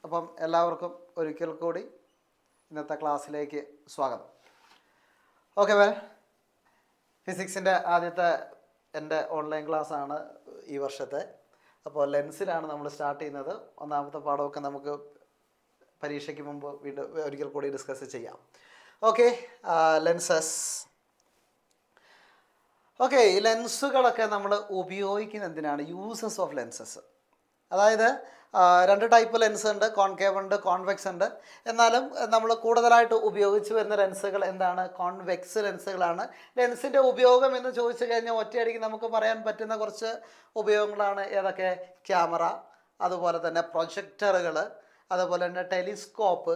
അപ്പം എല്ലാവർക്കും ഒരിക്കൽ കൂടി ഇന്നത്തെ ക്ലാസ്സിലേക്ക് സ്വാഗതം. ഓക്കെ വെൽ, ഫിസിക്സിൻ്റെ ആദ്യത്തെ എൻ്റെ ഓൺലൈൻ ക്ലാസ്സാണ് ഈ വർഷത്തെ. അപ്പോൾ ലെൻസിലാണ് നമ്മൾ സ്റ്റാർട്ട് ചെയ്യുന്നത്. ഒന്നാമത്തെ പാഠമൊക്കെ നമുക്ക് പരീക്ഷയ്ക്ക് മുമ്പ് വീണ്ടും ഒരിക്കൽ കൂടി ഡിസ്കസ് ചെയ്യാം. Okay, lenses. ഓക്കെ, ഈ ലെൻസുകളൊക്കെ നമ്മൾ ഉപയോഗിക്കുന്ന എന്തിനാണ്? Uses of lenses. അതായത് രണ്ട് ടൈപ്പ് ലെൻസ് ഉണ്ട്, കോൺകേവ് ഉണ്ട്, കോൺവെക്സ് ഉണ്ട്. എന്നാലും നമ്മൾ കൂടുതലായിട്ട് ഉപയോഗിച്ച് വരുന്ന ലെൻസുകൾ എന്താണ്? കോൺവെക്സ് ലെൻസുകളാണ്. ലെൻസിൻ്റെ ഉപയോഗം എന്ന് ചോദിച്ചു കഴിഞ്ഞാൽ ഒറ്റയടിക്ക് നമുക്ക് പറയാൻ പറ്റുന്ന കുറച്ച് ഉപയോഗങ്ങളാണ്. ഏതൊക്കെ? ക്യാമറ, അതുപോലെ തന്നെ പ്രൊജക്ടറുകൾ, അതുപോലെ തന്നെ ടെലിസ്കോപ്പ്,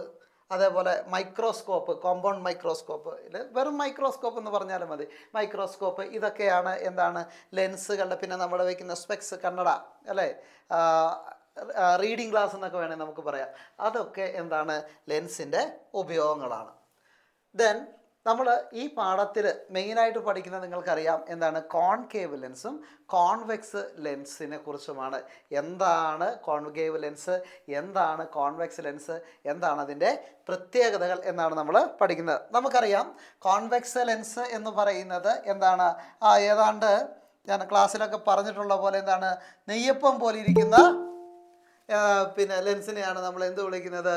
അതേപോലെ മൈക്രോസ്കോപ്പ്, കോമ്പൗണ്ട് മൈക്രോസ്കോപ്പ്, വെറും മൈക്രോസ്കോപ്പ് എന്ന് പറഞ്ഞാലും മതി. മൈക്രോസ്കോപ്പ് ഇതൊക്കെയാണ് എന്താണ്? ലെൻസുകളുടെ. പിന്നെ നമ്മൾ വയ്ക്കുന്ന സ്പെക്സ്, കണ്ണട, അല്ലേ, റീഡിങ് ഗ്ലാസ് എന്നൊക്കെ വേണമെങ്കിൽ നമുക്ക് പറയാം. അതൊക്കെ എന്താണ്? ലെൻസിൻ്റെ ഉപയോഗങ്ങളാണ്. ദെൻ നമ്മൾ ഈ പാഠത്തിൽ മെയിനായിട്ട് പഠിക്കുന്നത് നിങ്ങൾക്കറിയാം എന്താണ്? കോൺകേവ് ലെൻസും കോൺവെക്സ് ലെൻസിനെ കുറിച്ചുമാണ്. എന്താണ് കോൺകേവ് ലെൻസ്, എന്താണ് കോൺവെക്സ് ലെൻസ്, എന്താണ് അതിൻ്റെ പ്രത്യേകതകൾ എന്നാണ് നമ്മൾ പഠിക്കുന്നത്. നമുക്കറിയാം കോൺവെക്സ് ലെൻസ് എന്ന് പറയുന്നത് എന്താണ്? ഏതാണ്ട് ഞാൻ ക്ലാസ്സിലൊക്കെ പറഞ്ഞിട്ടുള്ള പോലെ എന്താണ്? നെയ്യപ്പം പോലെ ഇരിക്കുന്ന പിന്നെ ലെൻസിനെയാണ് നമ്മൾ എന്ത് വിളിക്കുന്നത്?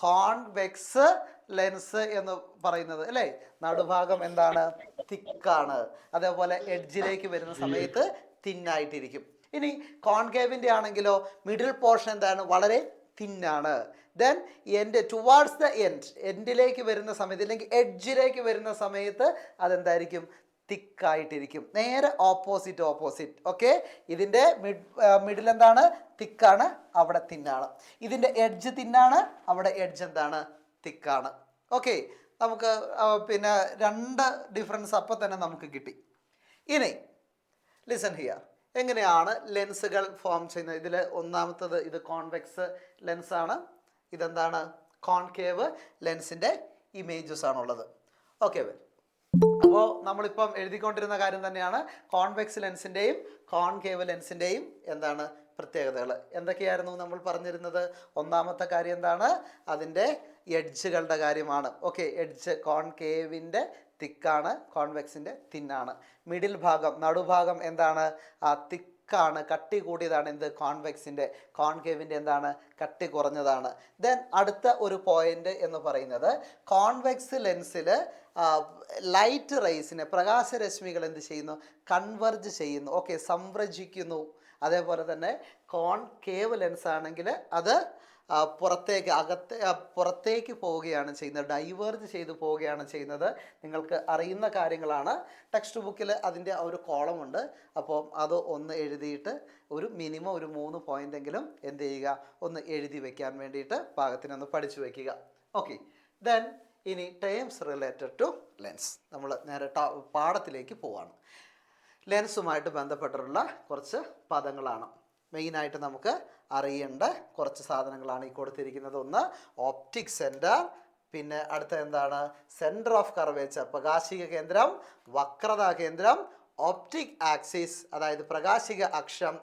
കോൺവെക്സ് ലെൻസ് എന്ന് പറയുന്നത്, അല്ലേ? നടുഭാഗം എന്താണ്? തിക്കാണ്. അതേപോലെ എഡ്ജിലേക്ക് വരുന്ന സമയത്ത് തിന്നായിട്ടിരിക്കും. ഇനി കോൺകേവിൻ്റെ ആണെങ്കിലോ മിഡിൽ പോർഷൻ എന്താണ്? വളരെ തിന്നാണ്. ദെൻ ടുവാർഡ്സ് ദ എൻഡിലേക്ക് വരുന്ന സമയത്ത്, അല്ലെങ്കിൽ എഡ്ജിലേക്ക് വരുന്ന സമയത്ത് അതെന്തായിരിക്കും? തിക്കായിട്ടിരിക്കും. നേരെ ഓപ്പോസിറ്റ്. ഓക്കെ, ഇതിൻ്റെ മിഡിൽ എന്താണ്? തിക്കാണ്, അവിടെ തിന്നാണ്. ഇതിൻ്റെ എഡ്ജ് തിന്നാണ്, അവിടെ എഡ്ജ് എന്താണ്? തിക്കാണ്. ഓക്കെ, നമുക്ക് പിന്നെ രണ്ട് ഡിഫറൻസ് അപ്പം തന്നെ നമുക്ക് കിട്ടി. ഇനി ലിസൺ ഹിയർ, എങ്ങനെയാണ് ലെൻസുകൾ ഫോം ചെയ്യുന്നത്? ഇതിൽ ഒന്നാമത്തത് ഇത് കോൺവെക്സ് ലെൻസാണ്. ഇതെന്താണ്? കോൺകേവ് ലെൻസിൻ്റെ ഇമേജസ് ആണുള്ളത്. ഓക്കെ വെൽ, അപ്പോൾ നമ്മളിപ്പം എഴുതിക്കൊണ്ടിരുന്ന കാര്യം തന്നെയാണ് കോൺവെക്സ് ലെൻസിൻ്റെയും കോൺകേവ് ലെൻസിൻ്റെയും എന്താണ് പ്രത്യേകതകൾ. എന്തൊക്കെയായിരുന്നു നമ്മൾ പറഞ്ഞിരുന്നത്? ഒന്നാമത്തെ കാര്യം എന്താണ്? അതിൻ്റെ എഡ്ജുകളുടെ കാര്യമാണ്. ഓക്കെ, എഡ്ജ് കോൺകേവിൻ്റെ തിക്കാണ്, കോൺവെക്സിൻ്റെ തിന്നാണ്. മിഡിൽ ഭാഗം, നടുഭാഗം എന്താണ്? തിക്കാണ്, കട്ടി കൂടിയതാണ്. എന്ത്? കോൺവെക്സിൻ്റെ. കോൺകേവിൻ്റെ എന്താണ്? കട്ടി കുറഞ്ഞതാണ്. ദെൻ അടുത്ത ഒരു പോയിന്റ് എന്ന് പറയുന്നത് കോൺവെക്സ് ലെൻസിൽ ലൈറ്റ് റേസിനെ, പ്രകാശരശ്മികൾ എന്ത് ചെയ്യുന്നു? കൺവെർജ് ചെയ്യുന്നു. ഓക്കെ, സംവ്രജിക്കുന്നു. അതേപോലെ തന്നെ കോൺകേവ് ലെൻസ് ആണെങ്കിൽ അത് പുറത്തേക്ക് പോവുകയാണ് ചെയ്യുന്നത്, ഡൈവേർജ് ചെയ്ത് പോവുകയാണ് ചെയ്യുന്നത്. നിങ്ങൾക്ക് അറിയുന്ന കാര്യങ്ങളാണ്. ടെക്സ്റ്റ് ബുക്കിൽ അതിൻ്റെ ഒരു കോളമുണ്ട്. അപ്പോൾ അത് ഒന്ന് എഴുതിയിട്ട് മിനിമം ഒരു 3 പോയിൻ്റെങ്കിലും എന്ത് ചെയ്യുക? ഒന്ന് എഴുതി വയ്ക്കാൻ വേണ്ടിയിട്ട് പാകത്തിനൊന്ന് പഠിച്ചു വയ്ക്കുക. ഓക്കെ, ദെൻ ഇനി ടേംസ് റിലേറ്റഡ് ടു ലെൻസ്. നമ്മൾ നേരെ പാഠത്തിലേക്ക് പോവാണ്. ലെൻസുമായിട്ട് ബന്ധപ്പെട്ടിട്ടുള്ള കുറച്ച് പദങ്ങളാണ് മെയിനായിട്ട് നമുക്ക് അറിയേണ്ട കുറച്ച് സാധനങ്ങളാണ് ഈ കൊടുത്തിരിക്കുന്നത്. ഒന്ന് ഓപ്റ്റിക് സെൻറ്റർ, പിന്നെ അടുത്ത എന്താണ്? സെൻറ്റർ ഓഫ് കർവേച്ചർ, പ്രകാശിക കേന്ദ്രം, വക്രതാ കേന്ദ്രം, ഓപ്റ്റിക് ആക്സിസ് അതായത് പ്രകാശിക അക്ഷം,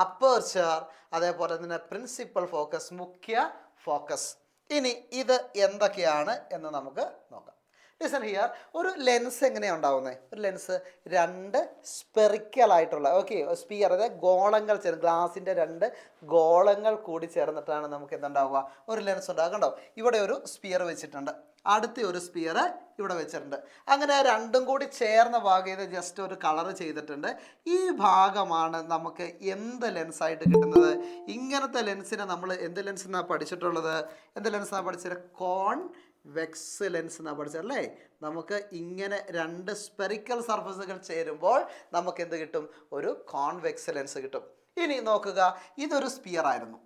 അപ്പേർച്ചർ, അതേപോലെ തന്നെ പ്രിൻസിപ്പൽ ഫോക്കസ്, മുഖ്യ ഫോക്കസ്. ഇനി ഇത് എന്തൊക്കെയാണ് എന്ന് നമുക്ക് നോക്കാം. ലിസൺ ഹിയർ, ഒരു ലെൻസ് എങ്ങനെയാണ് ഉണ്ടാവുന്നത്? ഒരു ലെൻസ് രണ്ട് സ്പെറിക്കലായിട്ടുള്ള, ഓക്കെ, സ്പിയർ, അതായത് ഗോളങ്ങൾ ചേർന്ന്, ഗ്ലാസിൻ്റെ രണ്ട് ഗോളങ്ങൾ കൂടി ചേർന്നിട്ടാണ് നമുക്ക് എന്തുണ്ടാവുക? ഒരു ലെൻസ് ഉണ്ടാകുക. കണ്ടോ, ഇവിടെ ഒരു സ്പിയർ വെച്ചിട്ടുണ്ട്, അടുത്ത ഒരു സ്പിയർ ഇവിടെ വെച്ചിട്ടുണ്ട്. അങ്ങനെ രണ്ടും കൂടി ചേർന്ന ഭാഗം ഇത് ജസ്റ്റ് ഒരു കളർ ചെയ്തിട്ടുണ്ട്. ഈ ഭാഗമാണ് നമുക്ക് എന്ത് ലെൻസായിട്ട് കിട്ടുന്നത്? ഇങ്ങനത്തെ ലെൻസിനെ നമ്മൾ എന്ത് ലെൻസ് എന്നാണ് പഠിച്ചിട്ടുള്ളത്? എന്ത് ലെൻസാണ് പഠിച്ചത്? കോൺവെക്സ് ലെൻസ് എന്നാണ് പഠിച്ചത്, അല്ലേ? നമുക്ക് ഇങ്ങനെ രണ്ട് സ്പെറിക്കൽ സർഫസുകൾ ചേരുമ്പോൾ നമുക്ക് എന്ത് കിട്ടും? ഒരു കോൺവെക്സ് ലെൻസ് കിട്ടും. ഇനി നോക്കുക, ഇതൊരു സ്പിയർ ആയിരുന്നു.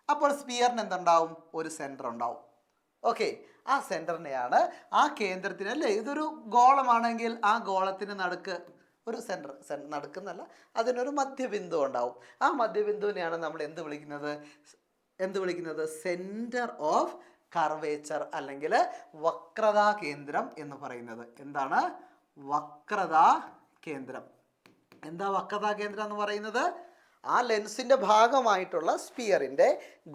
അപ്പോൾ സ്പിയറിന് എന്തുണ്ടാവും? ഒരു സെൻറ്റർ ഉണ്ടാവും. ഓക്കെ, ആ സെൻറ്ററിനെയാണ്, ആ കേന്ദ്രത്തിന്, അല്ലേ? ഇതൊരു ഗോളമാണെങ്കിൽ ആ ഗോളത്തിന് നടുക്ക് ഒരു സെൻറ്റർ, നടുക്കെന്നല്ല, അതിനൊരു മധ്യബിന്ദു ഉണ്ടാവും. ആ മധ്യബിന്ദുവിനെയാണ് നമ്മൾ എന്ത് വിളിക്കുന്നത്? സെൻറ്റർ ഓഫ് കർവേച്ചർ അല്ലെങ്കിൽ വക്രതാ കേന്ദ്രം എന്ന് പറയുന്നത്. എന്താണ്? വക്രതാ കേന്ദ്രം. എന്താ വക്രതാ കേന്ദ്രം എന്ന് പറയുന്നത്? ആ ലെൻസിൻ്റെ ഭാഗമായിട്ടുള്ള സ്പിയറിൻ്റെ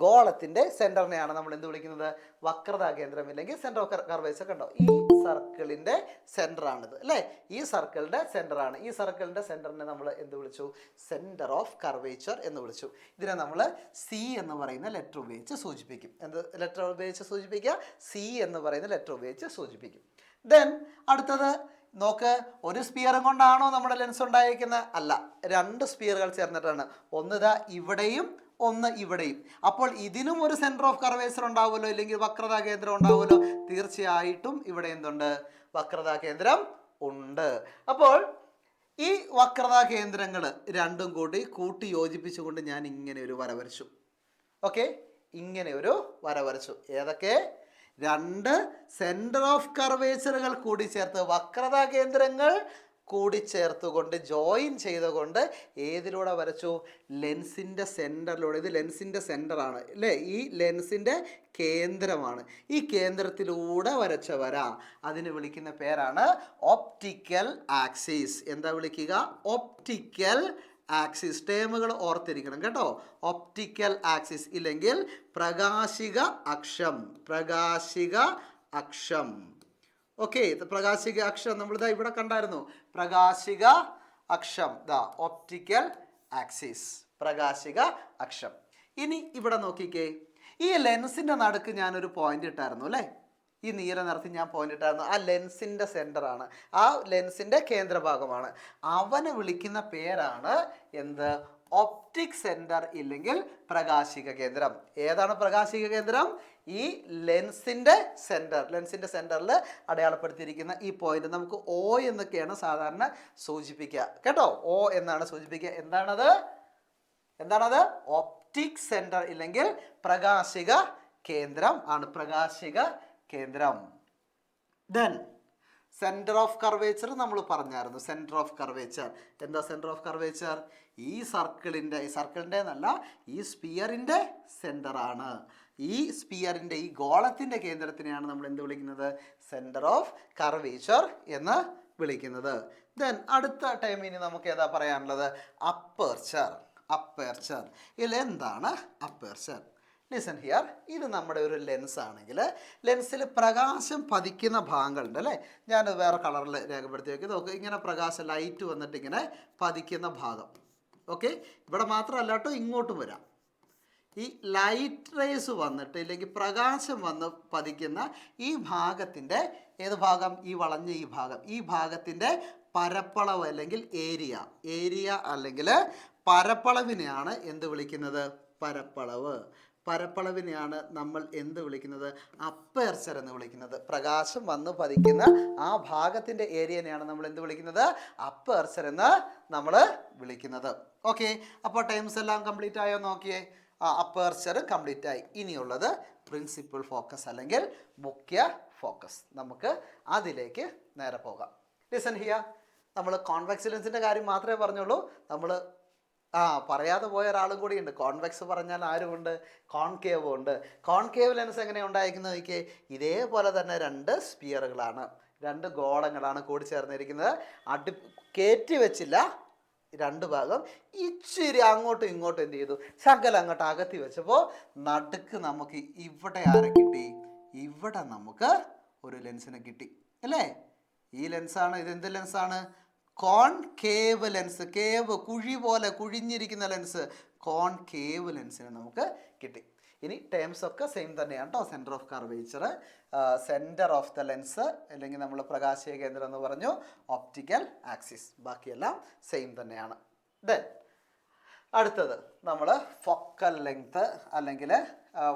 ഗോളത്തിൻ്റെ സെൻറ്ററിനെയാണ് നമ്മൾ എന്ത് വിളിക്കുന്നത്? വക്രതാ കേന്ദ്രം ഇല്ലെങ്കിൽ സെൻറ്റർ ഓഫ് കർവേച്ചർ. കണ്ടോ, ഈ സർക്കിളിൻ്റെ സെൻറ്ററാണിത് അല്ലേ? ഈ സർക്കിളിൻ്റെ സെൻറ്ററാണ്. ഈ സർക്കിളിൻ്റെ സെൻറ്ററിനെ നമ്മൾ എന്ത് വിളിച്ചു? സെൻറ്റർ ഓഫ് കർവേച്ചർ എന്ന് വിളിച്ചു. ഇതിനെ നമ്മൾ സി എന്ന് പറയുന്ന ലെറ്റർ ഉപയോഗിച്ച് സൂചിപ്പിക്കും. എന്ത് ലെറ്റർ ഉപയോഗിച്ച് സൂചിപ്പിക്കുക? സി എന്ന് പറയുന്ന ലെറ്റർ ഉപയോഗിച്ച് സൂചിപ്പിക്കും. ദെൻ അടുത്തത് നോക്ക്, ഒരു സ്പിയറും കൊണ്ടാണോ നമ്മുടെ ലെൻസ് ഉണ്ടായിരിക്കുന്നത്? അല്ല, രണ്ട് സ്പിയറുകൾ ചേർന്നിട്ടാണ്. ഒന്ന് ഇതാ ഇവിടെയും ഒന്ന് ഇവിടെയും. അപ്പോൾ ഇതിനും ഒരു സെൻറ്റർ ഓഫ് കർവേച്ചർ ഉണ്ടാവുമല്ലോ, ഇല്ലെങ്കിൽ വക്രതാ കേന്ദ്രം ഉണ്ടാവുമല്ലോ. തീർച്ചയായിട്ടും ഇവിടെ എന്തുണ്ട്? വക്രതാ കേന്ദ്രം ഉണ്ട്. അപ്പോൾ ഈ വക്രതാ കേന്ദ്രങ്ങൾ രണ്ടും കൂട്ടി യോജിപ്പിച്ചുകൊണ്ട് ഞാൻ ഇങ്ങനെ ഒരു വര വരച്ചു. ഓക്കെ, ഇങ്ങനെ ഒരു വര വരച്ചു. ഏതൊക്കെ? രണ്ട് സെൻറ്റർ ഓഫ് കർവേച്ചറുകൾ കൂടി ചേർത്ത്, വക്രതാ കേന്ദ്രങ്ങൾ കൂടി ചേർത്തുകൊണ്ട് ജോയിൻ ചെയ്തുകൊണ്ട് ഏതിലൂടെ വരച്ചു? ലെൻസിൻ്റെ സെൻറ്ററിലൂടെ. ഇത് ലെൻസിൻ്റെ സെൻറ്ററാണ് അല്ലേ? ഈ ലെൻസിൻ്റെ കേന്ദ്രമാണ്. ഈ കേന്ദ്രത്തിലൂടെ വരച്ച വര, അതിന് വിളിക്കുന്ന പേരാണ് ഒപ്റ്റിക്കൽ ആക്സിസ്. എന്താ വിളിക്കുക? Optical axis. ടേമുകൾ ഓർത്തിരിക്കണം കേട്ടോ. ഒപ്റ്റിക്കൽ ആക്സിസ് ഇല്ലെങ്കിൽ പ്രകാശിക അക്ഷം. പ്രകാശിക അക്ഷം. ഓക്കെ, പ്രകാശിക അക്ഷം നമ്മളിതാ ഇവിടെ കണ്ടായിരുന്നു. പ്രകാശിക അക്ഷം, ദാ ഒപ്റ്റിക്കൽ ആക്സിസ്, പ്രകാശിക അക്ഷം. ഇനി ഇവിടെ നോക്കിക്കേ, ഈ ലെൻസിൻ്റെ നടുക്ക് ഞാനൊരു പോയിന്റ് ഇട്ടായിരുന്നു അല്ലേ? ഈ നീല നിറത്തിൽ ഞാൻ പോയിന്റ് ഇട്ടായിരുന്നു. ആ ലെൻസിൻ്റെ സെൻറ്ററാണ്, ആ ലെൻസിൻ്റെ കേന്ദ്രഭാഗമാണ്. അവനെ വിളിക്കുന്ന പേരാണ് എന്ത്? ഒപ്റ്റിക് സെൻറ്റർ ഇല്ലെങ്കിൽ പ്രകാശിക കേന്ദ്രം. ഏതാണ് പ്രകാശിക കേന്ദ്രം? ഈ ലെൻസിൻ്റെ സെൻറ്റർ. ലെൻസിൻ്റെ സെൻറ്ററിൽ അടയാളപ്പെടുത്തിയിരിക്കുന്ന ഈ പോയിന്റ് നമുക്ക് O എന്നൊക്കെയാണ് സാധാരണ സൂചിപ്പിക്കുക കേട്ടോ. O എന്നാണ് സൂചിപ്പിക്കുക. എന്താണത്? ഒപ്റ്റിക് സെൻറ്റർ ഇല്ലെങ്കിൽ പ്രകാശിക കേന്ദ്രം ആണ്. പ്രകാശിക കേന്ദ്രം. ദെൻ സെൻറ്റർ ഓഫ് കർവേച്ചർ നമ്മൾ പറഞ്ഞായിരുന്നു. സെൻറ്റർ ഓഫ് കർവേച്ചർ എന്താ? സെൻറ്റർ ഓഫ് കർവേച്ചർ ഈ സർക്കിളിൻ്റെ എന്നല്ല, ഈ സ്പിയറിൻ്റെ സെൻറ്ററാണ്. ഈ സ്പിയറിൻ്റെ, ഈ ഗോളത്തിൻ്റെ കേന്ദ്രത്തിനെയാണ് നമ്മൾ എന്ത് വിളിക്കുന്നത്? സെൻറ്റർ ഓഫ് കർവേച്ചർ എന്ന് വിളിക്കുന്നത്. ദെൻ അടുത്ത ടൈമിന് നമുക്ക് ഏതാ പറയാനുള്ളത്? അപ്പേർച്ചർ. അപ്പേർച്ചർ. ഇതിൽ എന്താണ് അപ്പേർച്ചർ? Listen here. ഇത് നമ്മുടെ ഒരു ലെൻസ് ആണെങ്കിൽ ലെൻസിൽ പ്രകാശം പതിക്കുന്ന ഭാഗങ്ങളുണ്ട് അല്ലേ? ഞാൻ വേറെ കളറിൽ രേഖപ്പെടുത്തി വയ്ക്കും. നോക്ക്, ഇങ്ങനെ പ്രകാശം ലൈറ്റ് വന്നിട്ട് ഇങ്ങനെ പതിക്കുന്ന ഭാഗം. ഓക്കെ, ഇവിടെ മാത്രമല്ല കേട്ടോ, ഇങ്ങോട്ടും വരാം. ഈ ലൈറ്റ് റേസ് വന്നിട്ട് ഇല്ലെങ്കിൽ പ്രകാശം വന്ന് പതിക്കുന്ന ഈ ഭാഗത്തിൻ്റെ ഏത് ഭാഗം? ഈ വളഞ്ഞ ഈ ഭാഗം. ഈ ഭാഗത്തിൻ്റെ പരപ്പളവ് അല്ലെങ്കിൽ ഏരിയ അല്ലെങ്കിൽ പരപ്പളവിനെയാണ് എന്ത് വിളിക്കുന്നത്? പരപ്പളവ്. പരപ്പളവിനെയാണ് നമ്മൾ എന്ത് വിളിക്കുന്നത്? അപ്പേർച്ചർ എന്ന് വിളിക്കുന്നത്. പ്രകാശം വന്ന് പതിക്കുന്ന ആ ഭാഗത്തിൻ്റെ ഏരിയനെയാണ് നമ്മൾ എന്ത് വിളിക്കുന്നത്? അപ്പേർച്ചർ എന്ന് നമ്മൾ വിളിക്കുന്നത്. ഓക്കെ, അപ്പോൾ ടൈംസ് എല്ലാം കംപ്ലീറ്റ് ആയോ നോക്കിയേ? അപ്പേർച്ചർ കംപ്ലീറ്റ് ആയി. ഇനിയുള്ളത് പ്രിൻസിപ്പൽ ഫോക്കസ് അല്ലെങ്കിൽ മുഖ്യ ഫോക്കസ്. നമുക്ക് അതിലേക്ക് നേരെ പോകാം. Listen here. നമ്മൾ കോൺവെക്സ് ലെൻസിൻ്റെ കാര്യം മാത്രമേ പറഞ്ഞുള്ളൂ. നമ്മൾ പറയാതെ പോയ ഒരാളും കൂടിയുണ്ട്. കോൺവെക്സ് പറഞ്ഞാൽ ആരുമുണ്ട്? കോൺകേവ് ഉണ്ട്. കോൺകേവ് ലെൻസ് എങ്ങനെയാണ് ഉണ്ടായിരിക്കുന്നത് നോക്കിയേ? ഇതേപോലെ തന്നെ രണ്ട് സ്പിയറുകളാണ്, രണ്ട് ഗോളങ്ങളാണ് കൂടി ചേർന്നിരിക്കുന്നത്. കയറ്റി വെച്ചില്ല, രണ്ട് ഭാഗം ഇച്ചിരി അങ്ങോട്ടും ഇങ്ങോട്ടും എന്ത് ചെയ്തു? ശകലം അങ്ങോട്ട് അകത്തി വെച്ചപ്പോൾ നടുക്ക് നമുക്ക് ഇവിടെ ആരെ കിട്ടി? ഇവിടെ നമുക്ക് ഒരു ലെൻസിനെ കിട്ടി അല്ലേ? ഈ ലെൻസാണ്. ഇതെന്ത് ലെൻസാണ്? Concave lens. കേവ്, കുഴി പോലെ കുഴിഞ്ഞിരിക്കുന്ന ലെൻസ്. കോൺകേവ് ലെൻസിനെ നമുക്ക് കിട്ടി. ഇനി ടേംസ് ഒക്കെ സെയിം തന്നെയാണ് കേട്ടോ. Centre of curvature, centre of the lens അല്ലെങ്കിൽ നമ്മൾ പ്രകാശീയ കേന്ദ്രം എന്ന് പറഞ്ഞു, ഒപ്റ്റിക്കൽ ആക്സിസ്, ബാക്കിയെല്ലാം സെയിം തന്നെയാണ്. ദെൻ അടുത്തത് നമ്മൾ ഫോക്കൽ ലെങ്ത് അല്ലെങ്കിൽ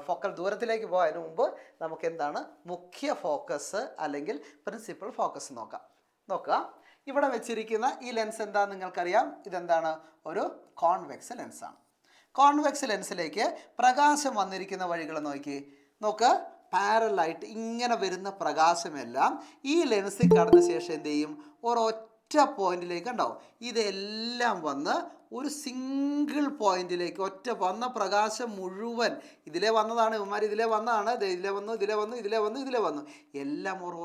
ഫോക്കൽ ദൂരത്തിലേക്ക് പോയതിനു മുമ്പ് നമുക്ക് എന്താണ് മുഖ്യ ഫോക്കസ് അല്ലെങ്കിൽ പ്രിൻസിപ്പൽ ഫോക്കസ് നോക്കുക. ഇവിടെ വെച്ചിരിക്കുന്ന ഈ ലെൻസ് എന്താണെന്ന് നിങ്ങൾക്കറിയാം. ഇതെന്താണ്? ഒരു കോൺവെക്സ് ലെൻസാണ്. കോൺവെക്സ് ലെൻസിലേക്ക് പ്രകാശം വന്നിരിക്കുന്ന വഴികൾ നോക്ക്. പാരലായിട്ട് ഇങ്ങനെ വരുന്ന പ്രകാശമെല്ലാം ഈ ലെൻസിൽ കടന്ന ശേഷം എന്ത് ചെയ്യും? ഒരൊറ്റ പോയിന്റിലേക്ക് ഉണ്ടാവും. ഇതെല്ലാം വന്ന് ഒരു സിംഗിൾ പോയിന്റിലേക്ക് വന്ന പ്രകാശം മുഴുവൻ ഇതിലെ വന്നതാണ്. ഇവന്മാർ ഇതിലെ വന്നതാണ്. ഇതിലെ വന്നു, എല്ലാം ഒരു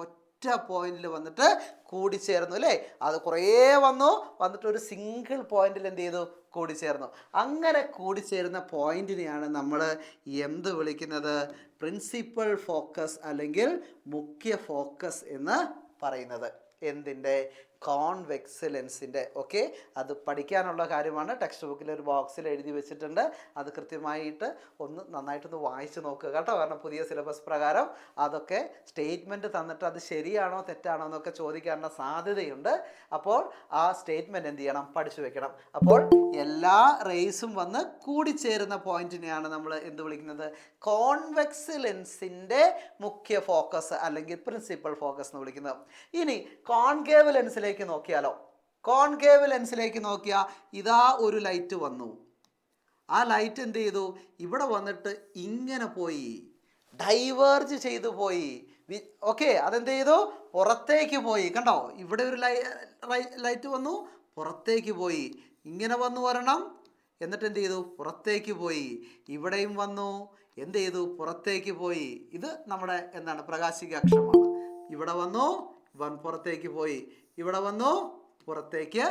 ഒരൊറ്റ പോയിന്റിൽ വന്നിട്ട് കൂടിച്ചേർന്നു അല്ലേ. അത് കുറേ വന്നിട്ട് ഒരു സിംഗിൾ പോയിന്റിൽ എന്ത് ചെയ്തു, കൂടിച്ചേർന്നു. അങ്ങനെ കൂടിച്ചേരുന്ന പോയിന്റിനെയാണ് നമ്മൾ എന്ത് വിളിക്കുന്നത്, പ്രിൻസിപ്പൽ ഫോക്കസ് അല്ലെങ്കിൽ മുഖ്യ ഫോക്കസ് എന്ന് പറയുന്നത്. എന്തിൻ്റെ, കോൺവെക്സ് ലെൻസിൻ്റെ. ഓക്കെ, അത് പഠിക്കാനുള്ള കാര്യമാണ്. ടെക്സ്റ്റ് ബുക്കിൽ ഒരു ബോക്സിൽ എഴുതി വെച്ചിട്ടുണ്ട്. അത് കൃത്യമായിട്ട് നന്നായിട്ടൊന്ന് വായിച്ച് നോക്കുക കേട്ടോ. കാരണം പുതിയ സിലബസ് പ്രകാരം അതൊക്കെ സ്റ്റേറ്റ്മെൻറ്റ് തന്നിട്ട് അത് ശരിയാണോ തെറ്റാണോ എന്നൊക്കെ ചോദിക്കാനുള്ള സാധ്യതയുണ്ട്. അപ്പോൾ ആ സ്റ്റേറ്റ്മെൻറ്റ് എന്ത് ചെയ്യണം, പഠിച്ചു വെക്കണം. അപ്പോൾ എല്ലാ റേസും വന്ന് കൂടിച്ചേരുന്ന പോയിന്റിനെയാണ് നമ്മൾ എന്ത് വിളിക്കുന്നത്, കോൺവെക്സ് ലെൻസിൻ്റെ മുഖ്യ ഫോക്കസ് അല്ലെങ്കിൽ പ്രിൻസിപ്പൽ ഫോക്കസ് എന്ന് വിളിക്കുന്നത്. ഇനി കോൺകേവ് ലെൻസിലേക്ക് നോക്കിയാലോ. കോൺകേവ് ലെൻസിലേക്ക് നോക്കിയാൽ ഇതാ ഒരു ലൈറ്റ് വന്നു. ആ ലൈറ്റ് എന്ത് ചെയ്തു, ഇവിടെ വന്നിട്ട് ഇങ്ങനെ പോയി, ഡൈവേർജ് ചെയ്തു പോയി. ഓക്കെ, അതെന്ത് ചെയ്തു, പുറത്തേക്ക് പോയി. കണ്ടോ, ഇവിടെ ഒരു ലൈറ്റ് വന്നു, പുറത്തേക്ക് പോയി. ഇങ്ങനെ വന്നു വരണം, എന്നിട്ട് എന്ത് ചെയ്തു, പുറത്തേക്ക് പോയി. ഇവിടെയും വന്നു, എന്ത് ചെയ്തു, പുറത്തേക്ക് പോയി. ഇത് നമ്മുടെ എന്താണ്, പ്രകാശിക അക്ഷമാണ്. ഇവിടെ വന്നു, പുറത്തേക്ക് പോയി. ഇവിടെ വന്നു, പുറത്തേക്ക്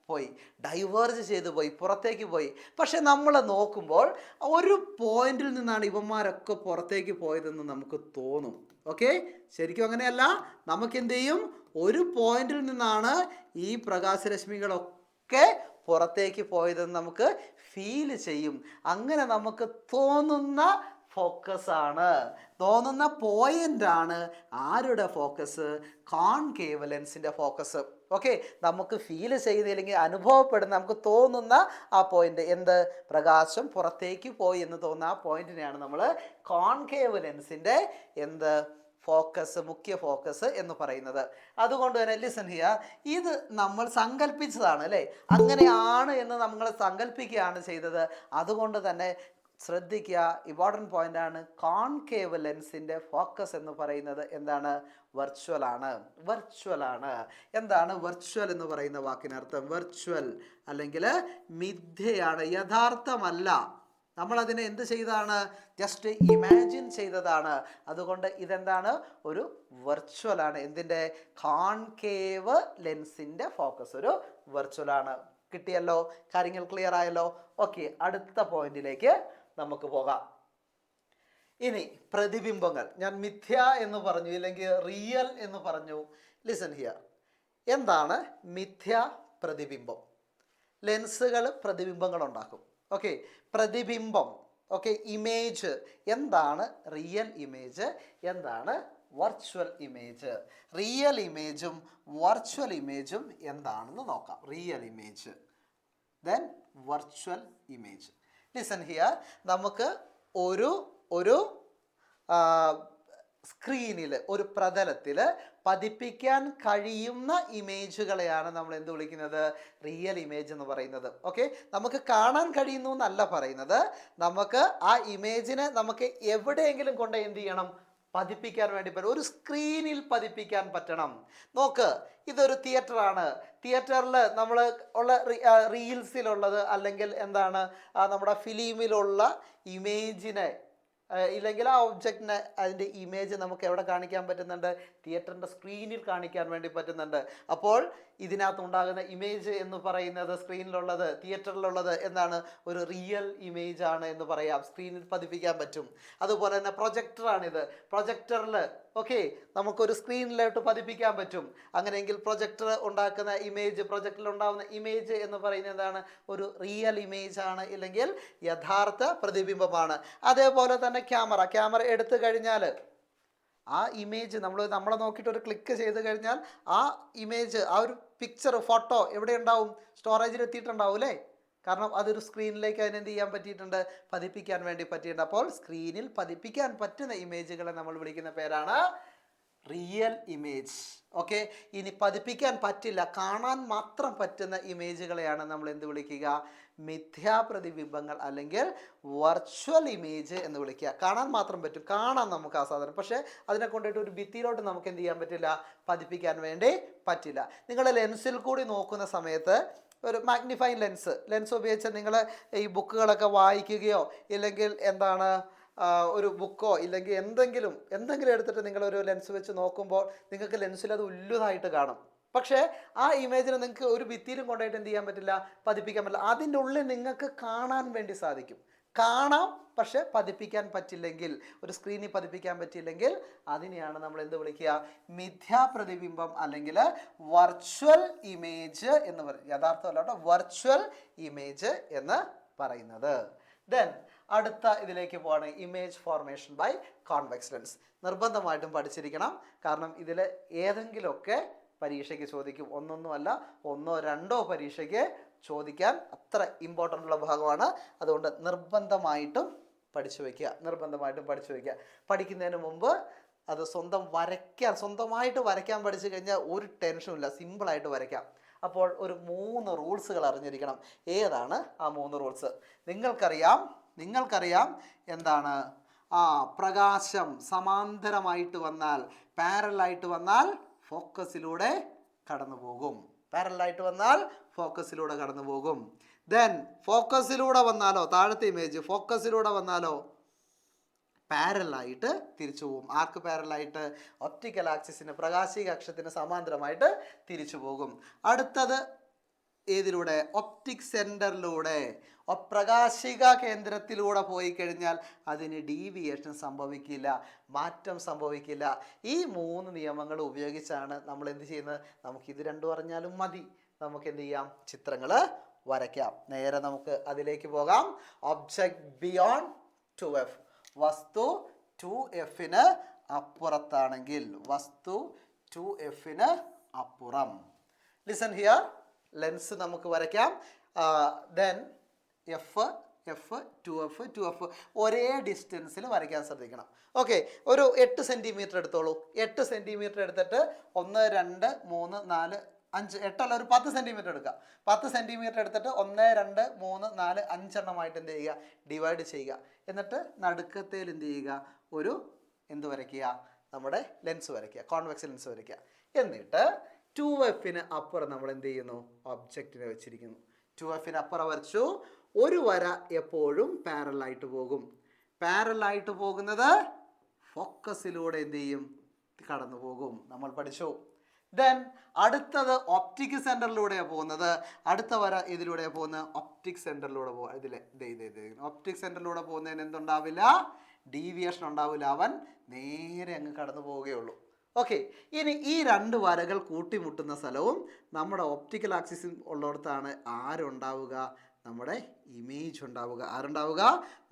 പോയി, ഡൈവേർജ് ചെയ്തു പോയി, പുറത്തേക്ക് പോയി. പക്ഷെ നമ്മൾ നോക്കുമ്പോൾ ഒരു പോയിന്റിൽ നിന്നാണ് ഇവന്മാരൊക്കെ പുറത്തേക്ക് പോയതെന്ന് നമുക്ക് തോന്നും. ഓക്കെ, ശരിക്കും അങ്ങനെയല്ല. നമുക്ക് എന്ത് ചെയ്യും, ഒരു പോയിന്റിൽ നിന്നാണ് ഈ പ്രകാശരശ്മികളൊക്കെ പുറത്തേക്ക് പോയതെന്ന് നമുക്ക് ഫീൽ ചെയ്യും. അങ്ങനെ നമുക്ക് തോന്നുന്ന ഫോക്കസാണ്, തോന്നുന്ന പോയിൻ്റാണ് ആരുടെ ഫോക്കസ്, കോൺകേവ് ലെൻസിൻ്റെ ഫോക്കസ്. ഓക്കെ, നമുക്ക് ഫീൽ ചെയ്യുന്നില്ലെങ്കിൽ അനുഭവപ്പെടുന്ന, നമുക്ക് തോന്നുന്ന ആ പോയിന്റ്, എന്ത്, പ്രകാശം പുറത്തേക്ക് പോയി എന്ന് തോന്നുന്ന ആ പോയിന്റിനെയാണ് നമ്മൾ കോൺകേവ് ലെൻസിൻ്റെ എന്ത് ഫോക്കസ്, മുഖ്യ ഫോക്കസ് എന്ന് പറയുന്നത്. അതുകൊണ്ട് തന്നെ ലിസൺ ഹിയർ, ഇത് നമ്മൾ സങ്കല്പിച്ചതാണ് അല്ലേ, അങ്ങനെയാണ് എന്ന് നമ്മൾ സങ്കല്പിക്കുകയാണ് ചെയ്തത്. അതുകൊണ്ട് തന്നെ ശ്രദ്ധിക്കുക, ഇമ്പോർട്ടൻറ്റ് പോയിൻ്റാണ്. കോൺകേവ് ലെൻസിൻ്റെ ഫോക്കസ് എന്ന് പറയുന്നത് എന്താണ്, വെർച്വലാണ്. വെർച്വലാണ്. എന്താണ് വെർച്വൽ എന്ന് പറയുന്ന വാക്കിനർത്ഥം? വെർച്വൽ അല്ലെങ്കിൽ മിഥ്യയാണ്, യഥാർത്ഥമല്ല. നമ്മളതിനെ എന്ത് ചെയ്തതാണ്, ജസ്റ്റ് ഇമാജിൻ ചെയ്തതാണ്. അതുകൊണ്ട് ഇതെന്താണ്, ഒരു വെർച്വലാണ്. എന്തിൻ്റെ, കോൺകേവ് ലെൻസിൻ്റെ ഫോക്കസ് ഒരു വെർച്വലാണ്. കിട്ടിയല്ലോ, കാര്യങ്ങൾ ക്ലിയർ ആയല്ലോ. ഓക്കെ, അടുത്ത പോയിന്റിലേക്ക് നമുക്ക് പോകാം. ഇനി പ്രതിബിംബങ്ങൾ. ഞാൻ മിഥ്യ എന്ന് പറഞ്ഞു, ഇല്ലെങ്കിൽ റിയൽ എന്ന് പറഞ്ഞു. ലിസൺ ഹിയർ, എന്താണ് മിഥ്യ പ്രതിബിംബം? ലെൻസുകൾ പ്രതിബിംബങ്ങൾ ഉണ്ടാക്കും. ഓക്കെ, പ്രതിബിംബം. Okay, image. എന്താണ് റിയൽ ഇമേജ്, എന്താണ് വെർച്വൽ ഇമേജ്? റിയൽ ഇമേജും വെർച്വൽ ഇമേജും എന്താണെന്ന് നോക്കാം. Real image, then virtual image. Listen here, നമുക്ക് ഒരു സ്ക്രീനിൽ, ഒരു പ്രതലത്തിൽ പതിപ്പിക്കാൻ കഴിയുന്ന ഇമേജുകളെയാണ് നമ്മൾ എന്ത് വിളിക്കുന്നത്, റിയൽ ഇമേജ് എന്ന് പറയുന്നത്. ഓക്കെ, നമുക്ക് കാണാൻ കഴിയുന്നു എന്നല്ല പറയുന്നത്, നമുക്ക് ആ ഇമേജിനെ നമുക്ക് എവിടെയെങ്കിലും കൊണ്ട് എന്ത് ചെയ്യണം, പതിപ്പിക്കാൻ വേണ്ടി പറ്റും. ഒരു സ്ക്രീനിൽ പതിപ്പിക്കാൻ പറ്റണം. നോക്ക്, ഇതൊരു തിയേറ്ററാണ്. തിയേറ്ററിൽ നമ്മൾ ഉള്ള റീൽസിലുള്ളത് അല്ലെങ്കിൽ എന്താണ് നമ്മുടെ ഫിലിമിലുള്ള ഇമേജിനെ ഇല്ലെങ്കിൽ ആ ഒബ്ജക്റ്റിനെ, അതിൻ്റെ ഇമേജ് നമുക്ക് എവിടെ കാണിക്കാൻ പറ്റുന്നുണ്ട്, തിയേറ്ററിൻ്റെ സ്ക്രീനിൽ കാണിക്കാൻ വേണ്ടി പറ്റുന്നുണ്ട്. അപ്പോൾ ഇതിനകത്തുണ്ടാകുന്ന ഇമേജ് എന്ന് പറയുന്നത്, സ്ക്രീനിലുള്ളത്, തിയേറ്ററിലുള്ളത് എന്താണ്, ഒരു റിയൽ ഇമേജ് ആണ് എന്ന് പറയാം. സ്ക്രീനിൽ പതിപ്പിക്കാൻ പറ്റും. അതുപോലെ തന്നെ പ്രൊജക്ടറാണിത്. പ്രൊജക്ടറിൽ ഓക്കെ, നമുക്കൊരു സ്ക്രീനിലോട്ട് പതിപ്പിക്കാൻ പറ്റും. അങ്ങനെയെങ്കിൽ പ്രൊജക്ടർ ഉണ്ടാക്കുന്ന ഇമേജ്, പ്രൊജക്ടറിൽ ഉണ്ടാകുന്ന ഇമേജ് എന്ന് പറയുന്നത് എന്താണ്, ഒരു റിയൽ ഇമേജ് ആണ്, ഇല്ലെങ്കിൽ യഥാർത്ഥ പ്രതിബിംബമാണ്. അതേപോലെ തന്നെ ക്യാമറ എടുത്തു കഴിഞ്ഞാൽ ആ ഇമേജ് നമ്മളെ നോക്കിയിട്ട് ഒരു ക്ലിക്ക് ചെയ്ത് കഴിഞ്ഞാൽ ആ ഇമേജ്, ആ ഒരു പിക്ചർ, ഫോട്ടോ എവിടെ ഉണ്ടാവും, സ്റ്റോറേജിൽ എത്തിയിട്ടുണ്ടാവും അല്ലേ. കാരണം അതൊരു സ്ക്രീനിലേക്ക് അതിനെന്ത് ചെയ്യാൻ പറ്റിയിട്ടുണ്ട്, പതിപ്പിക്കാൻ വേണ്ടി പറ്റിയിട്ടുണ്ട്. അപ്പോൾ സ്ക്രീനിൽ പതിപ്പിക്കാൻ പറ്റുന്ന ഇമേജുകളെ നമ്മൾ വിളിക്കുന്ന പേരാണ് റിയൽ ഇമേജ്. ഓക്കെ, ഇനി പതിപ്പിക്കാൻ പറ്റില്ല, കാണാൻ മാത്രം പറ്റുന്ന ഇമേജുകളെയാണ് നമ്മൾ എന്ത് വിളിക്കുക, മിഥ്യാപ്രതിബിംബങ്ങൾ അല്ലെങ്കിൽ വെർച്വൽ ഇമേജ് എന്ന് വിളിക്കുക. കാണാൻ മാത്രം പറ്റും, കാണാൻ നമുക്ക് ആ സാധനം, പക്ഷേ അതിനെ കൊണ്ടിട്ട് ഒരു ഭിത്തിയിലോട്ട് നമുക്ക് എന്ത് ചെയ്യാൻ പറ്റില്ല, പതിപ്പിക്കാൻ വേണ്ടി പറ്റില്ല. നിങ്ങൾ ലെൻസിൽ കൂടി നോക്കുന്ന സമയത്ത് ഒരു മാഗ്നിഫൈങ് ലെൻസ് ഉപയോഗിച്ച് നിങ്ങൾ ഈ ബുക്കുകളൊക്കെ വായിക്കുകയോ ഇല്ലെങ്കിൽ എന്താണ് ഒരു ബുക്കോ ഇല്ലെങ്കിൽ എന്തെങ്കിലും എടുത്തിട്ട് നിങ്ങളൊരു ലെൻസ് വെച്ച് നോക്കുമ്പോൾ നിങ്ങൾക്ക് ലെൻസിൽ അത് ഉല്ലുതായിട്ട് കാണും. പക്ഷേ ആ ഇമേജിനെ നിങ്ങൾക്ക് ഒരു ഭിത്തിയിലും കൊണ്ടുപോയിട്ട് എന്ത് ചെയ്യാൻ പറ്റില്ല, പതിപ്പിക്കാൻ പറ്റില്ല. അതിൻ്റെ ഉള്ളിൽ നിങ്ങൾക്ക് കാണാൻ വേണ്ടി സാധിക്കും. കാണാം, പക്ഷെ പതിപ്പിക്കാൻ പറ്റില്ലെങ്കിൽ, ഒരു സ്ക്രീനിൽ പതിപ്പിക്കാൻ പറ്റിയില്ലെങ്കിൽ അതിനെയാണ് നമ്മൾ എന്ത് വിളിക്കുക, മിഥ്യാപ്രതിബിംബം അല്ലെങ്കിൽ വെർച്വൽ ഇമേജ് എന്ന് പറയും. യഥാർത്ഥമല്ല കേട്ടോ, വെർച്വൽ ഇമേജ് എന്ന് പറയുന്നത്. ദെൻ അടുത്ത ഇതിലേക്ക് പോവാണ് image formation by convex lens. നിർബന്ധമായിട്ടും പഠിച്ചിരിക്കണം. കാരണം ഇതിൽ ഏതെങ്കിലുമൊക്കെ പരീക്ഷയ്ക്ക് ചോദിക്കും. ഒന്നൊന്നുമല്ല, 1-2 പരീക്ഷയ്ക്ക് ചോദിക്കാൻ അത്ര ഇമ്പോർട്ടൻ്റ് ഉള്ള ഭാഗമാണ്. അതുകൊണ്ട് നിർബന്ധമായിട്ടും പഠിച്ചു വയ്ക്കുക. പഠിക്കുന്നതിന് മുമ്പ് അത് സ്വന്തമായിട്ട് വരയ്ക്കാൻ പഠിച്ചു കഴിഞ്ഞാൽ ഒരു ടെൻഷനും ഇല്ല, സിമ്പിളായിട്ട് വരയ്ക്കാം. അപ്പോൾ ഒരു 3 റൂൾസുകൾ അറിഞ്ഞിരിക്കണം. ഏതാണ് ആ 3 റൂൾസ്? നിങ്ങൾക്കറിയാം എന്താണ്? പ്രകാശം സമാന്തരമായിട്ട് വന്നാൽ, പാരലായിട്ട് വന്നാൽ ഫോക്കസിലൂടെ കടന്നു പോകും. ദെൻ ഫോക്കസിലൂടെ വന്നാലോ, താഴത്തെ ഇമേജ് ഫോക്കസിലൂടെ വന്നാലോ പാരലായിട്ട് തിരിച്ചു പോകും. ആർക്ക് പാരലായിട്ട്? ഒപ്റ്റിക്കൽ ആക്സിസിന്, പ്രകാശിക അക്ഷത്തിന് സമാന്തരമായിട്ട് തിരിച്ചു പോകും. അടുത്തത് ഏതിലൂടെ? ഒപ്റ്റിക് സെൻറ്ററിലൂടെ, പ്രകാശിക കേന്ദ്രത്തിലൂടെ പോയി കഴിഞ്ഞാൽ അതിന് ഡീവിയേഷൻ സംഭവിക്കില്ല, മാറ്റം സംഭവിക്കില്ല. ഈ 3 നിയമങ്ങൾ ഉപയോഗിച്ചാണ് നമ്മൾ എന്ത് ചെയ്യുന്നത്? നമുക്കിത് 2 അറിഞ്ഞാലും മതി, നമുക്ക് എന്ത് ചെയ്യാം, ചിത്രങ്ങൾ വരയ്ക്കാം. നേരെ നമുക്ക് അതിലേക്ക് പോകാം. ഒബ്ജക്റ്റ് ബിയോണ്ട് 2F, വസ്തു 2Fന് അപ്പുറത്താണെങ്കിൽ, വസ്തു 2Fന് അപ്പുറം. ലിസൺ ഹിയർ, ലെൻസ് നമുക്ക് വരയ്ക്കാം. ദെൻ എഫ് 2F ഒരേ ഡിസ്റ്റൻസിൽ വരയ്ക്കാൻ ശ്രദ്ധിക്കണം. ഓക്കെ, ഒരു 8 സെൻറ്റിമീറ്റർ എടുത്തോളൂ. 8 സെൻറ്റിമീറ്റർ എടുത്തിട്ട് 1, 2, 3, 4, 5, 8 ഒരു 10 സെൻറ്റിമീറ്റർ എടുക്കുക. 10 സെൻറ്റിമീറ്റർ എടുത്തിട്ട് 1, 2, 3, 4, 5 എണ്ണമായിട്ട് എന്ത് ചെയ്യുക, ഡിവൈഡ് ചെയ്യുക. എന്നിട്ട് നടുക്കത്തേൽ എന്ത് ചെയ്യുക, എന്ത് വരയ്ക്കുക, നമ്മുടെ ലെൻസ് വരയ്ക്കുക, കോൺവെക്സ് ലെൻസ് വരയ്ക്കുക. എന്നിട്ട് 2Fന് അപ്പുറം നമ്മൾ എന്ത് ചെയ്യുന്നു, ഒബ്ജക്റ്റിനെ വെച്ചിരിക്കുന്നു. 2Fന് അപ്പുറം വരച്ചു. ഒരു വര എപ്പോഴും പാരലായിട്ട് പോകും. പാരലായിട്ട് പോകുന്നത് ഫോക്കസിലൂടെ എന്ത് ചെയ്യും, കടന്നു പോകും. നമ്മൾ പഠിച്ചു. ദെൻ അടുത്തത് ഒപ്റ്റിക് സെൻറ്ററിലൂടെയാണ് പോകുന്നത്. അടുത്ത വര ഇതിലൂടെയാണ് പോകുന്നത്, ഒപ്റ്റിക് സെൻറ്ററിലൂടെ പോകും. ഒപ്റ്റിക് സെൻറ്ററിലൂടെ പോകുന്നതിന് എന്തുണ്ടാവില്ല, ഡീവിയേഷൻ ഉണ്ടാവില്ല. അവൻ നേരെ അങ്ങ് കടന്നു പോവുകയുള്ളൂ. ഓക്കെ, ഇനി ഈ 2 വരകൾ കൂട്ടിമുട്ടുന്ന സ്ഥലവും നമ്മുടെ ഒപ്റ്റിക്കൽ ആക്സിസ് ഉള്ളിടത്താണ് ആരുണ്ടാവുക, നമ്മുടെ ഇമേജ് ഉണ്ടാവുക. ആരുണ്ടാവുക,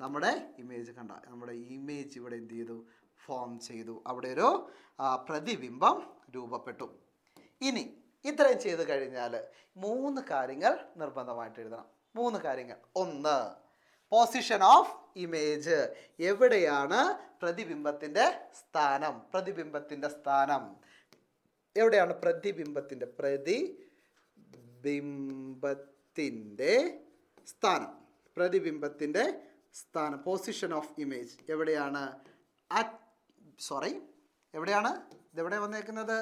നമ്മുടെ ഇമേജ്. നമ്മുടെ ഇമേജ് ഇവിടെ എന്ത് ചെയ്തു, ഫോം ചെയ്തു. അവിടെ ഒരു പ്രതിബിംബം രൂപപ്പെട്ടു. ഇനി ഇത്രയും ചെയ്ത് കഴിഞ്ഞാൽ 3 കാര്യങ്ങൾ നിർബന്ധമായിട്ട് എഴുതണം. 3 കാര്യങ്ങൾ. 1, പൊസിഷൻ ഓഫ് ഇമേജ്. എവിടെയാണ് പ്രതിബിംബത്തിൻ്റെ സ്ഥാനം? എവിടെയാണ് പ്രതിബിംബത്തിൻ്റെ സ്ഥാനം? പൊസിഷൻ ഓഫ് ഇമേജ് എവിടെയാണ്? ഇതെവിടെ വന്നേക്കുന്നത്?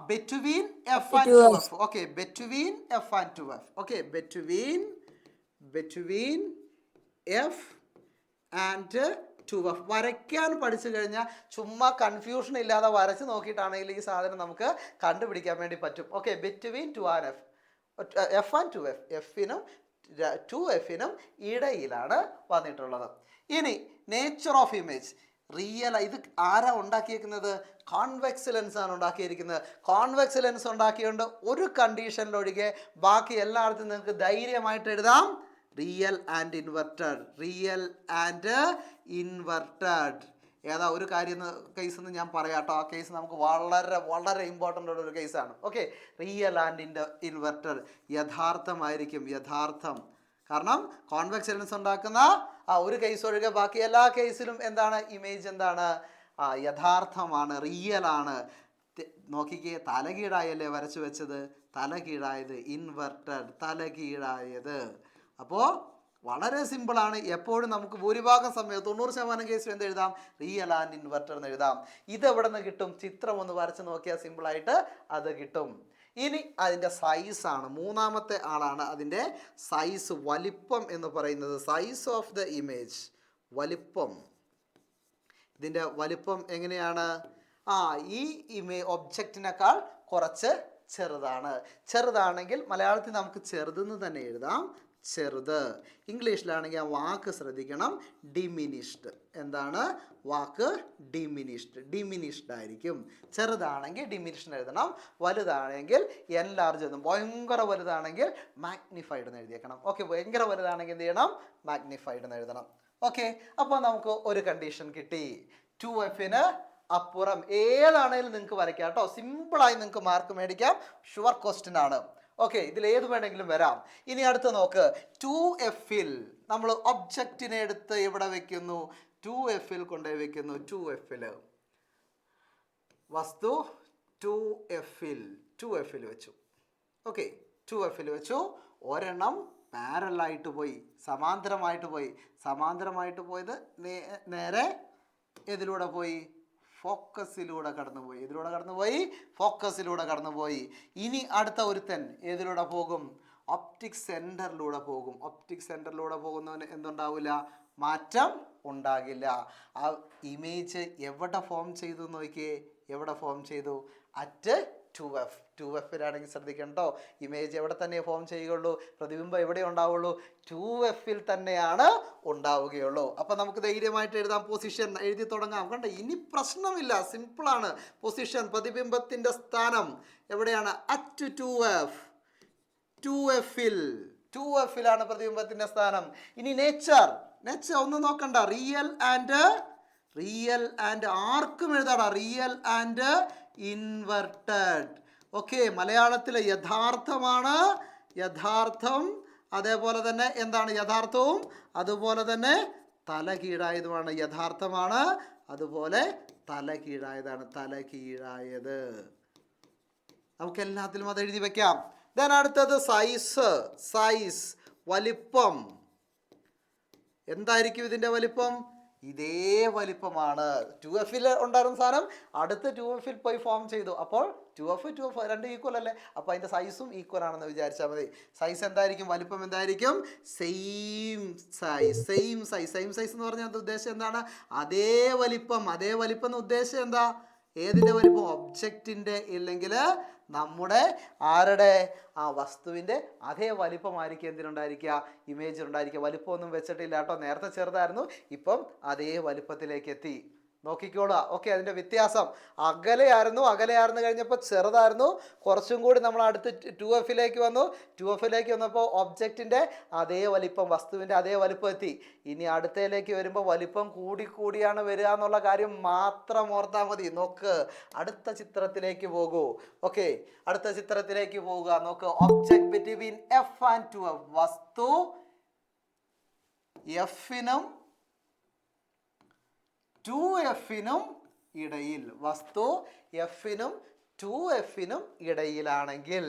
Between F and 2F. Okay, between F and 2F. Okay, between F and 2F. വരയ്ക്കാൻ പഠിച്ചു കഴിഞ്ഞാൽ ചുമ്മാ കൺഫ്യൂഷൻ ഇല്ലാതെ വരച്ച് നോക്കിയിട്ടാണെങ്കിൽ ഈ സാധനം നമുക്ക് കണ്ടുപിടിക്കാൻ വേണ്ടി പറ്റും. Okay, between F and 2F, Fനും 2Fനും ഇടയിലാണ് വന്നിട്ടുള്ളത്. ഇനി നേച്ചർ ഓഫ് ഇമേജ്. ഇത് ആരാ ഉണ്ടാക്കിയിരിക്കുന്നത്? കോൺവെക്സ് ലെൻസ് ആണ് ഉണ്ടാക്കിയിരിക്കുന്നത്. കോൺവെക്സ് ലെൻസ് ഉണ്ടാക്കിയുകൊണ്ട് ഒരു കണ്ടീഷനിലൊഴികെ ബാക്കി എല്ലായിടത്തും നിങ്ങൾക്ക് ധൈര്യമായിട്ട് എഴുതാം, റിയൽ ആൻഡ് ഇൻവെർട്ടഡ്. ഏതാ ഒരു കേസ് എന്ന് ഞാൻ പറയാം കേട്ടോ. ആ കേസ് നമുക്ക് വളരെ ഇമ്പോർട്ടൻ്റ് ഉള്ള ഒരു കേസാണ്. ഓക്കെ, റിയൽ ആൻഡ് ഇൻവെർട്ടഡ് യഥാർത്ഥമായിരിക്കും. കാരണം കോൺവെക്സ് ലെൻസ് ഉണ്ടാക്കുന്ന ഒരു കേസ് ഒഴികെ ബാക്കി എല്ലാ കേസിലും എന്താണ്, ഇമേജ് എന്താണ്, യഥാർത്ഥമാണ്, റിയലാണ്. നോക്കിക്കേ, തലകീഴായല്ലേ വരച്ചു വെച്ചത്, തലകീഴായത് ഇൻവെർട്ടഡ്, തലകീഴായത്. അപ്പോൾ വളരെ സിമ്പിളാണ്. എപ്പോഴും നമുക്ക് ഭൂരിഭാഗം സമയം 90% കേസിൽ എന്ത് എഴുതാം, റിയൽ ആൻഡ് ഇൻവെർട്ടർ എന്ന് എഴുതാം. ഇതെവിടെ നിന്ന് കിട്ടും? ചിത്രം ഒന്ന് വരച്ച് നോക്കിയാൽ സിമ്പിളായിട്ട് അത് കിട്ടും. ഇനി അതിൻ്റെ സൈസാണ് 3ാമത്തെ ആളാണ്. അതിൻ്റെ സൈസ്, വലിപ്പം എന്ന് പറയുന്നത്, സൈസ് ഓഫ് ദ ഇമേജ്, വലിപ്പം. ഇതിൻ്റെ വലിപ്പം എങ്ങനെയാണ്? ഈ ഒബ്ജക്റ്റിനേക്കാൾ കുറച്ച് ചെറുതാണ്. ചെറുതാണെങ്കിൽ മലയാളത്തിൽ നമുക്ക് ചെറുതെന്ന് തന്നെ എഴുതാം, ചെറുത്. ഇംഗ്ലീഷിലാണെങ്കിൽ ആ വാക്ക് ശ്രദ്ധിക്കണം, ഡിമിനിഷ്ഡ്. എന്താണ് വാക്ക്? ഡിമിനിഷ്ഡ് ആയിരിക്കും. ചെറുതാണെങ്കിൽ ഡിമിനിഷ്ഡ് എഴുതണം, വലുതാണെങ്കിൽ എൻലാർജ് എന്നും. ഭയങ്കര വലുതാണെങ്കിൽ മാഗ്നിഫൈഡ് എന്ന് എഴുതിയേക്കണം. ഓക്കെ, ഭയങ്കര വലുതാണെങ്കിൽ എന്ത് ചെയ്യണം? മാഗ്നിഫൈഡ് എന്ന് എഴുതണം. ഓക്കെ, അപ്പോൾ നമുക്ക് ഒരു കണ്ടീഷൻ കിട്ടി. 2Fന് അപ്പുറം ഏതാണേലും നിങ്ങൾക്ക് വരയ്ക്കാം കേട്ടോ. സിമ്പിളായി നിങ്ങൾക്ക് മാർക്ക് മേടിക്കാം. ഷുവർ ക്വസ്റ്റ്യൻ ആണ്. ഓക്കെ, ഇതിൽ ഏത് വേണമെങ്കിലും വരാം. ഇനി അടുത്ത് നോക്ക്. 2Fൽ നമ്മൾ ഒബ്ജക്റ്റിനെ എടുത്ത് എവിടെ വെക്കുന്നു? 2Fൽ കൊണ്ടുപോയി വെക്കുന്നു. 2Fൽ വസ്തു 2Fൽ വെച്ചു. ഓക്കെ, 2Fൽ വെച്ചു. ഒരെണ്ണം പാരലായിട്ട് പോയി, സമാന്തരമായിട്ട് പോയത് നേരെ ഇതിലൂടെ പോയി, ഫോക്കസിലൂടെ കടന്നുപോയി. ഇനി അടുത്ത ഒരുത്തൻ ഏതിലൂടെ പോകും? ഒപ്റ്റിക് സെൻറ്ററിലൂടെ പോകുന്നവന് എന്തുണ്ടാവില്ല? മാറ്റം ഉണ്ടാകില്ല. ആ ഇമേജ് എവിടെ ഫോം ചെയ്തു നോക്കിയേ? അറ്റ് 2Fലാണെങ്കിൽ ശ്രദ്ധിക്കണം കേട്ടോ. ഇമേജ് എവിടെ തന്നെ ഫോം ചെയ്യുകയുള്ളൂ? പ്രതിബിംബം എവിടെ ഉണ്ടാവുള്ളൂ? 2Fൽ തന്നെയാണ് ഉണ്ടാവുകയുള്ളൂ. അപ്പം നമുക്ക് ധൈര്യമായിട്ട് എഴുതാം. പൊസിഷൻ എഴുതി തുടങ്ങാം. കണ്ടോ, ഇനി പ്രശ്നമില്ല, സിമ്പിളാണ്. പൊസിഷൻ, പ്രതിബിംബത്തിൻ്റെ സ്ഥാനം എവിടെയാണ്? അറ്റ് 2Fലാണ് പ്രതിബിംബത്തിൻ്റെ സ്ഥാനം. ഇനി നേച്ചർ ഒന്നും നോക്കണ്ട. റിയൽ ആൻഡ് ആർക്കും എഴുതാടാ. Real and inverted. ഓക്കെ, മലയാളത്തിലെ യഥാർത്ഥം, അതേപോലെ തന്നെ എന്താണ് യഥാർത്ഥവും, അതുപോലെ തന്നെ തലകീഴായതുമാണ്. യഥാർത്ഥമാണ്, അതുപോലെ തലകീഴായത്. നമുക്ക് എല്ലാത്തിലും അത് എഴുതി വെക്കാം. ദെൻ അടുത്തത് സൈസ്, വലിപ്പം. എന്തായിരിക്കും ഇതിൻ്റെ വലിപ്പം? ഇതേ വലിപ്പമാണ്. 2Fൽ ഉണ്ടായിരുന്ന സാധനം അടുത്ത് 2Fൽ പോയി ഫോം ചെയ്തു. അപ്പോൾ 2F രണ്ട് ഈക്വൽ അല്ലേ? അപ്പോൾ അതിൻ്റെ സൈസും ഈക്വൽ ആണെന്ന് വിചാരിച്ചാൽ മതി. സൈസ് എന്തായിരിക്കും? വലിപ്പം എന്തായിരിക്കും? സെയിം സൈസ് എന്ന് പറഞ്ഞാൽ ഉദ്ദേശം എന്താണ്? അതേ വലിപ്പം എന്ന് ഉദ്ദേശം എന്താ? ഏതിൻ്റെ വലിപ്പം? ഒബ്ജക്റ്റിൻ്റെ, ഇല്ലെങ്കിൽ നമ്മുടെ വസ്തുവിൻ്റെ അതേ വലിപ്പമായിരിക്കും എന്തിനുണ്ടായിരിക്കുക? ഇമേജിനുണ്ടായിരിക്കുക. വലിപ്പമൊന്നും വെച്ചിട്ടില്ല കേട്ടോ. നേരത്തെ ചെറുതായിരുന്നു, ഇപ്പം അതേ വലിപ്പത്തിലേക്ക് എത്തി. നോക്കിക്കോളുക. ഓക്കെ, അതിൻ്റെ വ്യത്യാസം. അകലെയായിരുന്നു കഴിഞ്ഞപ്പോൾ ചെറുതായിരുന്നു. കുറച്ചും കൂടി നമ്മൾ അടുത്ത് 2Fലേക്ക് വന്നപ്പോൾ ഒബ്ജക്റ്റിൻ്റെ അതേ വലിപ്പം, വസ്തുവിൻ്റെ അതേ വലിപ്പം എത്തി. ഇനി അടുത്തയിലേക്ക് വരുമ്പോൾ വലിപ്പം കൂടിയാണ് വരിക എന്നുള്ള കാര്യം മാത്രം ഓർത്താൽ മതി. നോക്ക്, അടുത്ത ചിത്രത്തിലേക്ക് പോകൂ. ഓക്കെ, അടുത്ത ചിത്രത്തിലേക്ക് പോവുക. നോക്ക്, object between F and 2F. വസ്തു Fനും 2Fനും ഇടയിൽ. വസ്തു Fനും 2Fനും ഇടയിലാണെങ്കിൽ,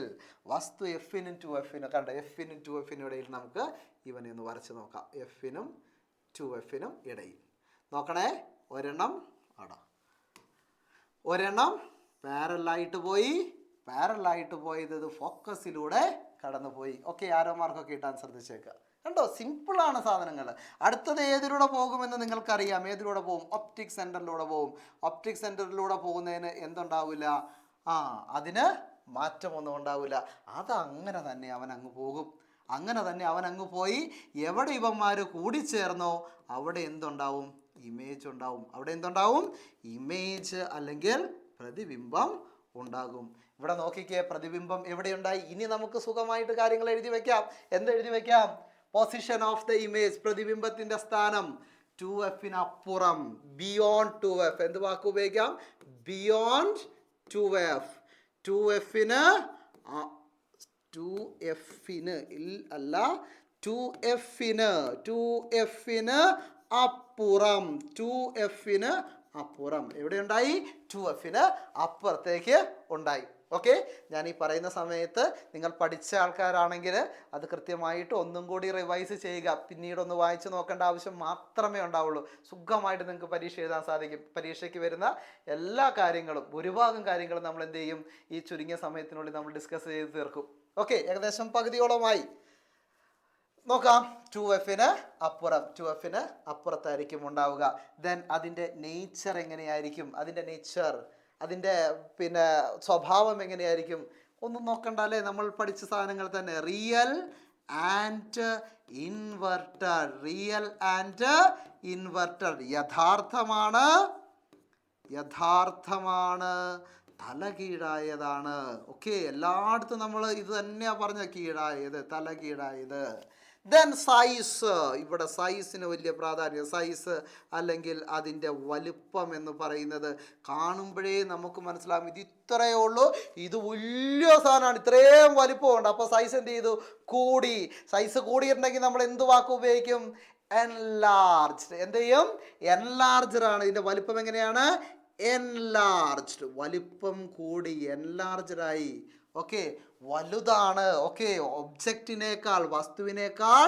വസ്തു Fനും 2Fനും, കണ്ട, Fനും 2Fനും ഇടയിൽ നമുക്ക് ഇവനെ ഒന്ന് വരച്ച് നോക്കാം. Fനും 2Fനും ഇടയിൽ നോക്കണേ. ഒരെണ്ണം പാരലായിട്ട് പോയത് ഫോക്കസിലൂടെ കടന്നുപോയി. ഓക്കെ, ആരോ മാർക്കൊക്കെ ഇട്ടാൻ ശ്രദ്ധിച്ചേക്കുക. കണ്ടോ, സിമ്പിളാണ് സാധനങ്ങൾ. അടുത്തത് ഏതിലൂടെ പോകുമെന്ന് നിങ്ങൾക്കറിയാം. ഏതിലൂടെ പോകും? ഒപ്റ്റിക് സെൻറ്ററിലൂടെ പോകും. ഒപ്റ്റിക് സെൻറ്ററിലൂടെ പോകുന്നതിന് എന്തുണ്ടാവില്ല? അതിന് മാറ്റമൊന്നും ഉണ്ടാവില്ല. അതങ്ങനെ തന്നെ അവൻ അങ്ങ് പോകും. അവൻ അങ്ങ് പോയി എവിടെ ഇവന്മാർ കൂടിച്ചേർന്നോ അവിടെ എന്തുണ്ടാവും? ഇമേജ് ഉണ്ടാവും. അവിടെ എന്തുണ്ടാവും? ഇമേജ് അല്ലെങ്കിൽ പ്രതിബിംബം ഉണ്ടാകും. ഇവിടെ നോക്കിക്കേ, പ്രതിബിംബം എവിടെയുണ്ടായി? ഇനി നമുക്ക് സുഖമായിട്ട് കാര്യങ്ങൾ എഴുതി വെക്കാം. എന്തെഴുതി വെക്കാം? പൊസിഷൻ ഓഫ് ദ ഇമേജ്, പ്രതിബിംബത്തിൻ്റെ സ്ഥാനം 2Fന് അപ്പുറം, ബിയോണ്ട് 2F. എന്ത് വാക്ക് ഉപയോഗിക്കാം? Beyond 2F. 2Fന് അപ്പുറം. എവിടെയുണ്ടായി? 2Fന് അപ്പുറത്തേക്ക് ഉണ്ടായി. ഓക്കെ, ഞാൻ ഈ പറയുന്ന സമയത്ത് നിങ്ങൾ പഠിച്ച ആൾക്കാരാണെങ്കിൽ അത് കൃത്യമായിട്ട് ഒന്നും കൂടി റിവൈസ് ചെയ്യുക. പിന്നീടൊന്ന് വായിച്ച് നോക്കേണ്ട ആവശ്യം മാത്രമേ ഉണ്ടാവുള്ളൂ. സുഖമായിട്ട് നിങ്ങൾക്ക് പരീക്ഷ എഴുതാൻ സാധിക്കും. പരീക്ഷയ്ക്ക് വരുന്ന എല്ലാ കാര്യങ്ങളും, ഭൂരിഭാഗം കാര്യങ്ങളും നമ്മൾ എന്ത് ചെയ്യും? ഈ ചുരുങ്ങിയ സമയത്തിനുള്ളിൽ നമ്മൾ ഡിസ്കസ് ചെയ്ത് തീർക്കും. ഓക്കെ, ഏകദേശം പകുതിയോളമായി. നോക്കാം. 2Fന് അപ്പുറം, 2Fന് അപ്പുറത്തായിരിക്കും ഉണ്ടാവുക. ദെൻ അതിൻ്റെ നേച്ചർ എങ്ങനെയായിരിക്കും, അതിൻ്റെ നേച്ചർ, അതിൻ്റെ പിന്നെ സ്വഭാവം എങ്ങനെയായിരിക്കും ഒന്നും നോക്കണ്ട അല്ലേ, നമ്മൾ പഠിച്ച സാധനങ്ങൾ തന്നെ. Real and inverted, real and inverted, യഥാർത്ഥമാണ്, യഥാർത്ഥമാണ്, തലകീഴായതാണ്. ഓക്കെ, എല്ലായിടത്തും നമ്മൾ ഇത് തന്നെയാണ് പറഞ്ഞ, കീഴായത്, തലകീഴായത്. ദെൻ സൈസ്, ഇവിടെ സൈസിന് വലിയ പ്രാധാന്യം. സൈസ് അല്ലെങ്കിൽ അതിൻ്റെ വലുപ്പം എന്ന് പറയുന്നത് കാണുമ്പോഴേ നമുക്ക് മനസ്സിലാകും ഇത് ഇത്രയേ ഉള്ളൂ, ഇത് വലിയ സാധനമാണ്, ഇത്രയും വലിപ്പമുണ്ട്. അപ്പോൾ സൈസ് എന്ത് ചെയ്തു, കൂടി. സൈസ് കൂടിയിട്ടുണ്ടെങ്കിൽ നമ്മൾ എന്ത് വാക്ക് ഉപയോഗിക്കും, എൻലാർജ്ഡ്. എന്ത് ചെയ്യും, എൻലാർജർ ആണ്. ഇതിൻ്റെ വലിപ്പം എങ്ങനെയാണ്, എൻലാർജ്ഡ്, വലിപ്പം കൂടി, എൻലാർജ്ഡായി. ഓക്കെ, വലുതാണ്. ഓക്കെ, ഒബ്ജക്റ്റിനേക്കാൾ, വസ്തുവിനേക്കാൾ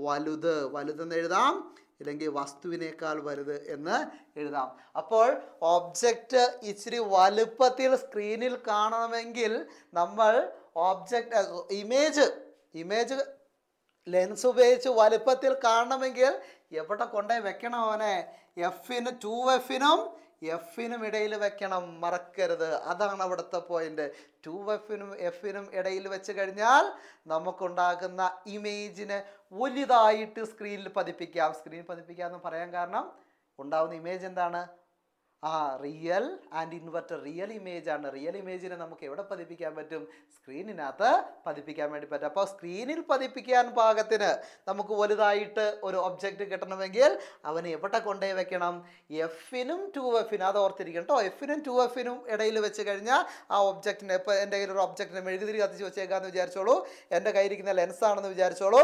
വലുത്, വലുതെന്ന് എഴുതാം, ഇല്ലെങ്കിൽ വസ്തുവിനേക്കാൾ വലുത് എന്ന് എഴുതാം. അപ്പോൾ ഒബ്ജക്റ്റ് ഇച്ചിരി വലുപ്പത്തിൽ സ്ക്രീനിൽ കാണണമെങ്കിൽ നമ്മൾ ഇമേജ് ലെൻസ് ഉപയോഗിച്ച് വലുപ്പത്തിൽ കാണണമെങ്കിൽ എവിടെ കൊണ്ടുപോയി വെക്കണം അവനെ, 2Fനും ഇടയിൽ വെക്കണം, മറക്കരുത്. അതാണ് അവിടുത്തെ പോയിന്റ്. 2Fനും ഇടയിൽ വെച്ച് കഴിഞ്ഞാൽ നമുക്കുണ്ടാകുന്ന ഇമേജിനെ വലുതായിട്ട് സ്ക്രീനിൽ പതിപ്പിക്കാം. സ്ക്രീനിൽ പതിപ്പിക്കാമെന്ന് പറയാൻ കാരണം ഉണ്ടാകുന്ന ഇമേജ് എന്താണ്, real and inverter, real image ആണ്. റിയൽ ഇമേജിനെ നമുക്ക് എവിടെ പതിപ്പിക്കാൻ പറ്റും, സ്ക്രീനിനകത്ത് പതിപ്പിക്കാൻ വേണ്ടി പറ്റും. അപ്പോൾ സ്ക്രീനിൽ പതിപ്പിക്കാൻ പാകത്തിന് നമുക്ക് വലുതായിട്ട് ഒരു ഒബ്ജക്റ്റ് കിട്ടണമെങ്കിൽ അവന് എവിടെ കൊണ്ടുപോയി വെക്കണം, Fനും 2Fനും, അത് ഓർത്തിരിക്കണം കേട്ടോ. Fനും 2Fനും ഇടയിൽ വെച്ച് കഴിഞ്ഞാൽ ആ ഒബ്ജക്റ്റിനെ, ഇപ്പോൾ എൻ്റെ കയ്യിൽ ഒരു ഒബ്ജക്റ്റിനെ മെഴുകുതിരി കത്തിച്ച് വെച്ചേക്കാമെന്ന് വിചാരിച്ചോളൂ, എൻ്റെ കയ്യിരിക്കുന്ന ലെൻസാണെന്ന് വിചാരിച്ചോളൂ.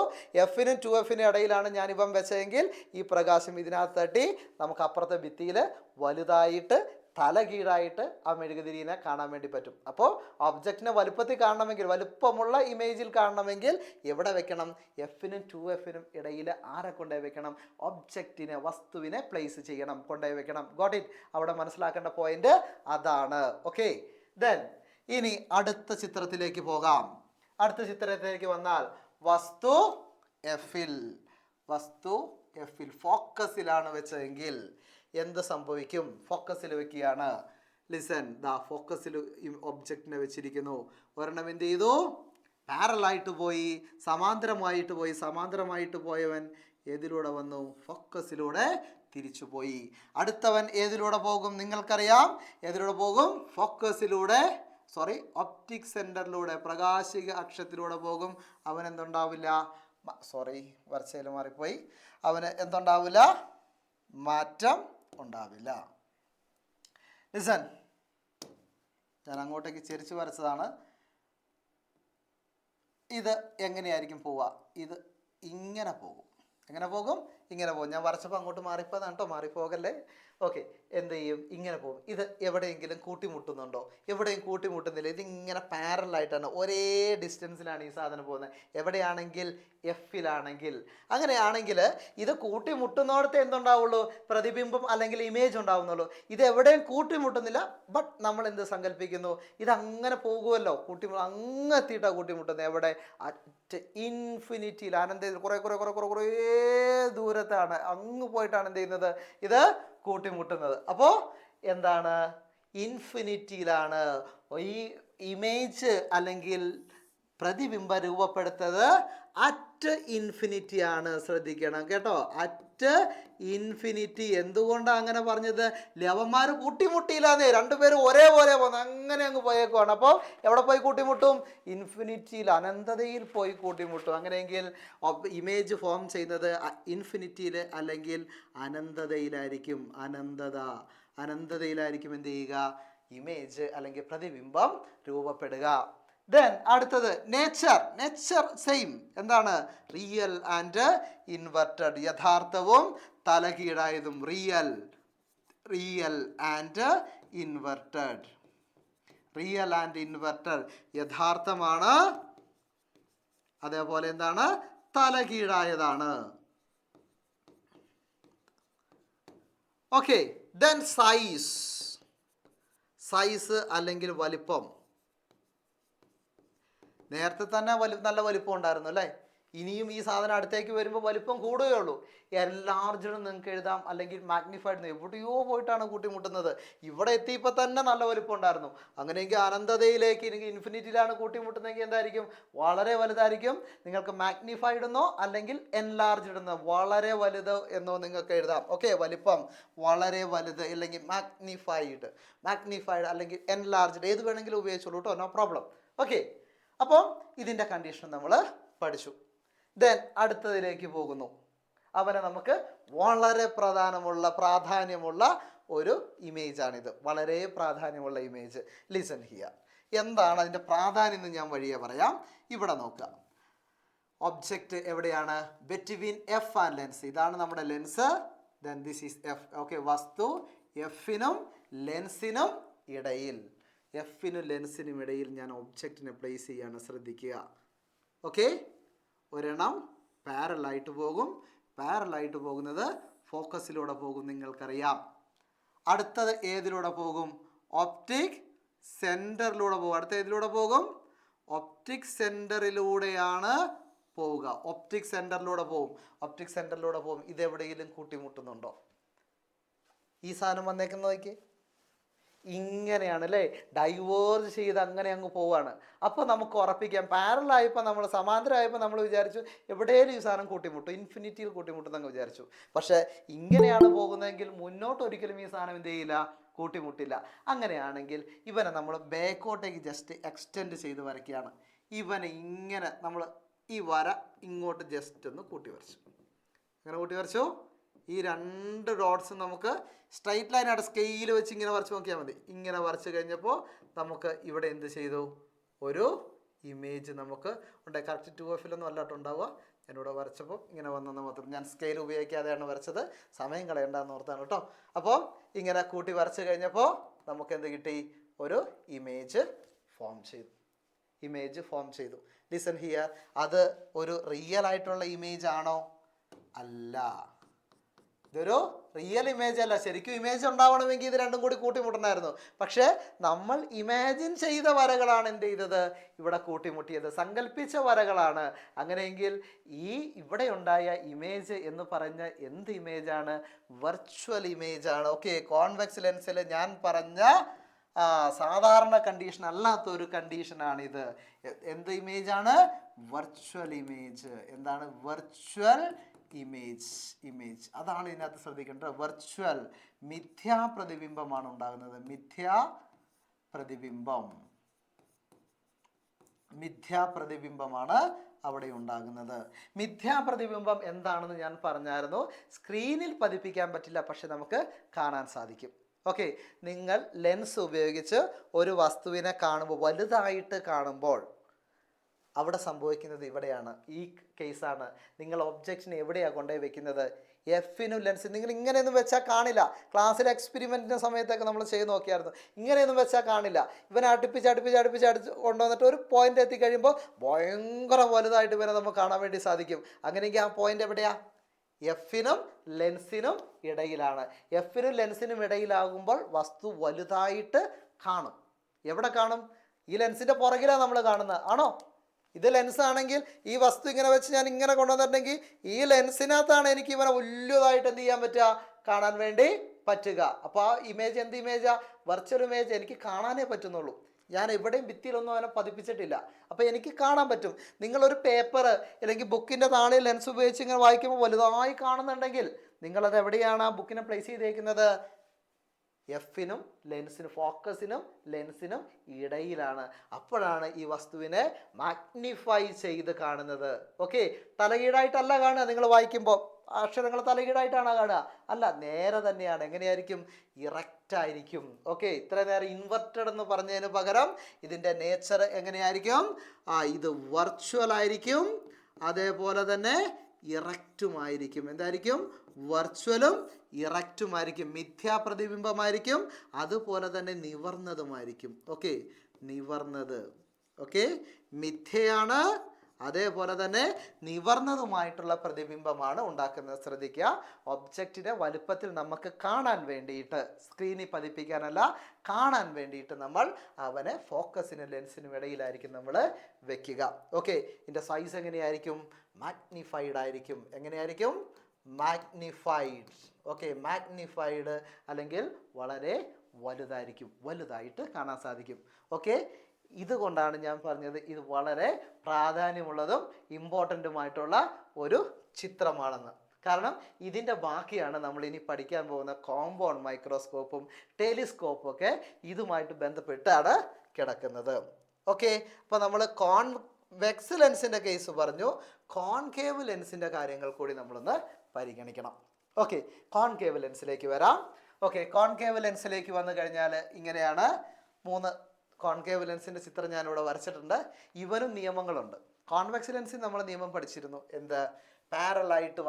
Fനും 2Fനും ഇടയിലാണ് ഞാനിപ്പം വെച്ചതെങ്കിൽ ഈ പ്രകാശം ഇതിനകത്ത് തട്ടി നമുക്ക് അപ്പുറത്തെ ഭിത്തിയിൽ വലുതായിട്ട് തലകീഴായിട്ട് ആ മെഴുകുതിരിനെ കാണാൻ വേണ്ടി പറ്റും. അപ്പോൾ ഒബ്ജക്റ്റിനെ വലുപ്പത്തിൽ കാണണമെങ്കിൽ, വലുപ്പമുള്ള ഇമേജിൽ കാണണമെങ്കിൽ എവിടെ വെക്കണം, Fനും 2Fനും ഇടയിൽ ആരെ കൊണ്ടുപോയി വെക്കണം, ഒബ്ജക്റ്റിനെ, വസ്തുവിനെ പ്ലേസ് ചെയ്യണം, കൊണ്ടുപോയി വെക്കണം. Got it? അവിടെ മനസ്സിലാക്കേണ്ട പോയിന്റ് അതാണ്. ഓക്കെ, ദെൻ ഇനി അടുത്ത ചിത്രത്തിലേക്ക് പോകാം. അടുത്ത ചിത്രത്തിലേക്ക് വന്നാൽ വസ്തു എഫിൽ ഫോക്കസിലാണ് വെച്ചതെങ്കിൽ എന്ത് സംഭവിക്കും, ഫോക്കസിൽ വെക്കുകയാണ്. ലിസൺ, ഫോക്കസിൽ ഒബ്ജക്റ്റിനെ വെച്ചിരിക്കുന്നു. ഒരെണ്ണം എന്ത് ചെയ്തു, പാരലായിട്ട് പോയി, സമാന്തരമായിട്ട് പോയവൻ ഏതിലൂടെ വന്നു, ഫോക്കസിലൂടെ തിരിച്ചു പോയി. അടുത്തവൻ ഏതിലൂടെ പോകും, നിങ്ങൾക്കറിയാം ഏതിലൂടെ പോകും, ഫോക്കസിലൂടെ, ഒപ്റ്റിക് സെന്ററിലൂടെ, പ്രകാശിക അക്ഷത്തിലൂടെ പോകും. അവൻ എന്തുണ്ടാവില്ല, വരച്ചയിൽ മാറിപ്പോയി, അവന് എന്തുണ്ടാവില്ല, മാറ്റം ഉണ്ടാവില്ല. ലിസൺ, ഞാൻ അങ്ങോട്ടേക്ക് ചെരിച്ച് വരച്ചതാണ്. ഇത് എങ്ങനെയായിരിക്കും പോവുക, ഇത് ഇങ്ങനെ പോകും. എങ്ങനെ പോകും, ഇങ്ങനെ പോകും. ഞാൻ വരച്ചപ്പോൾ അങ്ങോട്ട് മാറിപ്പോയതാണ് കേട്ടോ, മാറിപ്പോകല്ലേ. ഓക്കെ, എന്ത് ചെയ്യും, ഇങ്ങനെ പോകും. ഇത് എവിടെയെങ്കിലും കൂട്ടിമുട്ടുന്നുണ്ടോ, എവിടെയും കൂട്ടിമുട്ടുന്നില്ല. ഇതിങ്ങനെ പാരലായിട്ടാണ്, ഒരേ ഡിസ്റ്റൻസിലാണ് ഈ സാധനം പോകുന്നത്. എവിടെയാണെങ്കിൽ, എഫിലാണെങ്കിൽ. അങ്ങനെയാണെങ്കിൽ ഇത് കൂട്ടിമുട്ടുന്നിടത്ത് എന്തുണ്ടാവുള്ളൂ, പ്രതിബിംബം അല്ലെങ്കിൽ ഇമേജ് ഉണ്ടാവുന്നുള്ളൂ. ഇത് എവിടെയും കൂട്ടിമുട്ടുന്നില്ല, ബട്ട് നമ്മൾ എന്ത് സങ്കല്പിക്കുന്നു, ഇതങ്ങനെ പോകുമല്ലോ, അങ്ങെത്തിയിട്ടാണ് കൂട്ടിമുട്ടുന്നത്. എവിടെ, അറ്റ് ഇൻഫിനിറ്റിയിൽ, അനന്തത്തിൽ കുറേ ദൂരത്താണ്, അങ്ങ് പോയിട്ടാണ് എന്ത് ചെയ്യുന്നത്, ഇത് കൂട്ടിമുട്ടുന്നത്. അപ്പോൾ എന്താണ്, ഇൻഫിനിറ്റിയിലാണ് ഈ ഇമേജ് അല്ലെങ്കിൽ പ്രതിബിംബം രൂപപ്പെടുത്തത്. അറ്റ് ഇൻഫിനിറ്റി ആണ്, ശ്രദ്ധിക്കണം കേട്ടോ, അറ്റ് ഇൻഫിനിറ്റി. എന്തുകൊണ്ടാണ് അങ്ങനെ പറഞ്ഞത്, ലവന്മാർ കൂട്ടിമുട്ടിയില്ലാന്നേ, രണ്ടുപേരും ഒരേപോലെ പോകുന്നു, അങ്ങനെ അങ്ങ് പോയേക്കുവാണ്. അപ്പോൾ എവിടെ പോയി കൂട്ടിമുട്ടും, ഇൻഫിനിറ്റിയിൽ, അനന്തതയിൽ പോയി കൂട്ടിമുട്ടും. അങ്ങനെയെങ്കിൽ ഇമേജ് ഫോം ചെയ്യുന്നത് ഇൻഫിനിറ്റിയിൽ അല്ലെങ്കിൽ അനന്തതയിലായിരിക്കും. അനന്തതയിലായിരിക്കും എന്ത് ചെയ്യുക, ഇമേജ് അല്ലെങ്കിൽ പ്രതിബിംബം രൂപപ്പെടുക. ദെൻ അടുത്തത് നേച്ചർ സെയിം. എന്താണ്, റിയൽ ആൻഡ് ഇൻവെർട്ടഡ്, യഥാർത്ഥവും തലകീഴായതും. റിയൽ ആൻഡ് ഇൻവെർട്ടഡ്, യഥാർത്ഥമാണ്, അതേപോലെ എന്താണ്, തലകീഴായതാണ്. ഓക്കെ, ദെൻ സൈസ് അല്ലെങ്കിൽ വലിപ്പം. നേരത്തെ തന്നെ നല്ല വലിപ്പം ഉണ്ടായിരുന്നു അല്ലേ, ഇനിയും ഈ സാധനം അടുത്തേക്ക് വരുമ്പോൾ വലിപ്പം കൂടുകയുള്ളൂ. എൻലാർജ്ഡ് നിങ്ങൾക്ക് എഴുതാം, അല്ലെങ്കിൽ മാഗ്നിഫൈഡ്. എവിടെയോ പോയിട്ടാണ് കൂട്ടിമുട്ടുന്നത്. ഇവിടെ എത്തിയപ്പോൾ തന്നെ നല്ല വലിപ്പം ഉണ്ടായിരുന്നു. അങ്ങനെയെങ്കിൽ അനന്തതയിലേക്ക് എനിക്ക് ഇൻഫിനിറ്റിയിലാണ് കൂട്ടിമുട്ടുന്നതെങ്കിൽ എന്തായിരിക്കും? വളരെ വലുതായിരിക്കും. നിങ്ങൾക്ക് മാഗ്നിഫൈഡ് എന്നോ അല്ലെങ്കിൽ എൻലാർജ്ഡ് എന്നോ, വളരെ വലുത് എന്നോ നിങ്ങൾക്ക് എഴുതാം. ഓക്കെ, വലിപ്പം വളരെ വലുത് അല്ലെങ്കിൽ മാഗ്നിഫൈഡ് അല്ലെങ്കിൽ എൻലാർജ്ഡ്, ഏത് വേണമെങ്കിലും ഉപയോഗിച്ചോളൂ കേട്ടോ, നോ പ്രോബ്ലം. ഓക്കെ, അപ്പം ഇതിൻ്റെ കണ്ടീഷൻ നമ്മൾ പഠിച്ചു. ദെൻ അടുത്തതിലേക്ക് പോകുന്നു. അവനെ നമുക്ക് വളരെ പ്രാധാന്യമുള്ള ഒരു ഇമേജാണിത്. വളരെ പ്രാധാന്യമുള്ള ഇമേജ്. Listen here. എന്താണ് അതിൻ്റെ പ്രാധാന്യം എന്ന് ഞാൻ വഴിയെ പറയാം. ഇവിടെ നോക്കുക. ഒബ്ജക്റ്റ് എവിടെയാണ്? Between F and lens. ഇതാണ് നമ്മുടെ lens. Then this is F. Okay, വസ്തു എഫിനും ലെൻസിനും ഇടയിൽ. എഫിനും ലെൻസിനും ഇടയിൽ ഞാൻ ഒബ്ജക്റ്റിനെ പ്ലേസ് ചെയ്യാണ്. ശ്രദ്ധിക്കുക. ഓക്കെ, ഒരെണ്ണം പാരലായിട്ട് പോകും. പാരലായിട്ട് പോകുന്നത് ഫോക്കസിലൂടെ പോകും, നിങ്ങൾക്കറിയാം. അടുത്തത് ഏതിലൂടെ പോകും? ഒപ്റ്റിക് സെൻറ്ററിലൂടെ പോകും. അടുത്ത ഏതിലൂടെ പോകും? ഒപ്റ്റിക് സെൻറ്ററിലൂടെയാണ് പോവുക. ഒപ്റ്റിക് സെൻറ്ററിലൂടെ പോകും. ഇതെവിടെയെങ്കിലും കൂട്ടിമുട്ടുന്നുണ്ടോ? ഈ സാധനം വന്നേക്കുന്ന നോക്കി, ഇങ്ങനെയാണ് അല്ലേ, ഡൈവേർജ് ചെയ്ത് അങ്ങനെ അങ്ങ് പോവുകയാണ്. അപ്പോൾ നമുക്ക് ഉറപ്പിക്കാം, പാരലായപ്പോൾ നമ്മൾ സമാന്തരമായപ്പോൾ നമ്മൾ വിചാരിച്ചു എവിടെയും ഈ സാധനം കൂട്ടിമുട്ടും, ഇൻഫിനിറ്റിയിൽ കൂട്ടിമുട്ടുന്നങ്ങ് വിചാരിച്ചു. പക്ഷേ ഇങ്ങനെയാണ് പോകുന്നതെങ്കിൽ മുന്നോട്ട് ഒരിക്കലും ഈ സാധനം എന്ത് ചെയ്യില്ല? കൂട്ടിമുട്ടില്ല. അങ്ങനെയാണെങ്കിൽ ഇവനെ നമ്മൾ ബാക്കോട്ടേക്ക് ജസ്റ്റ് എക്സ്റ്റെൻഡ് ചെയ്ത് വരയ്ക്കുകയാണ്. ഇവനെ ഇങ്ങനെ നമ്മൾ ഈ വര ഇങ്ങോട്ട് ജസ്റ്റ് ഒന്ന് കൂട്ടി വരച്ചു. അങ്ങനെ കൂട്ടി വരച്ചു. ഈ രണ്ട് ഡോട്ട്സ് നമുക്ക് സ്ട്രൈറ്റ് ലൈനായിട്ട് സ്കെയിൽ വെച്ച് ഇങ്ങനെ വരച്ച് നോക്കിയാൽ മതി. ഇങ്ങനെ വരച്ച് കഴിഞ്ഞപ്പോൾ നമുക്ക് ഇവിടെ എന്ത് ചെയ്തു? ഒരു ഇമേജ് നമുക്ക് ഉണ്ട്. കറക്റ്റ് 2F അല്ല കേട്ടോ ഉണ്ടാവുക. ഞാനിവിടെ വരച്ചപ്പോൾ ഇങ്ങനെ വന്നെന്ന് മാത്രം. ഞാൻ സ്കെയിൽ ഉപയോഗിക്കാതെയാണ് വരച്ചത്, സമയം കളയണ്ടെന്ന് ഓർത്താണ് കേട്ടോ. അപ്പോൾ ഇങ്ങനെ കൂട്ടി വരച്ച് കഴിഞ്ഞപ്പോൾ നമുക്ക് എന്ത് കിട്ടി? ഒരു ഇമേജ് ഫോം ചെയ്തു. Listen here. അത് ഒരു റിയൽ ആയിട്ടുള്ള ഇമേജ് ആണോ? അല്ല. ഇതൊരു റിയൽ ഇമേജ് അല്ല. ശരിക്കും ഇമേജ് ഉണ്ടാവണമെങ്കിൽ ഇത് രണ്ടും കൂടി കൂട്ടിമുട്ടണമായിരുന്നു. പക്ഷേ നമ്മൾ ഇമാജിൻ ചെയ്ത വരകളാണ് എന്ത് ചെയ്തത്? ഇവിടെ കൂട്ടിമുട്ടിയത്. സങ്കല്പിച്ച വരകളാണ്. അങ്ങനെയെങ്കിൽ ഈ ഇവിടെ ഉണ്ടായ ഇമേജ് എന്ന് പറഞ്ഞ എന്ത് ഇമേജാണ്? വെർച്വൽ ഇമേജാണ്. ഓക്കെ, കോൺവെക്സ് ലെൻസിൽ ഞാൻ പറഞ്ഞ സാധാരണ കണ്ടീഷൻ അല്ലാത്തൊരു കണ്ടീഷനാണിത്. എന്ത് ഇമേജാണ്? Virtual image. എന്താണ് വെർച്വൽ ഇമേജ്? അതാണ് ഇതിനകത്ത് ശ്രദ്ധിക്കേണ്ടത്. വെർച്വൽ, മിഥ്യാപ്രതിബിംബമാണ് ഉണ്ടാകുന്നത്. മിഥ്യാപ്രതിബിംബമാണ് അവിടെ ഉണ്ടാകുന്നത്. മിഥ്യാപ്രതിബിംബം എന്താണെന്ന് ഞാൻ പറഞ്ഞായിരുന്നു. സ്ക്രീനിൽ പതിപ്പിക്കാൻ പറ്റില്ല, പക്ഷെ നമുക്ക് കാണാൻ സാധിക്കും. ഓക്കെ, നിങ്ങൾ ലെൻസ് ഉപയോഗിച്ച് ഒരു വസ്തുവിനെ കാണുമ്പോൾ, വലുതായിട്ട് കാണുമ്പോൾ അവിടെ സംഭവിക്കുന്നത് ഇവിടെയാണ്. ഈ കേസാണ്. നിങ്ങൾ ഒബ്ജക്റ്റിനെ എവിടെയാണ് കൊണ്ടുപോയി വെക്കുന്നത്? എഫിനും ലെൻസിനും. നിങ്ങൾ ഇങ്ങനെയൊന്നും വെച്ചാൽ കാണില്ല. ക്ലാസ്സിലെ എക്സ്പെരിമെൻറ്റിൻ്റെ സമയത്തൊക്കെ നമ്മൾ ചെയ്ത് നോക്കിയായിരുന്നു. ഇങ്ങനെയൊന്നും വെച്ചാൽ കാണില്ല. ഇവനെ അടുപ്പിച്ച് കൊണ്ടുവന്നിട്ട് ഒരു പോയിന്റ് എത്തിക്കഴിയുമ്പോൾ ഭയങ്കര വലുതായിട്ട് ഇവനെ നമുക്ക് കാണാൻ വേണ്ടി സാധിക്കും. അങ്ങനെയെങ്കിൽ ആ പോയിന്റ് എവിടെയാണ്? എഫിനും ലെൻസിനും ഇടയിലാണ്. എഫിനും ലെൻസിനും ഇടയിലാകുമ്പോൾ വസ്തു വലുതായിട്ട് കാണും. എവിടെ കാണും? ഈ ലെൻസിൻ്റെ പുറകിലാണ് നമ്മൾ കാണുന്നത്, ആണോ? ഇത് ലെൻസ് ആണെങ്കിൽ ഈ വസ്തു ഇങ്ങനെ വെച്ച് ഞാൻ ഇങ്ങനെ കൊണ്ടുവന്നിട്ടുണ്ടെങ്കിൽ ഈ ലെൻസിനകത്താണ് എനിക്ക് ഇവനെ വലുതായിട്ട് എന്ത് ചെയ്യാൻ പറ്റുക? കാണാൻ വേണ്ടി പറ്റുക. അപ്പോൾ ആ ഇമേജ് എന്ത് ഇമേജാ? Virtual image. എനിക്ക് കാണാനേ പറ്റുന്നുള്ളൂ. ഞാൻ എവിടെയും ഭിത്തിയിലൊന്നും അവനെ പതിപ്പിച്ചിട്ടില്ല. അപ്പോൾ എനിക്ക് കാണാൻ പറ്റും. നിങ്ങളൊരു പേപ്പർ അല്ലെങ്കിൽ ബുക്കിൻ്റെ താഴെ ലെൻസ് ഉപയോഗിച്ച് ഇങ്ങനെ വായിക്കുമ്പോൾ വലുതായി കാണുന്നുണ്ടെങ്കിൽ നിങ്ങളത് എവിടെയാണ് ആ ബുക്കിനെ പ്ലേസ് ചെയ്തേക്കുന്നത്? എഫിനും ലെൻസിനും, ഫോക്കസിനും ലെൻസിനും ഇടയിലാണ്. അപ്പോഴാണ് ഈ വസ്തുവിനെ മാഗ്നിഫൈ ചെയ്ത് കാണുന്നത്. ഓക്കെ, തലകീഴായിട്ടല്ല കാണുക. നിങ്ങൾ വായിക്കുമ്പോൾ അക്ഷരങ്ങൾ തലകീഴായിട്ടാണ് കാണുക? അല്ല, നേരെ തന്നെയാണ്. എങ്ങനെയായിരിക്കും? ഇറക്റ്റ് ആയിരിക്കും. ഓക്കെ, ഇത്ര നേരം ഇൻവെർട്ടഡ് എന്ന് പറഞ്ഞതിന് പകരം ഇതിൻ്റെ നേച്ചർ എങ്ങനെയായിരിക്കും? ഇത് വെർച്വൽ ആയിരിക്കും. അതേപോലെ തന്നെ ഇറക്റ്റുമായിരിക്കും. എന്തായിരിക്കും? വെർച്വലും ഇറക്റ്റുമായിരിക്കും. മിഥ്യാപ്രതിബിംബമായിരിക്കും. അതുപോലെ തന്നെ നിവർന്നതുമായിരിക്കും. ഓക്കെ, നിവർന്നത്. ഓക്കെ, മിഥ്യയാണ്. അതേപോലെ തന്നെ നിവർന്നതുമായിട്ടുള്ള പ്രതിബിംബമാണ് ഉണ്ടാക്കുന്നത്. ശ്രദ്ധിക്കുക, ഒബ്ജക്റ്റിനെ വലുപ്പത്തിൽ നമുക്ക് കാണാൻ വേണ്ടിയിട്ട്, സ്ക്രീനിൽ പതിപ്പിക്കാനല്ല, കാണാൻ വേണ്ടിയിട്ട് നമ്മൾ അവനെ ഫോക്കസിനും ലെൻസിനും ഇടയിലായിരിക്കും നമ്മൾ വെക്കുക. ഓക്കെ, ഇതിൻ്റെ സൈസ് എങ്ങനെയായിരിക്കും? മാഗ്നിഫൈഡ് ആയിരിക്കും. എങ്ങനെയായിരിക്കും? മാഗ്നിഫൈഡ്. ഓക്കെ, മാഗ്നിഫൈഡ് അല്ലെങ്കിൽ വളരെ വലുതായിരിക്കും, വലുതായിട്ട് കാണാൻ സാധിക്കും. ഓക്കെ, ഇതുകൊണ്ടാണ് ഞാൻ പറഞ്ഞത് ഇത് വളരെ പ്രാധാന്യമുള്ളതും ഇമ്പോർട്ടൻറ്റുമായിട്ടുള്ള ഒരു ചിത്രമാണെന്ന്. കാരണം ഇതിൻ്റെ ബാക്കിയാണ് നമ്മൾ ഇനി പഠിക്കാൻ പോകുന്ന കോമ്പൗണ്ട് മൈക്രോസ്കോപ്പും ടെലിസ്കോപ്പും ഒക്കെ ഇതുമായിട്ട് ബന്ധപ്പെട്ടാണ് കിടക്കുന്നത്. ഓക്കെ, അപ്പോൾ നമ്മൾ കോൺവെക്സ് ലെൻസിൻ്റെ കേസ് പറഞ്ഞു. കോൺകേവ് ലെൻസിൻ്റെ കാര്യങ്ങൾ കൂടി നമ്മളൊന്ന് പരിഗണിക്കണം. ഓക്കെ, കോൺകേവ് ലെൻസിലേക്ക് വരാം. ഓക്കെ, കോൺകേവ് ലെൻസിലേക്ക് വന്നു കഴിഞ്ഞാൽ ഇങ്ങനെയാണ്. 3 കോൺകേവ് ലെൻസിൻ്റെ ചിത്രം ഞാനിവിടെ വരച്ചിട്ടുണ്ട്. ഇവനും നിയമങ്ങളുണ്ട്. കോൺവെക്സ് ലെൻസിൽ നമ്മൾ നിയമം പഠിച്ചിരുന്നു. എന്ത്? പാരലായിട്ട്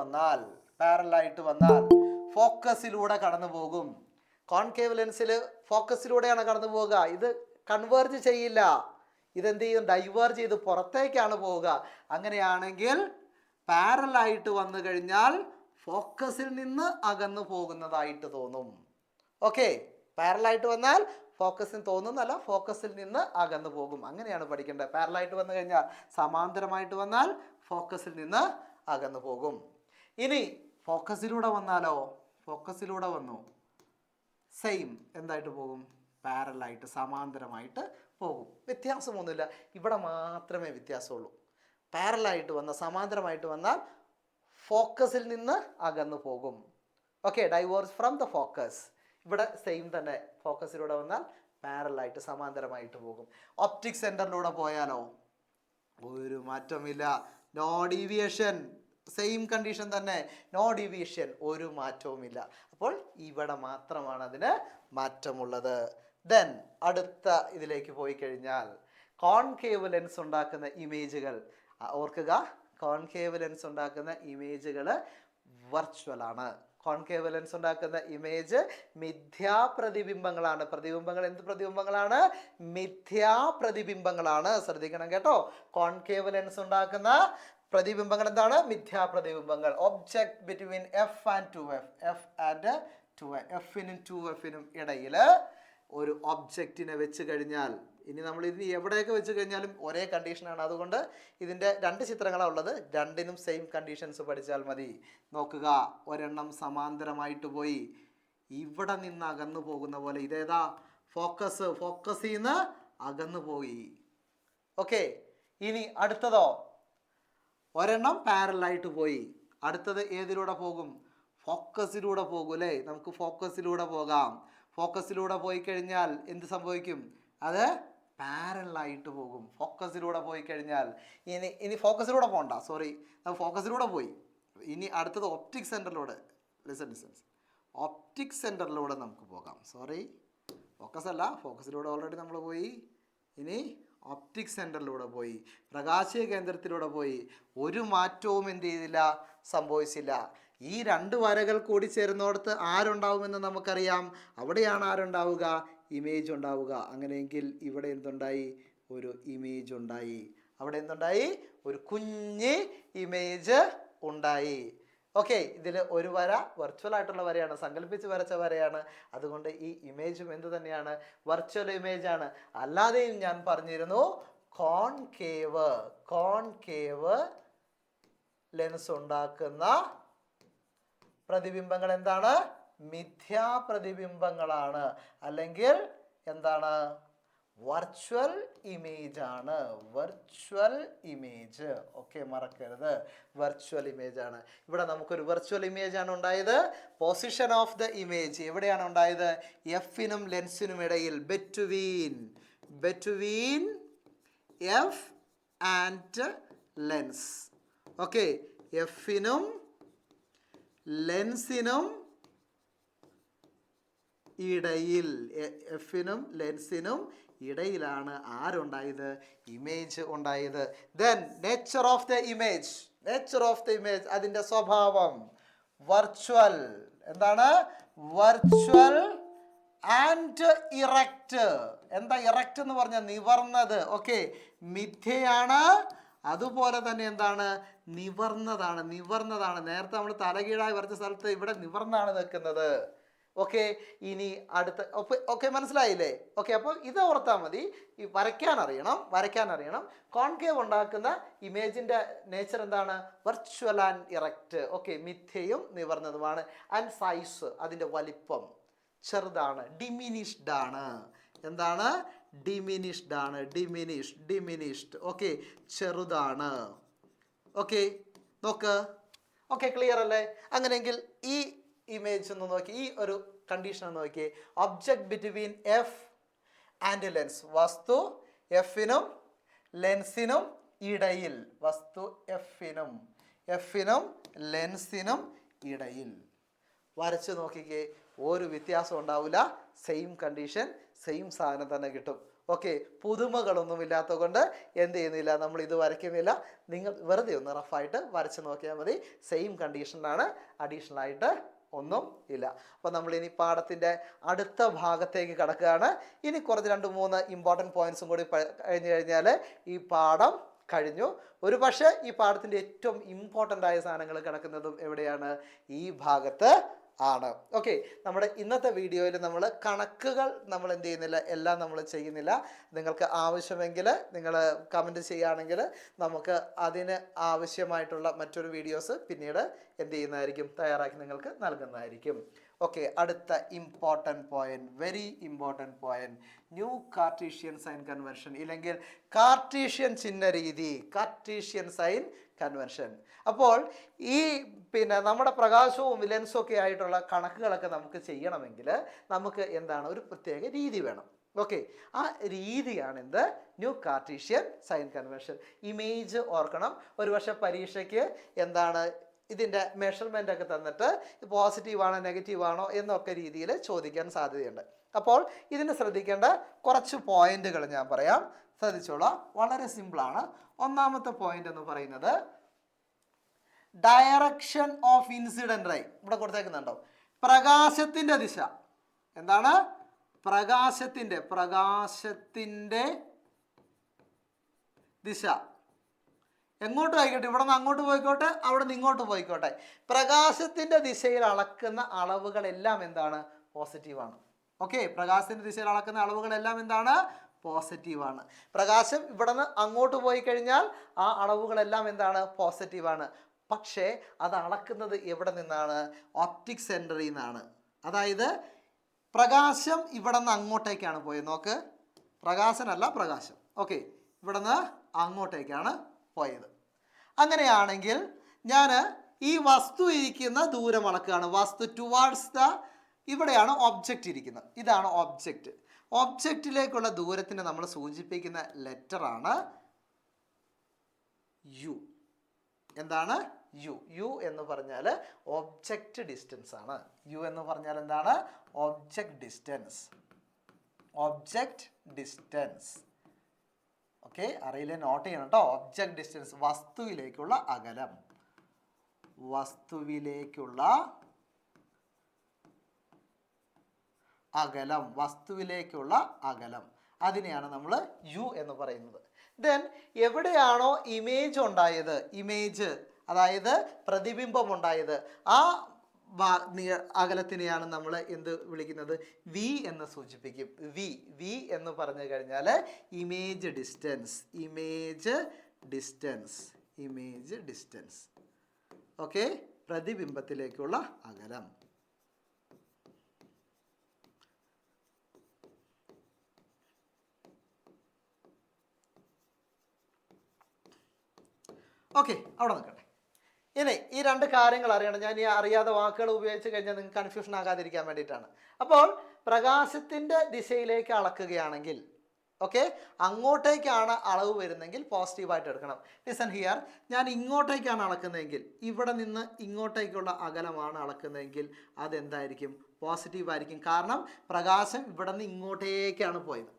വന്നാൽ ഫോക്കസിലൂടെ കടന്നു പോകും. കോൺകേവ് ലെൻസിൽ ഫോക്കസിലൂടെയാണ് കടന്നു പോവുക. ഇത് കൺവേർജ് ചെയ്യില്ല. ഇതെന്ത് ചെയ്യും? ഡൈവേർജ് ചെയ്ത് പുറത്തേക്കാണ് പോവുക. അങ്ങനെയാണെങ്കിൽ പാരലായിട്ട് വന്നു കഴിഞ്ഞാൽ ഫോക്കസിൽ നിന്ന് അകന്നു പോകുന്നതായിട്ട് തോന്നും. ഓക്കെ, പാരലായിട്ട് വന്നാൽ ഫോക്കസിന് തോന്നുന്നല്ല, ഫോക്കസിൽ നിന്ന് അകന്നു പോകും. അങ്ങനെയാണ് പഠിക്കേണ്ടത്. പാരലായിട്ട് വന്നു കഴിഞ്ഞാൽ, സമാന്തരമായിട്ട് വന്നാൽ ഫോക്കസിൽ നിന്ന് അകന്നു പോകും. ഇനി ഫോക്കസിലൂടെ വന്നാലോ? ഫോക്കസിലൂടെ വന്നു, സെയിം എന്തായിട്ട് പോകും? പാരലായിട്ട്, സമാന്തരമായിട്ട് പോകും. വ്യത്യാസമൊന്നുമില്ല, ഇവിടെ മാത്രമേ വ്യത്യാസമുള്ളൂ. പാരലായിട്ട് വന്ന, സമാന്തരമായിട്ട് വന്നാൽ ഫോക്കസിൽ നിന്ന് അകന്നു പോകും. Okay, diverge from the focus. ഇവിടെ സെയിം തന്നെ, ഫോക്കസിലൂടെ വന്നാൽ പാരലായിട്ട്, സമാന്തരമായിട്ട് പോകും. ഒപ്റ്റിക് സെൻറ്ററിലൂടെ പോയാലോ? ഒരു മാറ്റമില്ല, നോ ഡീവിയേഷൻ, സെയിം കണ്ടീഷൻ തന്നെ, നോ ഡീവിയേഷൻ, ഒരു മാറ്റവുമില്ല. അപ്പോൾ ഇവിടെ മാത്രമാണ് അതിന് മാറ്റമുള്ളത്. ദെൻ അടുത്ത ഇതിലേക്ക് പോയി കഴിഞ്ഞാൽ കോൺകേവ് ലെൻസ് ഉണ്ടാക്കുന്ന ഇമേജുകൾ ഓർക്കുക. കോൺകേവ് ലെൻസ് ഉണ്ടാക്കുന്ന ഇമേജുകൾ വെർച്വലാണ്. കോൺകേവ് ലെൻസ് ഉണ്ടാക്കുന്ന ഇമേജ് മിഥ്യാപ്രതിബിംബങ്ങളാണ്. പ്രതിബിംബങ്ങൾ എന്ത് പ്രതിബിംബങ്ങളാണ്? മിഥ്യാപ്രതിബിംബങ്ങളാണ്. ശ്രദ്ധിക്കണം കേട്ടോ. കോൺകേവ് ലെൻസ് ഉണ്ടാക്കുന്ന പ്രതിബിംബങ്ങൾ എന്താണ്? മിഥ്യാപ്രതിബിംബങ്ങൾ. Object between F and 2f, F and 2f, എഫിനും 2fനും ഇടയിൽ ഒരു ഒബ്ജക്റ്റിനെ വെച്ച് കഴിഞ്ഞാൽ, ഇനി നമ്മൾ ഇതിന് എവിടെയൊക്കെ വെച്ച് കഴിഞ്ഞാലും ഒരേ കണ്ടീഷനാണ്. അതുകൊണ്ട് ഇതിൻ്റെ 2 ചിത്രങ്ങളാണ് ഉള്ളത്. രണ്ടിനും സെയിം കണ്ടീഷൻസ് പഠിച്ചാൽ മതി. നോക്കുക, ഒരെണ്ണം സമാന്തരമായിട്ട് പോയി ഇവിടെ നിന്ന് അകന്നു പോകുന്ന പോലെ. ഇതേതാ? ഫോക്കസിൽ നിന്ന് അകന്നു പോയി. ഓക്കെ, ഇനി അടുത്തതോ? ഒരെണ്ണം പാരലായിട്ട് പോയി. അടുത്തത് ഏതിലൂടെ പോകും? ഫോക്കസിലൂടെ പോകും അല്ലേ? നമുക്ക് ഫോക്കസിലൂടെ പോകാം. ഫോക്കസിലൂടെ പോയി കഴിഞ്ഞാൽ എന്ത് സംഭവിക്കും? അത് പാരലായിട്ട് പോകും. ഫോക്കസിലൂടെ പോയി കഴിഞ്ഞാൽ ഇനി ഫോക്കസിലൂടെ പോകണ്ട, സോറി, ഫോക്കസിലൂടെ പോയി. ഇനി അടുത്തത് ഒപ്റ്റിക് സെൻറ്ററിലൂടെ, ലിസൺസ്, ഒപ്റ്റിക് സെൻറ്ററിലൂടെ നമുക്ക് പോകാം. സോറി, ഫോക്കസ് അല്ല, ഫോക്കസിലൂടെ ഓൾറെഡി നമ്മൾ പോയി. ഇനി ഒപ്റ്റിക് സെൻറ്ററിലൂടെ പോയി, പ്രകാശീയ കേന്ദ്രത്തിലൂടെ പോയി. ഒരു മാറ്റവും എന്ത് ചെയ്തില്ല? സംഭവിച്ചില്ല. ഈ 2 വരകൾ കൂടി ചേരുന്നിടത്ത് ആരുണ്ടാവുമെന്ന് നമുക്കറിയാം. അവിടെയാണ് ആരുണ്ടാവുക? ഇമേജ് ഉണ്ടാവുക. അങ്ങനെയെങ്കിൽ ഇവിടെ എന്തുണ്ടായി? ഒരു ഇമേജ് ഉണ്ടായി. അവിടെ എന്തുണ്ടായി? ഒരു കുഞ്ഞ് ഇമേജ് ഉണ്ടായി. ഓക്കെ, ഇതിൽ ഒരു വര വെർച്വൽ ആയിട്ടുള്ള വരയാണ്, സങ്കല്പിച്ച് വരച്ച വരയാണ്. അതുകൊണ്ട് ഈ ഇമേജും എന്ത് തന്നെയാണ്? വെർച്വൽ ഇമേജ് ആണ്. അല്ലാതെയും ഞാൻ പറഞ്ഞിരുന്നു, കോൺകേവ് ലെൻസ് ഉണ്ടാക്കുന്ന പ്രതിബിംബങ്ങൾ എന്താണ്? മിഥ്യാപ്രതിബിംബങ്ങളാണ്, അല്ലെങ്കിൽ എന്താണ്? വെർച്വൽ ഇമേജ് ആണ്. Virtual image. ഓക്കെ, മറക്കരുത്, വെർച്വൽ ഇമേജ് ആണ്. ഇവിടെ നമുക്കൊരു വെർച്വൽ ഇമേജ് ആണ് ഉണ്ടായത്. പൊസിഷൻ ഓഫ് ദ ഇമേജ് എവിടെയാണ് ഉണ്ടായത്? എഫിനും ലെൻസിനും ഇടയിൽ, between F and lens. Okay, എഫിനും ലെൻസിനും ഇടയിലാണ് ആരുണ്ടായത്? ഇമേജ് ഉണ്ടായത്. Then nature of the image, അതിൻ്റെ സ്വഭാവം വെർച്വൽ. എന്താണ്? Virtual and erect. എന്താ ഇറക്റ്റ് എന്ന് പറഞ്ഞാൽ? നിവർന്നത്. ഓക്കെ, മിഥ്യയാണ്, അതുപോലെ തന്നെ എന്താണ്, നിവർന്നതാണ്. നേരത്തെ നമ്മൾ തലകീഴായി വരച്ച സ്ഥലത്ത് ഇവിടെ നിവർന്നാണ് നിൽക്കുന്നത്. ഓക്കെ, ഇനി അടുത്ത ഓക്കെ, മനസ്സിലായില്ലേ? ഓക്കെ, അപ്പോൾ ഇത് ഓർത്താൽ മതി. ഈ വരയ്ക്കാൻ അറിയണം. കോൺകേവ് ഉണ്ടാക്കുന്ന ഇമേജിൻ്റെ നേച്ചർ എന്താണ്? Virtual and erect. ഓക്കെ, മിഥ്യയും നിവർന്നതുമാണ്. ആൻഡ് സൈസ്, അതിൻ്റെ വലിപ്പം ചെറുതാണ്, ഡിമിനിഷ്ഡ് ആണ്. എന്താണ്? ഡിമിനിഷ്ഡ്. ഓക്കെ, ചെറുതാണ്. ഓക്കെ, നോക്ക്. ഓക്കെ, ക്ലിയർ അല്ലേ? അങ്ങനെയെങ്കിൽ ഈ ഇമേജ് ഒന്ന് നോക്കി, ഈ ഒരു കണ്ടീഷൻ ഒന്ന് നോക്കി. Object between F and lens, വസ്തു എഫിനും ലെൻസിനും ഇടയിൽ, വസ്തു എഫിനും ലെൻസിനും ഇടയിൽ. വരച്ച് നോക്കിക്കേ, ഒരു വ്യത്യാസം ഉണ്ടാവില്ല. സെയിം കണ്ടീഷൻ, സെയിം സാധനം തന്നെ കിട്ടും. ഓക്കെ, പുതുമകളൊന്നും ഇല്ലാത്തത് കൊണ്ട് എന്ത് ചെയ്യുന്നില്ല, നമ്മൾ ഇത് വരയ്ക്കുന്നില്ല. നിങ്ങൾ വെറുതെ ഒന്ന് റഫായിട്ട് വരച്ച് നോക്കിയാൽ മതി. സെയിം കണ്ടീഷനിലാണ്, അഡീഷണൽ ആയിട്ട് ഒന്നും ഇല്ല. അപ്പോൾ നമ്മളിനി പാഠത്തിൻ്റെ അടുത്ത ഭാഗത്തേക്ക് കടക്കുകയാണ്. ഇനി കുറച്ച് 2-3 ഇമ്പോർട്ടൻറ്റ് പോയിൻറ്റ്സും കൂടി കഴിഞ്ഞ് കഴിഞ്ഞാൽ ഈ പാഠം കഴിഞ്ഞു. ഒരു പക്ഷേ ഈ പാഠത്തിൻ്റെ ഏറ്റവും ഇമ്പോർട്ടൻ്റ് ആയ സാധനങ്ങൾ കിടക്കുന്നതും എവിടെയാണ്? ഈ ഭാഗത്ത് ആണ്. ഓക്കെ, നമ്മുടെ ഇന്നത്തെ വീഡിയോയിൽ നമ്മൾ കണക്കുകൾ നമ്മൾ എന്ത് ചെയ്യുന്നില്ല, എല്ലാം നമ്മൾ ചെയ്യുന്നില്ല. നിങ്ങൾക്ക് ആവശ്യമെങ്കിൽ നിങ്ങൾ കമൻറ്റ് ചെയ്യുകയാണെങ്കിൽ നമുക്ക് അതിന് ആവശ്യമായിട്ടുള്ള മറ്റൊരു വീഡിയോസ് പിന്നീട് എന്ത് ചെയ്യുന്നതായിരിക്കും, തയ്യാറാക്കി നിങ്ങൾക്ക് നൽകുന്നതായിരിക്കും. ഓക്കെ, അടുത്ത important point, very important point, new Cartesian sign convention, ഇല്ലെങ്കിൽ കാർട്ടീഷ്യൻ ചിഹ്ന രീതി, കാർട്ടീഷ്യൻ സൈൻ കൺവെൻഷൻ. അപ്പോൾ ഈ നമ്മുടെ പ്രകാശവും ലെൻസും ഒക്കെ ആയിട്ടുള്ള കണക്കുകളൊക്കെ നമുക്ക് ചെയ്യണമെങ്കിൽ നമുക്ക് എന്താണ്, ഒരു പ്രത്യേക രീതി വേണം. ഓക്കെ, ആ രീതിയാണ് എന്ത്, new Cartesian sign convention. Image ഓർക്കണം. ഒരുപക്ഷെ പരീക്ഷയ്ക്ക് എന്താണ് ഇതിൻ്റെ മെഷർമെൻ്റ് ഒക്കെ തന്നിട്ട് പോസിറ്റീവാണോ നെഗറ്റീവാണോ എന്നൊക്കെ രീതിയിൽ ചോദിക്കാൻ സാധ്യതയുണ്ട്. അപ്പോൾ ഇതിന് ശ്രദ്ധിക്കേണ്ട കുറച്ച് പോയിന്റുകൾ ഞാൻ പറയാം, ശ്രദ്ധിച്ചോളാം. വളരെ സിമ്പിളാണ്. ഒന്നാമത്തെ പോയിന്റ് എന്ന് പറയുന്നത് ഡയറക്ഷൻ ഓഫ് ഇൻസിഡന്റ് റേ. ഇവിടെ കൊടുത്തേക്കുന്നുണ്ടോ? പ്രകാശത്തിൻ്റെ ദിശ. എന്താണ്? പ്രകാശത്തിൻ്റെ ദിശ എങ്ങോട്ട് ആയിക്കോട്ടെ, ഇവിടെ നിന്ന് അങ്ങോട്ട് പോയിക്കോട്ടെ, അവിടെ നിന്ന് ഇങ്ങോട്ട് പോയിക്കോട്ടെ, പ്രകാശത്തിൻ്റെ ദിശയിൽ അളക്കുന്ന അളവുകളെല്ലാം എന്താണ്? പോസിറ്റീവാണ്. ഓക്കെ, പ്രകാശത്തിൻ്റെ ദിശയിൽ അളക്കുന്ന അളവുകളെല്ലാം എന്താണ്? പോസിറ്റീവാണ്. പ്രകാശം ഇവിടെ നിന്ന് അങ്ങോട്ട് പോയി കഴിഞ്ഞാൽ ആ അളവുകളെല്ലാം എന്താണ്? പോസിറ്റീവാണ്. പക്ഷേ അത് അളക്കുന്നത് എവിടെ നിന്നാണ്? ഓപ്റ്റിക് സെൻറ്ററിൽ നിന്നാണ്. അതായത് പ്രകാശം ഇവിടെ നിന്ന് അങ്ങോട്ടേക്കാണ് പോയത്. നോക്ക്, പ്രകാശം. ഓക്കെ, ഇവിടെ നിന്ന് അങ്ങോട്ടേക്കാണ് പോയത്. അങ്ങനെയാണെങ്കിൽ ഞാൻ ഈ വസ്തു ഇരിക്കുന്ന ദൂരം അളക്കുകയാണ്. വസ്തു ടുവാർഡ്സ് ഇവിടെയാണ് ഒബ്ജക്റ്റ് ഇരിക്കുന്നത്. ഇതാണ് ഒബ്ജക്റ്റ്. ഒബ്ജക്റ്റിലേക്കുള്ള ദൂരത്തിന് നമ്മൾ സൂചിപ്പിക്കുന്ന ലെറ്ററാണ് യു. എന്താണ്? യു എന്ന് പറഞ്ഞാൽ ഒബ്ജക്റ്റ് ഡിസ്റ്റൻസ് ആണ്. യു എന്ന് പറഞ്ഞാൽ എന്താണ്? Object distance. ഓക്കെ, അറിയില്ല, നോട്ട് ചെയ്യണം കേട്ടോ. ഒബ്ജക്റ്റ് ഡിസ്റ്റൻസ്, വസ്തുവിലേക്കുള്ള അകലം. വസ്തുവിലേക്കുള്ള അകലം അതിനെയാണ് നമ്മൾ യു എന്ന് പറയുന്നത്. ദെൻ എവിടെയാണോ ഇമേജ് ഉണ്ടായത്, അതായത് പ്രതിബിംബം ഉണ്ടായത്, ആ അകലത്തിനെയാണ് നമ്മൾ എന്ത് വിളിക്കുന്നത്? വി എന്ന് സൂചിപ്പിക്കും. വി എന്ന് പറഞ്ഞു കഴിഞ്ഞാൽ ഇമേജ് ഡിസ്റ്റൻസ്. ഓക്കെ, പ്രതിബിംബത്തിലേക്കുള്ള അകലം. ഓക്കെ, അവിടെ നിൽക്കട്ടെ. ഇനി ഈ 2 കാര്യങ്ങൾ അറിയണം. ഞാൻ ഈ അറിയാതെ വാക്കുകൾ ഉപയോഗിച്ച് കഴിഞ്ഞാൽ നിങ്ങൾക്ക് കൺഫ്യൂഷൻ ആകാതിരിക്കാൻ വേണ്ടിയിട്ടാണ്. അപ്പോൾ പ്രകാശത്തിൻ്റെ ദിശയിലേക്ക് അളക്കുകയാണെങ്കിൽ, ഓക്കെ, അങ്ങോട്ടേക്കാണ് അളവ് വരുന്നെങ്കിൽ പോസിറ്റീവായിട്ട് എടുക്കണം. ലിസൺ ഹിയർ, ഞാൻ ഇങ്ങോട്ടേക്കാണ് അളക്കുന്നതെങ്കിൽ, ഇവിടെ നിന്ന് ഇങ്ങോട്ടേക്കുള്ള അകലമാണ് അളക്കുന്നതെങ്കിൽ അതെന്തായിരിക്കും? പോസിറ്റീവായിരിക്കും. കാരണം പ്രകാശം ഇവിടെ നിന്ന് ഇങ്ങോട്ടേക്കാണ് പോയത്.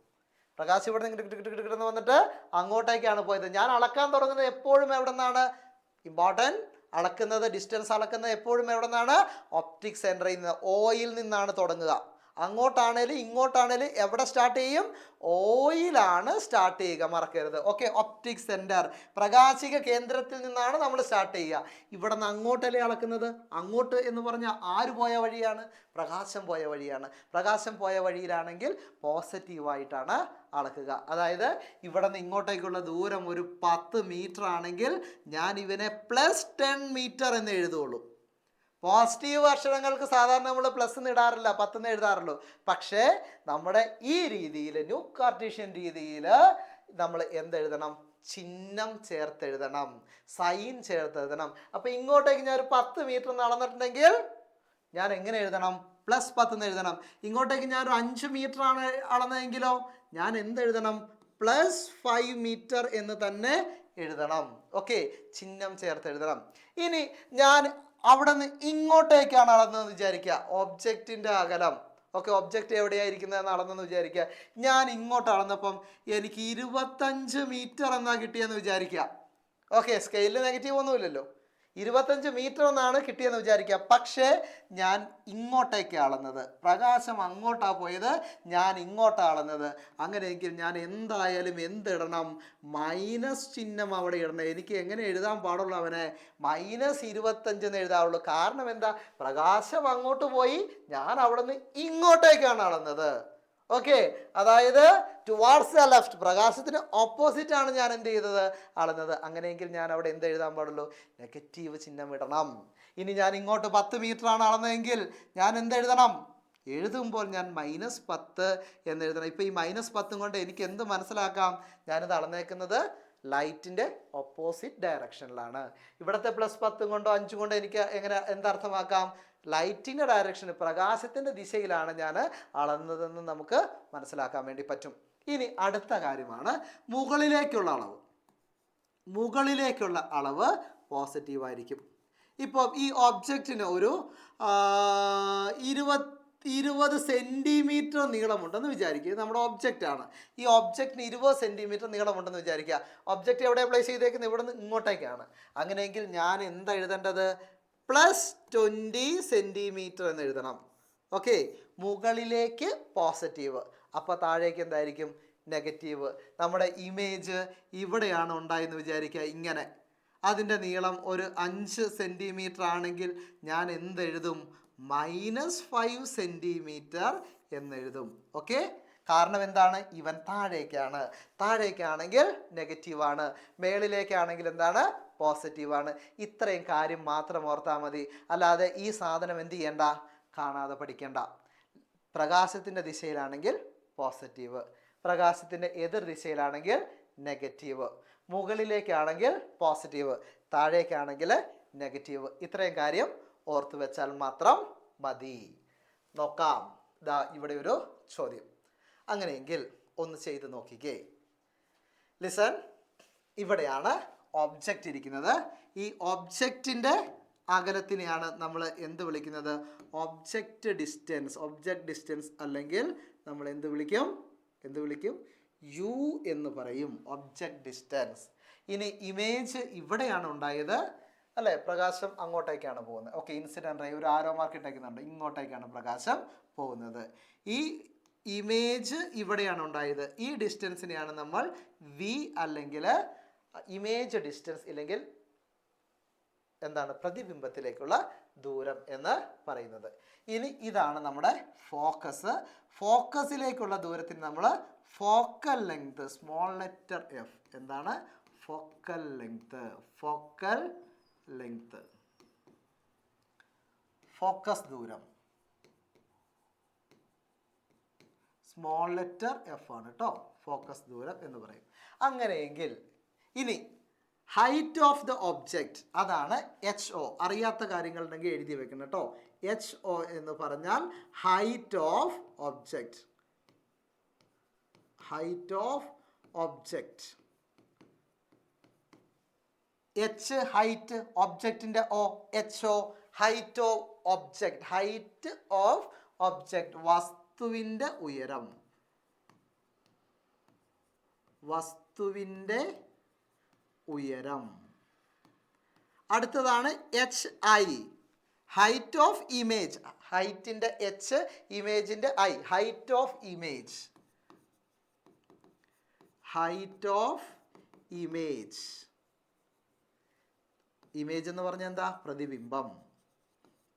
പ്രകാശം ഇവിടെ നിന്ന് കിട്ടുകിട്ടുകിട്ടുകിട്ടുന്ന് വന്നിട്ട് അങ്ങോട്ടേക്കാണ് പോയത്. ഞാൻ അളക്കാൻ തുടങ്ങുന്നത് എപ്പോഴും എവിടെ നിന്നാണ്? ഇമ്പോർട്ടൻറ്റ്, ഡിസ്റ്റൻസ് അളക്കുന്നത് എപ്പോഴും എവിടെ നിന്നാണ്? ഒപ്റ്റിക് സെൻറ്ററിൽ നിന്ന്, ഓയിൽ നിന്നാണ് തുടങ്ങുക. അങ്ങോട്ടാണേലും ഇങ്ങോട്ടാണേലും എവിടെ സ്റ്റാർട്ട് ചെയ്യും? ഓയിലാണ് സ്റ്റാർട്ട് ചെയ്യുക, മറക്കരുത്. ഓക്കെ, ഒപ്റ്റിക് സെൻറ്റർ, പ്രകാശിക കേന്ദ്രത്തിൽ നിന്നാണ് നമ്മൾ സ്റ്റാർട്ട് ചെയ്യുക. ഇവിടെ നിന്ന് അങ്ങോട്ടല്ലേ അളക്കുന്നത്? അങ്ങോട്ട് എന്ന് പറഞ്ഞാൽ ആര് പോയ വഴിയാണ്? പ്രകാശം പോയ വഴിയാണ്. പ്രകാശം പോയ വഴിയിലാണെങ്കിൽ പോസിറ്റീവായിട്ടാണ് അളക്കുക. അതായത് ഇവിടെ നിന്ന് ഇങ്ങോട്ടേക്കുള്ള ദൂരം ഒരു 10 മീറ്റർ ആണെങ്കിൽ ഞാൻ ഇവനെ +10 മീറ്റർ എന്ന് എഴുതുള്ളൂ. പോസിറ്റീവ് അക്ഷരങ്ങൾക്ക് സാധാരണ നമ്മൾ പ്ലസ് എന്ന് ഇടാറില്ല, 10 എന്ന് എഴുതാറുള്ളൂ. പക്ഷേ നമ്മുടെ ഈ രീതിയിൽ, ന്യൂ കാർട്ടീഷ്യൻ രീതിയിൽ നമ്മൾ എന്തെഴുതണം? ചിഹ്നം ചേർത്തെഴുതണം, സൈൻ ചേർത്തെഴുതണം. അപ്പോൾ ഇങ്ങോട്ടേക്ക് ഞാൻ ഒരു 10 മീറ്റർ നടന്നിട്ടുണ്ടെങ്കിൽ ഞാൻ എങ്ങനെ എഴുതണം? +10 എന്ന് എഴുതണം. ഇങ്ങോട്ടേക്ക് ഞാൻ ഒരു 5 മീറ്റർ ആണ് അളന്നതെങ്കിലോ ഞാൻ എന്തെഴുതണം? +5 മീറ്റർ എന്ന് തന്നെ എഴുതണം. ഓക്കെ, ചിഹ്നം ചേർത്ത് എഴുതണം. ഇനി ഞാൻ അവിടെ നിന്ന് ഇങ്ങോട്ടേക്കാണ് അളന്നതെന്ന് വിചാരിക്കുക, ഒബ്ജക്റ്റിൻ്റെ അകലം. ഓക്കെ, ഒബ്ജക്റ്റ് എവിടെയായിരിക്കുന്നതെന്ന് അളന്നെന്ന് വിചാരിക്കുക. ഞാൻ ഇങ്ങോട്ട് അളന്നപ്പം എനിക്ക് 25 മീറ്റർ എന്നാ കിട്ടിയെന്ന് വിചാരിക്കുക. ഓക്കെ, സ്കെയിലിൽ നെഗറ്റീവ് ഒന്നുമില്ലല്ലോ. 25 മീറ്റർ എന്നാണ് കിട്ടിയെന്ന് വിചാരിക്കുക. പക്ഷേ ഞാൻ ഇങ്ങോട്ടേക്ക് അളന്നത്, പ്രകാശം അങ്ങോട്ടാണ് പോയത്, ഞാൻ ഇങ്ങോട്ടാണ് അളന്നത്. അങ്ങനെയെങ്കിൽ ഞാൻ എന്തായാലും എന്തിടണം? മൈനസ് ചിഹ്നം അവിടെ ഇടണം. എനിക്ക് എങ്ങനെ എഴുതാൻ പാടുള്ളൂ അവനെ? -25 എന്ന് എഴുതാവുള്ളൂ. കാരണം എന്താ? പ്രകാശം അങ്ങോട്ട് പോയി, ഞാൻ അവിടെ നിന്ന് ഇങ്ങോട്ടേക്കാണ് അളന്നത്. ഓക്കെ, അതായത് ടുവാർഡ്സ് ദ ലെഫ്റ്റ്, പ്രകാശത്തിന് ഓപ്പോസിറ്റ് ആണ് ഞാൻ എന്ത് ചെയ്തത്? അളന്നത്. അങ്ങനെയെങ്കിൽ ഞാൻ അവിടെ എന്ത് എഴുതാൻ പാടുള്ളൂ? നെഗറ്റീവ് ചിഹ്നം ഇടണം. ഇനി ഞാൻ ഇങ്ങോട്ട് 10 മീറ്റർ ആണ് അളന്നതെങ്കിൽ ഞാൻ എന്തെഴുതണം? എഴുതുമ്പോൾ ഞാൻ -10 എന്ന് എഴുതണം. ഇപ്പോൾ ഈ -10 കൊണ്ട് എനിക്ക് എന്ത് മനസ്സിലാക്കാം? ഞാനിത് അളന്നേക്കുന്നത് ലൈറ്റിൻ്റെ ഓപ്പോസിറ്റ് ഡയറക്ഷനിലാണ്. ഇവിടുത്തെ +10 കൊണ്ടോ 5 കൊണ്ടോ എനിക്ക് എന്തർത്ഥമാക്കാം? ലൈറ്റിൻ്റെ ഡയറക്ഷന്, പ്രകാശത്തിൻ്റെ ദിശയിലാണ് ഞാൻ അളന്നതെന്ന് നമുക്ക് മനസ്സിലാക്കാൻ വേണ്ടി പറ്റും. ഇനി അടുത്ത കാര്യമാണ് മുകളിലേക്കുള്ള അളവ്. മുകളിലേക്കുള്ള അളവ് പോസിറ്റീവായിരിക്കും. ഇപ്പോൾ ഈ ഒബ്ജക്റ്റിന് ഒരു 20 സെൻറ്റിമീറ്റർ നീളമുണ്ടെന്ന് വിചാരിക്കുക. നമ്മുടെ ഒബ്ജക്റ്റാണ്. ഈ ഒബ്ജക്റ്റിന് 20 സെൻറ്റിമീറ്റർ നീളമുണ്ടെന്ന് വിചാരിക്കുക. ഒബ്ജക്റ്റ് എവിടെ പ്ലേസ് ചെയ്തേക്കുന്നത്? ഇവിടെ നിന്ന് ഇങ്ങോട്ടേക്കാണ്. അങ്ങനെയെങ്കിൽ ഞാൻ എന്താ എഴുതേണ്ടത്? +20 സെൻറ്റിമീറ്റർ എന്ന് എഴുതണം. ഓക്കെ, മുകളിലേക്ക് പോസിറ്റീവ്, അപ്പോൾ താഴേക്ക് എന്തായിരിക്കും? നെഗറ്റീവ്. നമ്മുടെ ഇമേജ് ഇവിടെയാണ് ഉണ്ടായെന്ന് വിചാരിക്കുക, ഇങ്ങനെ. അതിൻ്റെ നീളം ഒരു 5 സെൻറ്റിമീറ്റർ ആണെങ്കിൽ ഞാൻ എന്തെഴുതും? -5 സെൻറ്റിമീറ്റർ എന്നെഴുതും. ഓക്കെ, കാരണം എന്താണ്? ഇവൻ താഴേക്കാണ്. താഴേക്കാണെങ്കിൽ നെഗറ്റീവാണ്, മേളിലേക്കാണെങ്കിൽ എന്താണ്? പോസിറ്റീവാണ്. ഇത്രയും കാര്യം മാത്രം ഓർത്താൽ മതി. അല്ലാതെ ഈ സാധനം എന്ത് ചെയ്യണ്ട? കാണാതെ പഠിക്കേണ്ട. പ്രകാശത്തിൻ്റെ ദിശയിലാണെങ്കിൽ പോസിറ്റീവ്, പ്രകാശത്തിൻ്റെ എതിർ ദിശയിലാണെങ്കിൽ നെഗറ്റീവ്, മുകളിലേക്കാണെങ്കിൽ പോസിറ്റീവ്, താഴേക്കാണെങ്കിൽ നെഗറ്റീവ്. ഇത്രയും കാര്യം ഓർത്ത് വെച്ചാൽ മാത്രം മതി. നോക്കാം, ദാ ഇവിടെ ഒരു ചോദ്യം. അങ്ങനെയെങ്കിൽ ഒന്ന് ചെയ്ത് നോക്കിക്കേ. ലിസൺ, ഇവിടെയാണ് ഒബ്ജക്റ്റ് ഇരിക്കുന്നത്. ഈ ഒബ്ജക്റ്റിൻ്റെ അകലത്തിനെയാണ് നമ്മൾ എന്ത് വിളിക്കുന്നത്? Object distance. ഒബ്ജക്റ്റ് ഡിസ്റ്റൻസ് അല്ലെങ്കിൽ നമ്മൾ എന്ത് വിളിക്കും? യു എന്ന് പറയും, ഒബ്ജക്റ്റ് ഡിസ്റ്റൻസ്. ഇനി ഇമേജ് ഇവിടെയാണ് ഉണ്ടായത് അല്ലേ? പ്രകാശം അങ്ങോട്ടേക്കാണ് പോകുന്നത്. ഓക്കെ, ഇൻസിഡൻറ്റ് റേ ഒരു ആരോ മാർക്ക് ഇട്ടേക്കുന്നുണ്ട്, ഇങ്ങോട്ടേക്കാണ് പ്രകാശം പോകുന്നത്. ഈ ഇമേജ് ഇവിടെയാണ് ഉണ്ടായത്. ഈ ഡിസ്റ്റൻസിനെയാണ് നമ്മൾ വി അല്ലെങ്കിൽ ഇമേജ് ഡിസ്റ്റൻസ് ഇല്ലെങ്കിൽ എന്താണ്? പ്രതിബിംബത്തിലേക്കുള്ള ദൂരം എന്ന് പറയുന്നത്. ഇനി ഇതാണ് നമ്മുടെ ഫോക്കസ്. ഫോക്കസിലേക്കുള്ള ദൂരത്തിന് നമ്മൾ focal length, small letter F. എന്താണ്? Focal length. Focal length, focus ദൂരം സ്മോൾ ലെറ്റർ എഫ് ആണ് കേട്ടോ, ഫോക്കസ് ദൂരം എന്ന് പറയും. അങ്ങനെയെങ്കിൽ ഇനി ഹൈറ്റ് ഓഫ് ദ ഒബ്ജക്റ്റ്, അതാണ് HO. അറിയാത്ത കാര്യങ്ങളുണ്ടെങ്കിൽ എഴുതി വെക്കണം കേട്ടോ. HO എന്ന് പറഞ്ഞാൽ height of object. Height of object. H height, ഒബ്ജക്റ്റിൻ്റെ O HO, height of object. Height of object, വസ്തുവിൻ്റെ ഉയരം. വസ്തുവിൻ്റെ ഉയരം. അടുത്തതാണ് HI, ഹൈറ്റ് ഓഫ് ഇമേജ്, ഹൈറ്റിൻ്റെ എച്ച്, ഇമേജിൻ്റെ I, height of image, height of image. Image എന്ന് പറഞ്ഞാൽ എന്താ? പ്രതിബിംബം.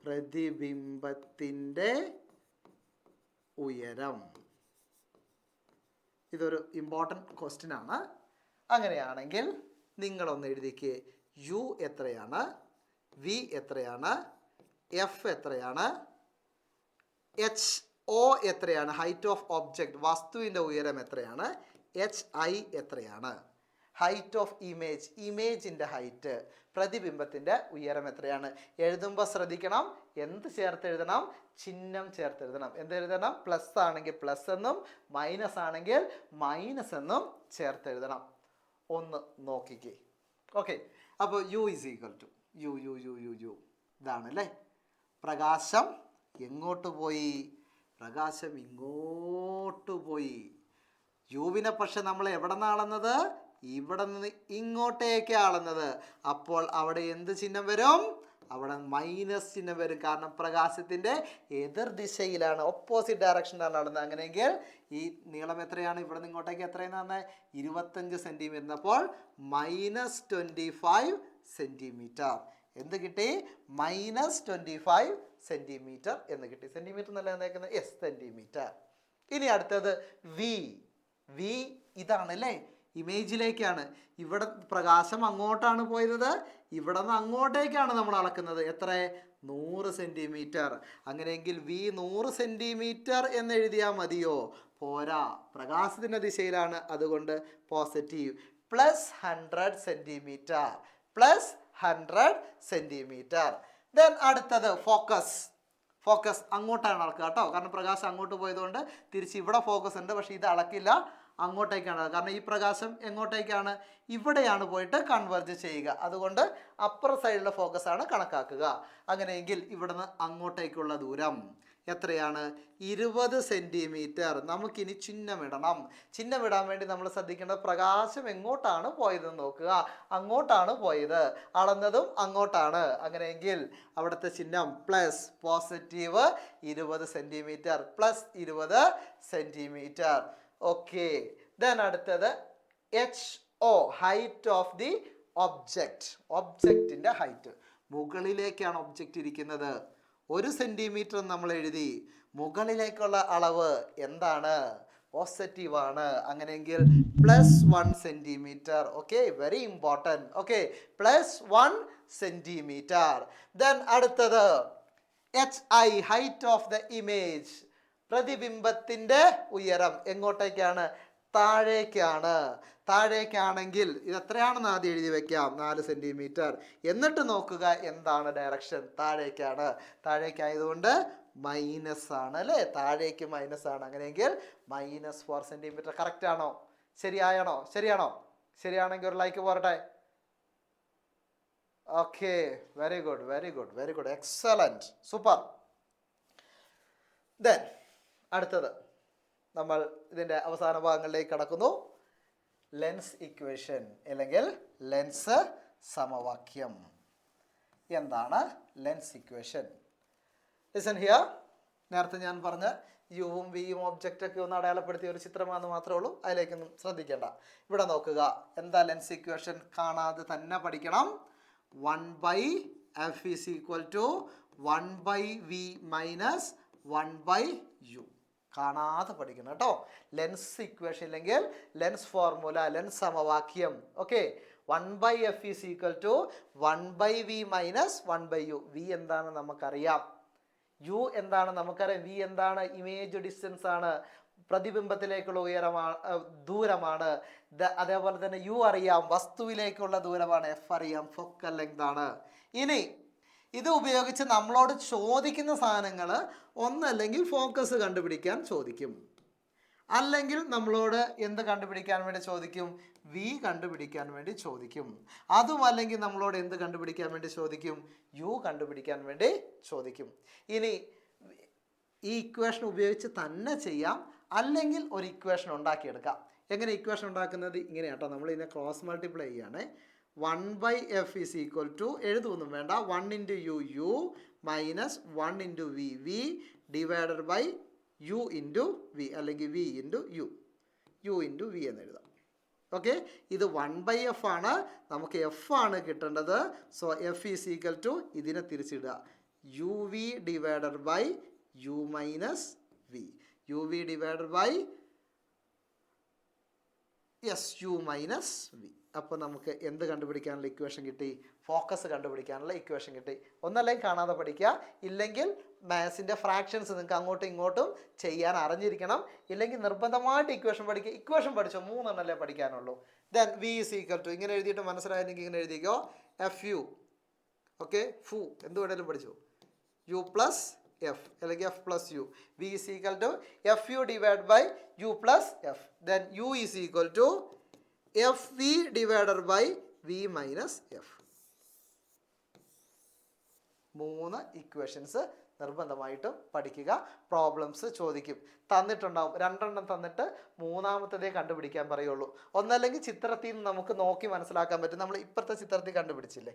പ്രതിബിംബത്തിൻ്റെ ഉയരം. ഇതൊരു ഇമ്പോർട്ടൻറ്റ് ക്വസ്റ്റ്യൻ ആണ്. അങ്ങനെയാണെങ്കിൽ നിങ്ങളൊന്ന് എഴുതിക്ക്. യു എത്രയാണ്, വി എത്രയാണ്, എഫ് എത്രയാണ്, എച്ച് ഒ എത്രയാണ്, ഹൈറ്റ് ഓഫ് ഒബ്ജക്റ്റ് വസ്തുവിൻ്റെ ഉയരം എത്രയാണ്, എച്ച് ഐ എത്രയാണ്. ഹൈറ്റ് ഓഫ് ഇമേജ്, ഇമേജിൻ്റെ ഹൈറ്റ്, പ്രതിബിംബത്തിൻ്റെ ഉയരം എത്രയാണ്. എഴുതുമ്പോൾ ശ്രദ്ധിക്കണം, എന്ത് ചേർത്ത് എഴുതണം? ചിഹ്നം ചേർത്ത് എഴുതണം. എന്ത് എഴുതണം? പ്ലസ് ആണെങ്കിൽ പ്ലസ് എന്നും മൈനസ് ആണെങ്കിൽ മൈനസ് എന്നും ചേർത്ത് എഴുതണം. ഒന്ന് നോക്കിക്കേ. ഓക്കെ, അപ്പോൾ u is equal to u u u u u ഇതാണല്ലേ. പ്രകാശം എങ്ങോട്ട് പോയി? പ്രകാശം ഇങ്ങോട്ട് പോയി. യുവിനെ പക്ഷെ നമ്മൾ എവിടെ നിന്നാണ് അളന്നത്? ഇവിടെ നിന്ന് ഇങ്ങോട്ടേക്ക് അളന്നത്. അപ്പോൾ അവിടെ എന്ത് ചിഹ്നം വരും? അവിടെ മൈനസ് ചിഹ്നം വരും. കാരണം പ്രകാശത്തിൻ്റെ എതിർ ദിശയിലാണ്, ഓപ്പോസിറ്റ് ഡയറക്ഷനിലാണ് അളന്നത്. അങ്ങനെയെങ്കിൽ ഈ നീളം എത്രയാണ്? ഇവിടെ നിന്ന് ഇങ്ങോട്ടേക്ക് എത്രയെന്ന് പറഞ്ഞാൽ 25 സെൻറ്റിമീറ്റർ. അപ്പോൾ -25 സെൻറ്റിമീറ്റർ. എന്ത് കിട്ടി? -25 സെൻറ്റിമീറ്റർ എന്ന് കിട്ടി. സെൻറ്റിമീറ്റർ എന്നല്ല എന്നേക്കുന്നത്, എസ് സെൻറ്റിമീറ്റർ. ഇനി അടുത്തത് വി. വി ഇതാണല്ലേ, ഇമേജിലേക്കാണ്. ഇവിടെ പ്രകാശം അങ്ങോട്ടാണ് പോയത്, ഇവിടെ നിന്ന് അങ്ങോട്ടേക്കാണ് നമ്മൾ അളക്കുന്നത്. എത്ര? 100 സെൻറ്റിമീറ്റർ. അങ്ങനെയെങ്കിൽ വി 100 സെൻറ്റിമീറ്റർ എന്ന് എഴുതിയാൽ മതിയോ? പോരാ, പ്രകാശത്തിൻ്റെ ദിശയിലാണ്, അതുകൊണ്ട് പോസിറ്റീവ്. +100 centimetre, +100 centimetre. ദെൻ അടുത്തത് ഫോക്കസ്. ഫോക്കസ് അങ്ങോട്ടാണ് അളക്കുക കേട്ടോ. കാരണം പ്രകാശം അങ്ങോട്ട് പോയതുകൊണ്ട് തിരിച്ച് ഇവിടെ ഫോക്കസ് ഉണ്ട്, പക്ഷേ ഇത് അളക്കില്ല, അങ്ങോട്ടേക്കാണ്. കാരണം ഈ പ്രകാശം എങ്ങോട്ടേക്കാണ്? ഇവിടെയാണ് പോയിട്ട് കൺവെർജ് ചെയ്യുക. അതുകൊണ്ട് അപ്പർ സൈഡിലെ ഫോക്കസ് ആണ് കണക്കാക്കുക. അങ്ങനെയെങ്കിൽ ഇവിടുന്ന് അങ്ങോട്ടേക്കുള്ള ദൂരം എത്രയാണ്? 20 സെൻറ്റിമീറ്റർ. നമുക്കിനി ചിഹ്നമിടണം. ചിഹ്നമിടാൻ വേണ്ടി നമ്മൾ ശ്രദ്ധിക്കേണ്ടത് പ്രകാശം എങ്ങോട്ടാണ് പോയതെന്ന് നോക്കുക. അങ്ങോട്ടാണ് പോയത്, അളന്നതും അങ്ങോട്ടാണ്. അങ്ങനെയെങ്കിൽ അവിടുത്തെ ചിഹ്നം plus, positive 20 centimetre, +20 centimetre. Okay, then അടുത്തത് H O, height of the object. ഒബ്ജക്റ്റിൻ്റെ ഹൈറ്റ്, മുകളിലേക്കാണ് ഒബ്ജക്റ്റ് ഇരിക്കുന്നത്. 1 സെൻറ്റിമീറ്റർ നമ്മൾ എഴുതി. മുകളിലേക്കുള്ള അളവ് എന്താണ്? പോസിറ്റീവ് ആണ്. അങ്ങനെയെങ്കിൽ +1 centimetre. Okay, very important. Okay, +1 centimetre. Then അടുത്തത് H I, height of the image, പ്രതിബിംബത്തിൻ്റെ ഉയരം എങ്ങോട്ടേക്കാണ്? താഴേക്കാണ്. താഴേക്കാണെങ്കിൽ ഇത് എത്രയാണെന്ന് ആദ്യം എഴുതി വെക്കാം, 4 സെൻറ്റിമീറ്റർ. എന്നിട്ട് നോക്കുക എന്താണ് ഡയറക്ഷൻ. താഴേക്കാണ്. താഴേക്കായതുകൊണ്ട് മൈനസ് ആണ് അല്ലേ, താഴേക്ക് മൈനസ് ആണ്. അങ്ങനെയെങ്കിൽ -4 സെൻറ്റിമീറ്റർ. കറക്റ്റ് ആണോ? ശരിയാണോ? ശരിയാണോ? ശരിയാണെങ്കിൽ ഒരു ലൈക്ക് പോരട്ടെ. Okay, very good, very good, very good, excellent, super. Then അടുത്തത് നമ്മൾ ഇതിൻ്റെ അവസാന ഭാഗങ്ങളിലേക്ക് കടക്കുന്നു. ലെൻസ് ഇക്വേഷൻ അല്ലെങ്കിൽ ലെൻസ് സമവാക്യം. എന്താണ് ലെൻസ് ഇക്വേഷൻ? Listen here. നേരത്തെ ഞാൻ പറഞ്ഞ യുവും വിയും ഒബ്ജക്റ്റൊക്കെ ഒന്ന് അടയാളപ്പെടുത്തിയ ഒരു ചിത്രമാണെന്ന് മാത്രമേ ഉള്ളൂ, അതിലേക്കൊന്നും ശ്രദ്ധിക്കേണ്ട. ഇവിടെ നോക്കുക, എന്താ ലെൻസ് ഇക്വേഷൻ? കാണാതെ തന്നെ പഠിക്കണം. 1/f = 1/v - 1/u. കാണാതെ പഠിക്കണം കേട്ടോ. ലെൻസ് ഇക്വേഷൻ ഇല്ലെങ്കിൽ ലെൻസ് ഫോർമുല, ലെൻസ് സമവാക്യം. Okay, 1/f = 1/v - 1/u. V എന്താണ് നമുക്കറിയാം, യു എന്താണ് നമുക്കറിയാം. വി എന്താണ്? ഇമേജ് ഡിസ്റ്റൻസ് ആണ്, പ്രതിബിംബത്തിലേക്കുള്ള ഉയരമാണ്, ദൂരമാണ്. അതേപോലെ തന്നെ യു അറിയാം, വസ്തുവിലേക്കുള്ള ദൂരമാണ്. എഫ് അറിയാം, ഫോക്കൽ ലെങ്ത് ആണ്. ഇനി ഇത് ഉപയോഗിച്ച് നമ്മളോട് ചോദിക്കുന്ന സാധനങ്ങൾ ഒന്നല്ലെങ്കിൽ ഫോക്കസ് കണ്ടുപിടിക്കാൻ ചോദിക്കും, അല്ലെങ്കിൽ നമ്മളോട് എന്ത് കണ്ടുപിടിക്കാൻ വേണ്ടി ചോദിക്കും? വി കണ്ടുപിടിക്കാൻ വേണ്ടി ചോദിക്കും. അതും അല്ലെങ്കിൽ നമ്മളോട് എന്ത് കണ്ടുപിടിക്കാൻ വേണ്ടി ചോദിക്കും? യു കണ്ടുപിടിക്കാൻ വേണ്ടി ചോദിക്കും. ഇനി ഈ ഇക്വേഷൻ ഉപയോഗിച്ച് തന്നെ ചെയ്യാം, അല്ലെങ്കിൽ ഒരു ഇക്വേഷൻ ഉണ്ടാക്കിയെടുക്കാം. എങ്ങനെ ഇക്വേഷൻ ഉണ്ടാക്കുന്നത്? ഇങ്ങനെ കേട്ടോ, നമ്മൾ ഇതിനെ ക്രോസ് മൾട്ടിപ്ലൈ ചെയ്യാണ്. 1/f ഈസ് ഈക്വൽ ടു എഴുതൊന്നും വേണ്ട 1 into U U minus 1 into V V divided by U into V അല്ലെങ്കിൽ V into U into V എന്ന് എഴുതാം. ഓക്കെ, ഇത് 1/f ആണ്, നമുക്ക് എഫ് ആണ് കിട്ടേണ്ടത്. So F is equal to ഇതിനെ തിരിച്ചിടുക, U V divided by U minus V, U V divided by U minus V. അപ്പോൾ നമുക്ക് എന്ത് കണ്ടുപിടിക്കാനുള്ള ഇക്വേഷൻ കിട്ടി? ഫോക്കസ് കണ്ടുപിടിക്കാനുള്ള ഇക്വേഷൻ കിട്ടി. ഒന്നല്ലെങ്കിൽ കാണാതെ പഠിക്കുക, ഇല്ലെങ്കിൽ മാത്സിൻ്റെ ഫ്രാക്ഷൻസ് നിങ്ങൾക്ക് അങ്ങോട്ടും ഇങ്ങോട്ടും ചെയ്യാൻ അറിഞ്ഞിരിക്കണം. ഇല്ലെങ്കിൽ നിർബന്ധമായിട്ട് ഇക്വേഷൻ പഠിക്കുക. ഇക്വേഷൻ പഠിച്ചോ, 3 എണ്ണല്ലേ പഠിക്കാനുള്ളൂ. Then V is equal to ഇങ്ങനെ എഴുതിയിട്ട് മനസ്സിലായെങ്കിൽ ഇങ്ങനെ എഴുതിക്കോ, എഫ് യു. ഓക്കെ, ഫു എന്ത് വേണേലും പഠിച്ചു, യു പ്ലസ് എഫ് അല്ലെങ്കിൽ f plus u. V is equal to f u divide by u plus f. Then u is equal to f v divided by v minus f. 3 equations നിർബന്ധമായിട്ടും പഠിക്കുക. Problems ചോദിക്കും, തന്നിട്ടുണ്ടാവും, 2 എണ്ണം തന്നിട്ട് 3-മത്തതേ കണ്ടുപിടിക്കാൻ പറയുള്ളൂ. ഒന്നല്ലെങ്കിൽ ചിത്രത്തിൽ നിന്ന് നമുക്ക് നോക്കി മനസ്സിലാക്കാൻ പറ്റും. നമ്മൾ ഇപ്പോഴത്തെ ചിത്രത്തിൽ കണ്ടുപിടിച്ചില്ലേ,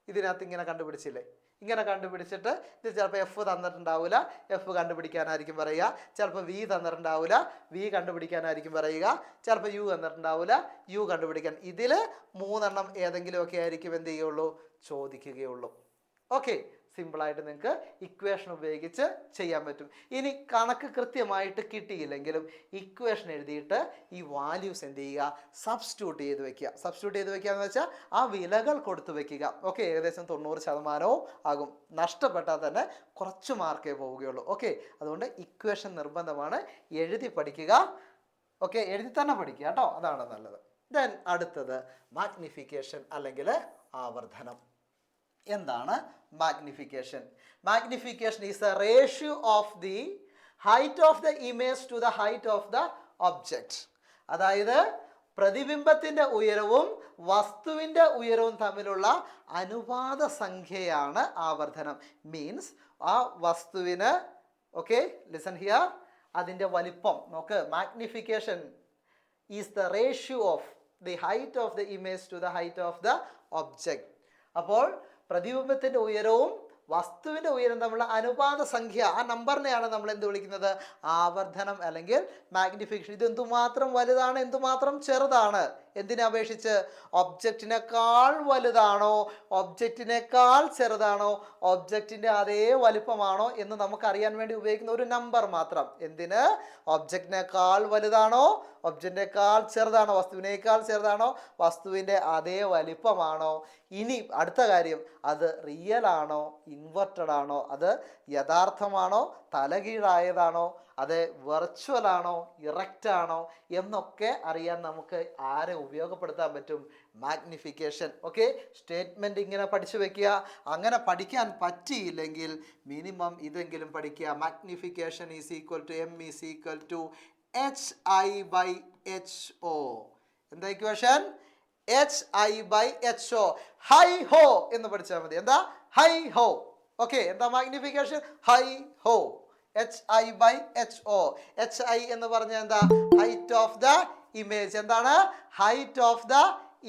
ഇതിനകത്ത് ഇങ്ങനെ കണ്ടുപിടിച്ചില്ലേ, ഇങ്ങനെ കണ്ടുപിടിച്ചിട്ട് ഇത് ചിലപ്പോൾ എഫ് തന്നിട്ടുണ്ടാവില്ല, എഫ് കണ്ടുപിടിക്കാനായിരിക്കും പറയുക. ചിലപ്പോൾ വി തന്നിട്ടുണ്ടാവില്ല, വി കണ്ടുപിടിക്കാനായിരിക്കും പറയുക. ചിലപ്പോൾ യു തന്നിട്ടുണ്ടാവില്ല, യു കണ്ടുപിടിക്കാൻ. ഇതിൽ 3 എണ്ണം ഏതെങ്കിലുമൊക്കെ ആയിരിക്കും എന്ത് ചെയ്യുള്ളൂ, ചോദിക്കുകയുള്ളൂ. ഓക്കെ, സിമ്പിളായിട്ട് നിങ്ങൾക്ക് ഇക്വേഷൻ ഉപയോഗിച്ച് ചെയ്യാൻ പറ്റും. ഇനി കണക്ക് കൃത്യമായിട്ട് കിട്ടിയില്ലെങ്കിലും ഇക്വേഷൻ എഴുതിയിട്ട് ഈ വാല്യൂസ് എന്ത് ചെയ്യുക, സബ്സ്റ്റിറ്റ്യൂട്ട് ചെയ്ത് വെക്കുക. സബ്സ്റ്റിറ്റ്യൂട്ട് ചെയ്ത് വെക്കുക എന്ന് വെച്ചാൽ ആ വിലകൾ കൊടുത്ത് വെക്കുക. ഓക്കെ, ഏകദേശം 90% ആകും. നഷ്ടപ്പെട്ടാൽ തന്നെ കുറച്ച് മാർക്കേ പോവുകയുള്ളൂ. ഓക്കെ, അതുകൊണ്ട് ഇക്വേഷൻ നിർബന്ധമാണ്, എഴുതി പഠിക്കുക. ഓക്കെ, എഴുതി തന്നെ പഠിക്കുക കേട്ടോ, അതാണ് നല്ലത്. ദെൻ അടുത്തത് മാഗ്നിഫിക്കേഷൻ അല്ലെങ്കിൽ ആവർധനം. എന്താണ് magnification? Magnification is a ratio of the height of the image to the height of the object. അതായത് പ്രതിബിംബത്തിൻ്റെ ഉയരവും വസ്തുവിൻ്റെ ഉയരവും തമ്മിലുള്ള അനുപാത സംഖ്യയാണ് ആവർധനം. മീൻസ് ആ വസ്തുവിന്, ഓക്കെ ലിസൺ ഹിയർ, അതിൻ്റെ വലിപ്പം നോക്ക്. Magnification is the ratio of the height of the image to the height of the object. അപ്പോൾ പ്രതിബിംബത്തിൻ്റെ ഉയരവും വസ്തുവിൻ്റെ ഉയരം തമ്മിലുള്ള അനുപാത സംഖ്യ, ആ നമ്പറിനെയാണ് നമ്മൾ എന്ത് വിളിക്കുന്നത്, ആവർധനം അല്ലെങ്കിൽ മാഗ്നിഫിക്കേഷൻ. ഇത് എന്തുമാത്രം വലുതാണ്, എന്തുമാത്രം ചെറുതാണ്, എന്തിനെ അപേക്ഷിച്ച്? ഒബ്ജക്റ്റിനേക്കാൾ വലുതാണോ, ഒബ്ജക്റ്റിനേക്കാൾ ചെറുതാണോ, ഒബ്ജക്റ്റിൻ്റെ അതേ വലിപ്പമാണോ എന്ന് നമുക്കറിയാൻ വേണ്ടി ഉപയോഗിക്കുന്ന ഒരു നമ്പർ മാത്രം. എന്തിന്? ഒബ്ജക്റ്റിനേക്കാൾ വലുതാണോ, ഒബ്ജക്റ്റിനേക്കാൾ ചെറുതാണോ, വസ്തുവിനേക്കാൾ ചെറുതാണോ, വസ്തുവിൻ്റെ അതേ വലിപ്പമാണോ. ഇനി അടുത്ത കാര്യം, അത് റിയൽ ആണോ, ഇൻവെർട്ടഡ് ആണോ, അത് യഥാർത്ഥമാണോ, തലകീഴായതാണോ, അത് വെർച്വൽ ആണോ, ഇറക്റ്റ് ആണോ എന്നൊക്കെ അറിയാൻ നമുക്ക് ആരെ ഉപയോഗപ്പെടുത്താൻ പറ്റും? മാഗ്നിഫിക്കേഷൻ. ഓക്കെ, സ്റ്റേറ്റ്മെൻറ്റ് ഇങ്ങനെ പഠിച്ചു വെക്കുക. അങ്ങനെ പഠിക്കാൻ പറ്റിയില്ലെങ്കിൽ മിനിമം ഇതെങ്കിലും പഠിക്കുക. Magnification is equal to m is equal to HI/HO. എന്താ ഇക്വേഷൻ? HI/HO. ഹൈ ഹോ എന്ന് പഠിച്ചാൽ മതി. എന്താ? ഹൈ ഹോ. ഓക്കെ, എന്താ മാഗ്നിഫിക്കേഷൻ? ഹൈ ഹോ. HI/HO. HI എന്ന് പറഞ്ഞാൽ എന്താ? Height of the image. എന്താണ്? Height of the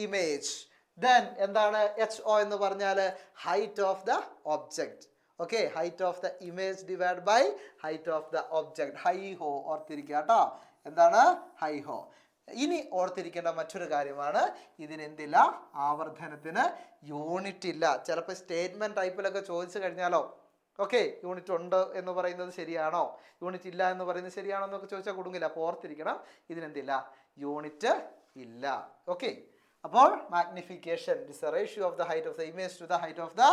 image. Then എന്താണ് HO എന്ന് പറഞ്ഞാൽ? Height of the object. Okay, height of the image divide by height of the object. Hi ho ഓർത്തിരിക്കുക കേട്ടോ. എന്താണ്? ഹൈ ഹോ. ഇനി ഓർത്തിരിക്കേണ്ട മറ്റൊരു കാര്യമാണ്, ഇതിനെന്തില്ല, ആവർധനത്തിന് യൂണിറ്റ് ഇല്ല. ചിലപ്പോൾ സ്റ്റേറ്റ്മെൻറ്റ് ടൈപ്പിലൊക്കെ ചോദിച്ചു കഴിഞ്ഞാലോ, ഓക്കെ യൂണിറ്റ് ഉണ്ട് എന്ന് പറയുന്നത് ശരിയാണോ, യൂണിറ്റ് ഇല്ല എന്ന് പറയുന്നത് ശരിയാണോ എന്നൊക്കെ ചോദിച്ചാൽ കൊടുങ്ങില്ല. അപ്പോൾ ഓർത്തിരിക്കണം, ഇതിനെന്തില്ല, യൂണിറ്റ് ഇല്ല. ഓക്കെ, അപ്പോൾ magnification is a ratio of the height of the image to the height of the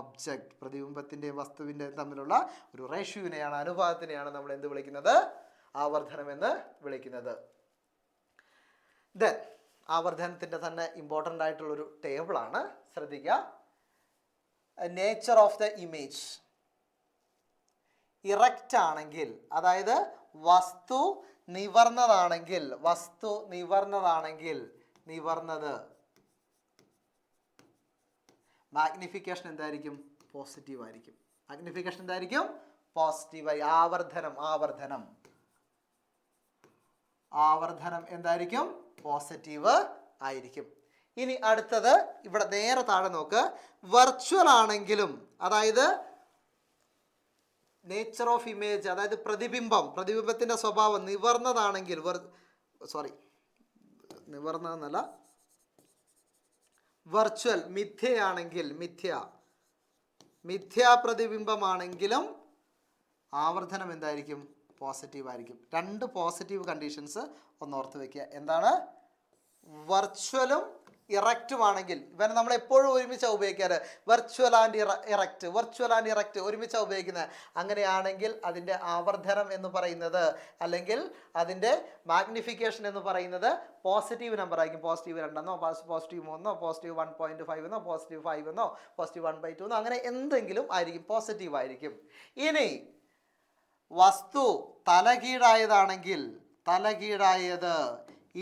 object. പ്രതിബിംബത്തിൻ്റെയും വസ്തുവിൻ്റെയും തമ്മിലുള്ള ഒരു റേഷ്യോവിനെയാണ്, അനുപാതത്തിനെയാണ് നമ്മൾ എന്ത് വിളിക്കുന്നത്? ആവർധനം എന്ന് വിളിക്കുന്നത്. ദെൻ ആവർധനത്തിൻ്റെ തന്നെ ഇമ്പോർട്ടൻ്റ് ആയിട്ടുള്ളൊരു ടേബിളാണ്, ശ്രദ്ധിക്കുക. Nature of the image. Erect ആണെങ്കിൽ, അതായത് വസ്തു നിവർന്നതാണെങ്കിൽ, നിവർന്നത്, മാഗ്നിഫിക്കേഷൻ എന്തായിരിക്കും? പോസിറ്റീവ് ആയിരിക്കും. മാഗ്നിഫിക്കേഷൻ എന്തായിരിക്കും? പോസിറ്റീവായി. ആവർധനം എന്തായിരിക്കും? പോസിറ്റീവ് ആയിരിക്കും. ഇനി അടുത്തത് ഇവിടെ നേരെ താഴെ നോക്ക്. വെർച്വൽ ആണെങ്കിലും, അതായത് നേച്ചർ ഓഫ് ഇമേജ്, അതായത് പ്രതിബിംബത്തിൻ്റെ സ്വഭാവം നിവർന്നതാണെങ്കിൽ, നിവർന്നതെന്നല്ല, വെർച്വൽ മിഥ്യയാണെങ്കിൽ, മിഥ്യാ പ്രതിബിംബമാണെങ്കിലും ആവർത്തനം എന്തായിരിക്കും? പോസിറ്റീവ് ആയിരിക്കും. രണ്ട് പോസിറ്റീവ് കണ്ടീഷൻസ് ഒന്ന് ഓർത്ത് വയ്ക്കുക. എന്താണ്? വെർച്വലും ഇറക്റ്റും ആണെങ്കിൽ, ഇവനെ നമ്മൾ എപ്പോഴും ഒരുമിച്ചാണ് ഉപയോഗിക്കാറ്. വെർച്വൽ ആൻഡ് ഇറക്റ്റ് ഒരുമിച്ചാണ് ഉപയോഗിക്കുന്നത്. അങ്ങനെയാണെങ്കിൽ അതിൻ്റെ ആവർത്തനം എന്ന് പറയുന്നത്, അല്ലെങ്കിൽ അതിൻ്റെ മാഗ്നിഫിക്കേഷൻ എന്ന് പറയുന്നത് പോസിറ്റീവ് നമ്പർ ആയിരിക്കും. +2 എന്നോ, +3 എന്നോ, +1.5 എന്നോ, +5 എന്നോ, +1/2 എന്നോ, അങ്ങനെ എന്തെങ്കിലും ആയിരിക്കും, പോസിറ്റീവ് ആയിരിക്കും. ഇനി വസ്തു തലകീഴായതാണെങ്കിൽ, തലകീഴായത്,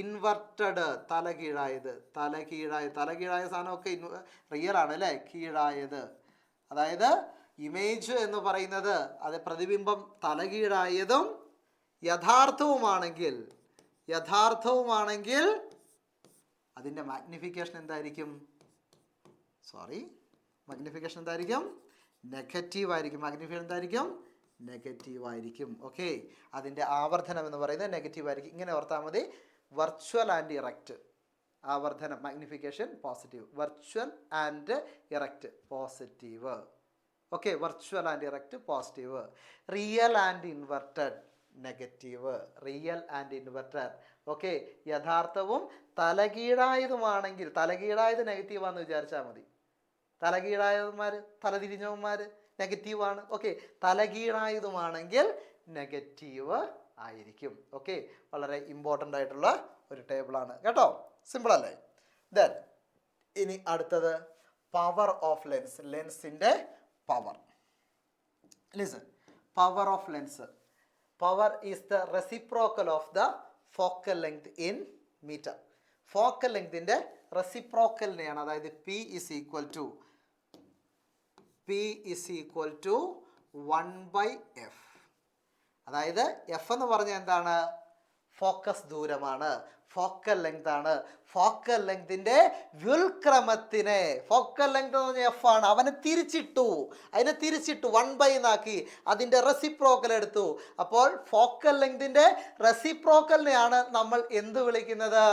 ഇൻവെർട്ടഡ്, തലകീഴായ സാധനമൊക്കെ റിയൽ ആണ് അല്ലേ? കീഴായത്, അതായത് ഇമേജ് എന്ന് പറയുന്നത്, അത് പ്രതിബിംബം തലകീഴായതും യഥാർത്ഥവുമാണെങ്കിൽ അതിൻ്റെ മാഗ്നിഫിക്കേഷൻ എന്തായിരിക്കും? നെഗറ്റീവ് ആയിരിക്കും. മാഗ്നിഫിക്കേഷൻ എന്തായിരിക്കും? നെഗറ്റീവ് ആയിരിക്കും. ഓക്കെ, അതിൻ്റെ ആവർത്തനം എന്ന് പറയുന്നത് നെഗറ്റീവ് ആയിരിക്കും. ഇങ്ങനെ ഓർത്താൽ മതി. വെർച്വൽ ആൻഡ് ഇറക്റ്റ്, ആവർത്തനം magnification positive, virtual and erect positive. Okay, virtual and erect positive. Real and inverted negative, okay. യഥാർത്ഥവും തലകീഴായതുമാണെങ്കിൽ, തലകീഴായത് നെഗറ്റീവാണെന്ന് വിചാരിച്ചാൽ മതി. തലകീഴായവന്മാർ, തലതിരിഞ്ഞവന്മാർ നെഗറ്റീവാണ്. ഓക്കെ, തലകീഴായതുമാണെങ്കിൽ നെഗറ്റീവ് ആയിരിക്കും. ഓക്കെ, വളരെ ഇമ്പോർട്ടൻ്റ് ആയിട്ടുള്ള ഒരു ടേബിളാണ് കേട്ടോ. സിമ്പിൾ അല്ലേ? ദെൻ ഇനി അടുത്തത് പവർ ഓഫ് ലെൻസ്, ലെൻസിൻ്റെ പവർ. Listen, power of lens. Power is the reciprocal of the focal length in metre. ഫോക്കൽ ലെങ്തിൻ്റെ റെസിപ്രോക്കലിനെയാണ്, അതായത് P is equal to 1/f. അതായത് എഫ് എന്ന് പറഞ്ഞാൽ എന്താണ്? ഫോക്കസ് ദൂരമാണ്, ഫോക്കൽ ലെങ്ത് ആണ്. ഫോക്കൽ ലെങ്തിൻ്റെ വ്യുൽക്രമത്തിനെ, ഫോക്കൽ ലെങ്ത് എന്ന് പറഞ്ഞാൽ എഫ് ആണ്, അതിനെ തിരിച്ചിട്ടു 1/, എന്നാക്കി, അതിൻ്റെ റെസിപ്രോക്കൽ എടുത്തു. അപ്പോൾ ഫോക്കൽ ലെങ്തിൻ്റെ റെസിപ്രോക്കലിനെയാണ് നമ്മൾ എന്ത് വിളിക്കുന്നത്?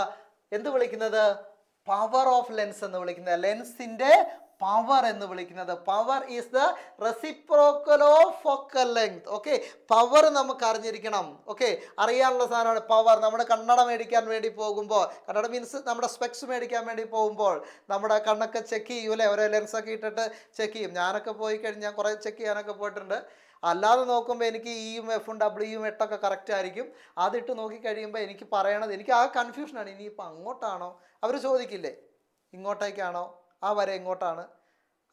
പവർ ഓഫ് ലെൻസ് എന്ന് വിളിക്കുന്നത്, ലെൻസിൻ്റെ പവർ എന്ന് വിളിക്കുന്നത്. Power is the reciprocal of focal length. Okay, power നമുക്ക് അറിഞ്ഞിരിക്കണം. ഓക്കെ, അറിയാനുള്ള സാധനമാണ് പവർ. നമ്മുടെ കണ്ണട മേടിക്കാൻ വേണ്ടി പോകുമ്പോൾ, കണ്ണട മീൻസ് നമ്മുടെ സ്പെക്സ് മേടിക്കാൻ വേണ്ടി പോകുമ്പോൾ നമ്മുടെ കണ്ണൊക്കെ ചെക്ക് ചെയ്യൂലേ, ഓരോ ലെൻസൊക്കെ ഇട്ടിട്ട് ചെക്ക് ചെയ്യും. ഞാനൊക്കെ പോയി കഴിഞ്ഞാൽ കുറേ ചെക്ക് ചെയ്യാനൊക്കെ പോയിട്ടുണ്ട്. അല്ലാതെ നോക്കുമ്പോൾ എനിക്ക് ഇയും എഫും ഡബ്ല്യൂയും 8 കറക്റ്റ് ആയിരിക്കും. അതിട്ട് നോക്കി കഴിയുമ്പോൾ എനിക്ക് പറയണത്, എനിക്ക് ആ കൺഫ്യൂഷനാണ്. ഇനിയിപ്പോൾ അങ്ങോട്ടാണോ, അവർ ചോദിക്കില്ലേ ഇങ്ങോട്ടേക്കാണോ, ആ വര എങ്ങോട്ടാണ്,